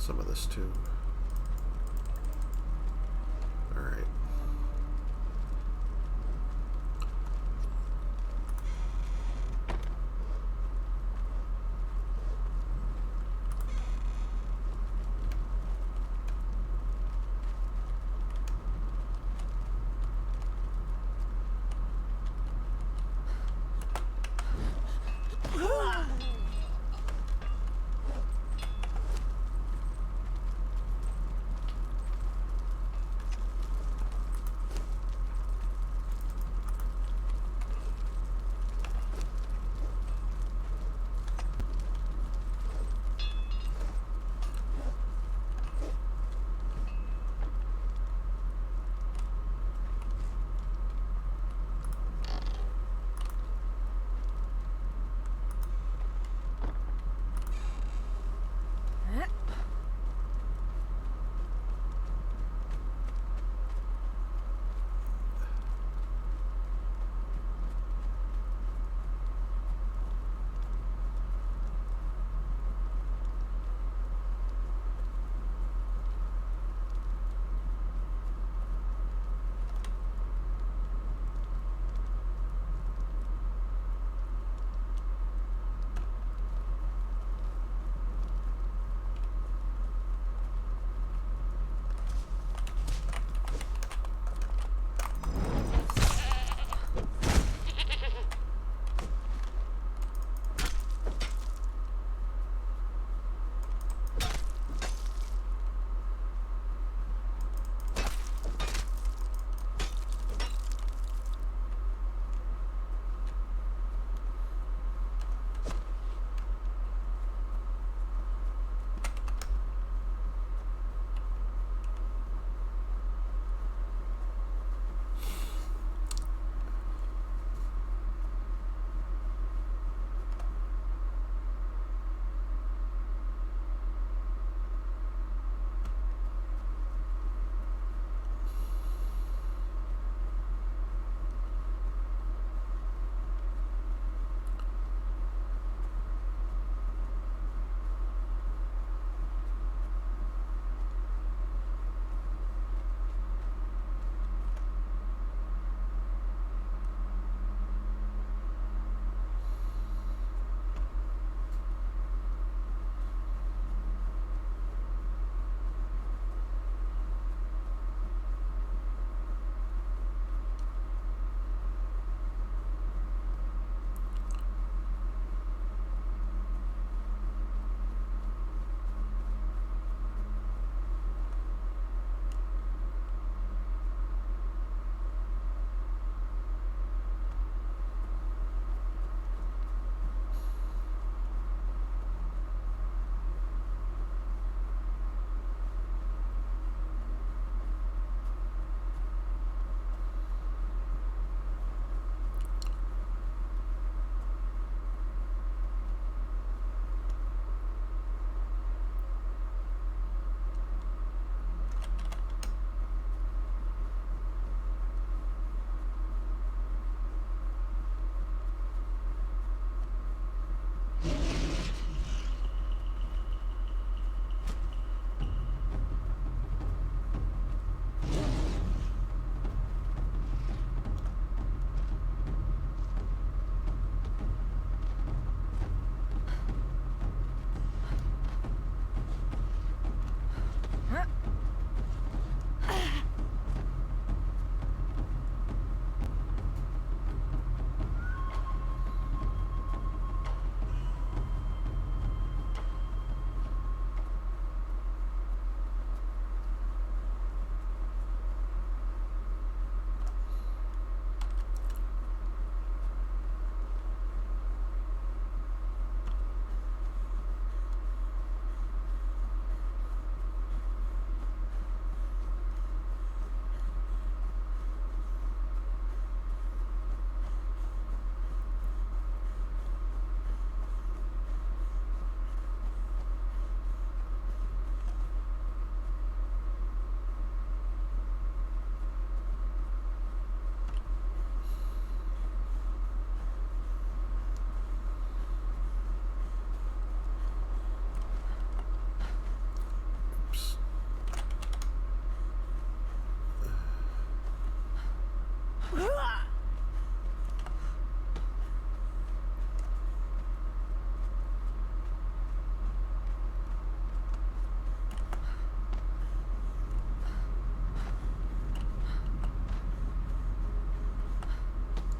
some of this too. Alright.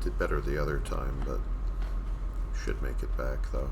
Did better the other time, but should make it back though.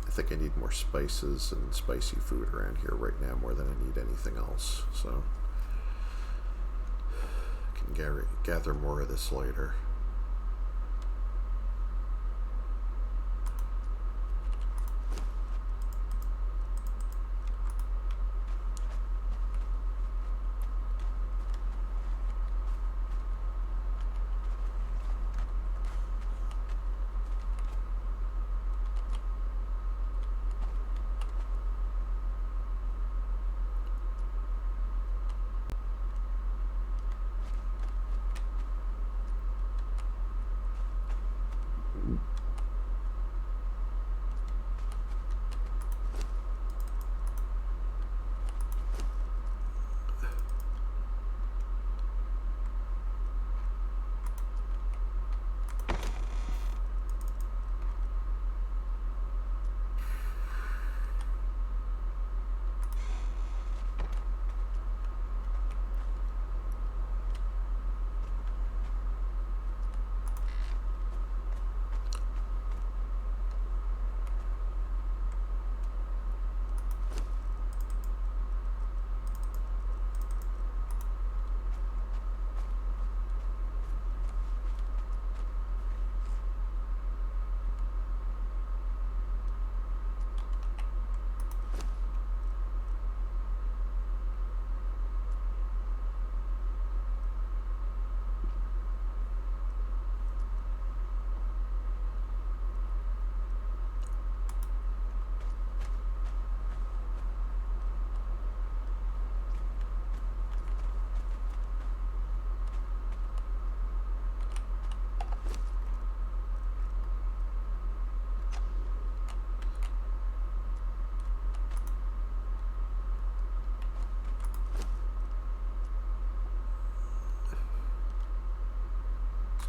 I think I need more spices and spicy food around here right now more than I need anything else, so I can gather more of this later.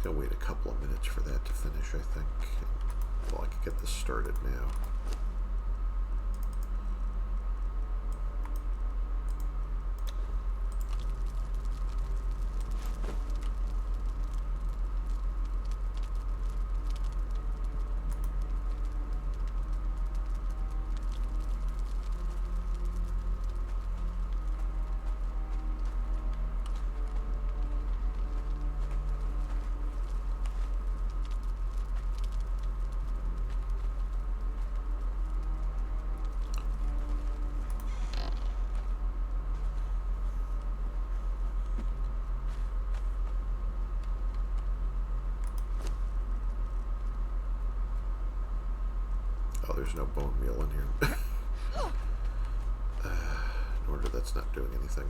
Gonna wait a couple of minutes for that to finish, I think. Well, I could get this started now. Oh, there's no bone meal in here. No wonder that's not doing anything.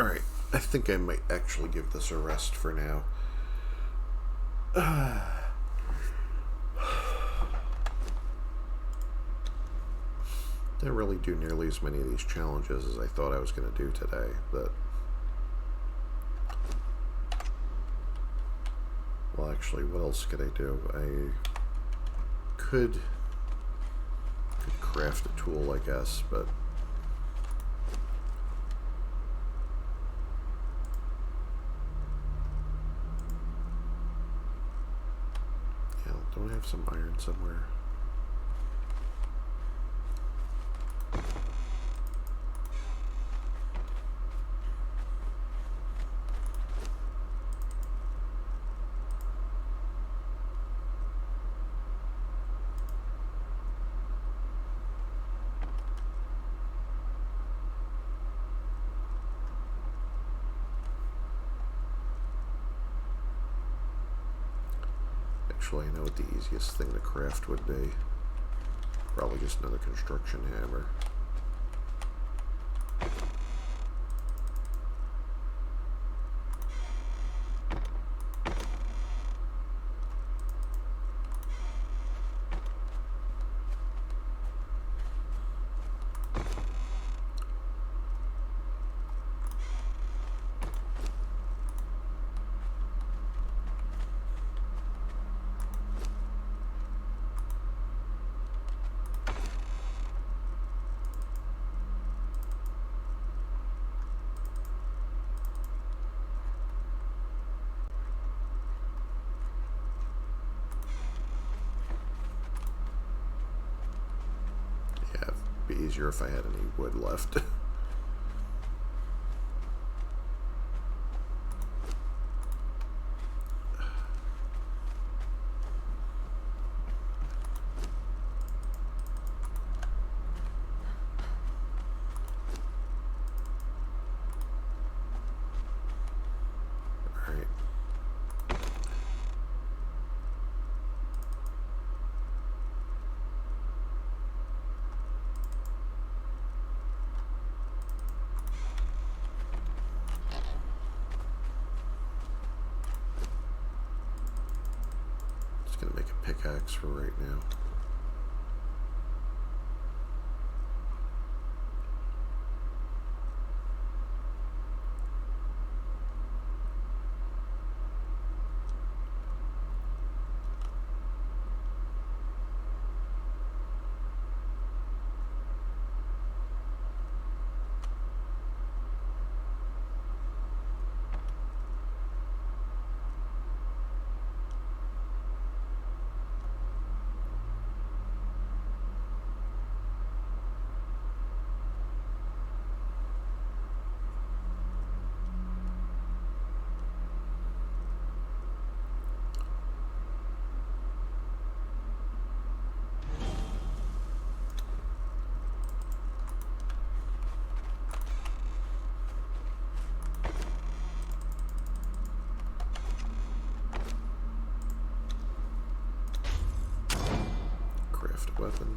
Alright, I think I might actually give this a rest for now. Didn't really do nearly as many of these challenges as I thought I was going to do today, but... Well, actually, what else could I do? I could craft a tool, I guess, but... Yeah, don't I have some iron somewhere? Actually, I know what the easiest thing to craft would be. Probably just another construction hammer. Be easier if I had any wood left. Alright. Gonna make a pickaxe for right now. Weapon.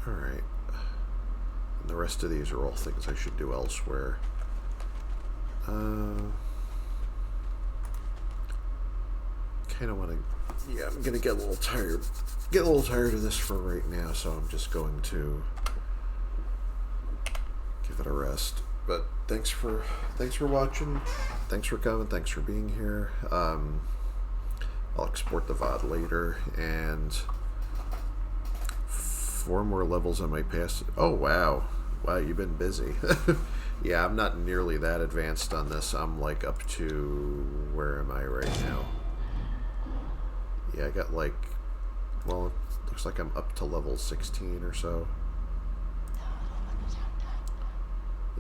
Alright. And the rest of these are all things I should do elsewhere. Kind of want to... Yeah, I'm going to get a little tired. Get a little tired of this for right now, so I'm just going to give it a rest. But thanks for watching. Thanks for coming. Thanks for being here. I'll export the VOD later, and 4 more levels on my pass. Oh, wow. Wow, you've been busy. Yeah, I'm not nearly that advanced on this. I'm like up to... Where am I right now? Yeah, I got like... Well, it looks like I'm up to level 16 or so.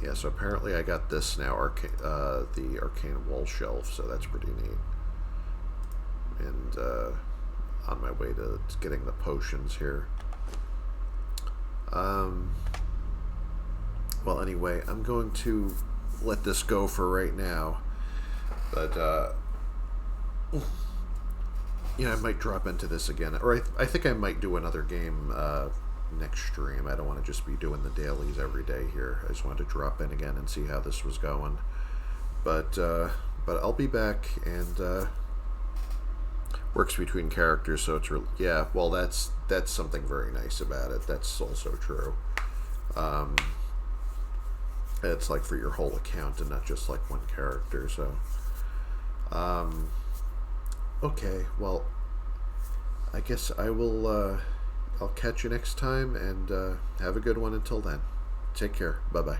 Yeah, so apparently I got this now, the Arcane Wall Shelf, so that's pretty neat. And on my way to getting the potions here. Well, anyway, I'm going to let this go for right now. But, you know, I might drop into this again. Or I think I might do another game next stream. I don't want to just be doing the dailies every day here. I just wanted to drop in again and see how this was going. But I'll be back, and works between characters, so it's really... Yeah, well, that's something very nice about it. That's also true. It's like for your whole account and not just like one character, so... Okay, well, I guess I will, I'll catch you next time, and have a good one until then. Take care. Bye-bye.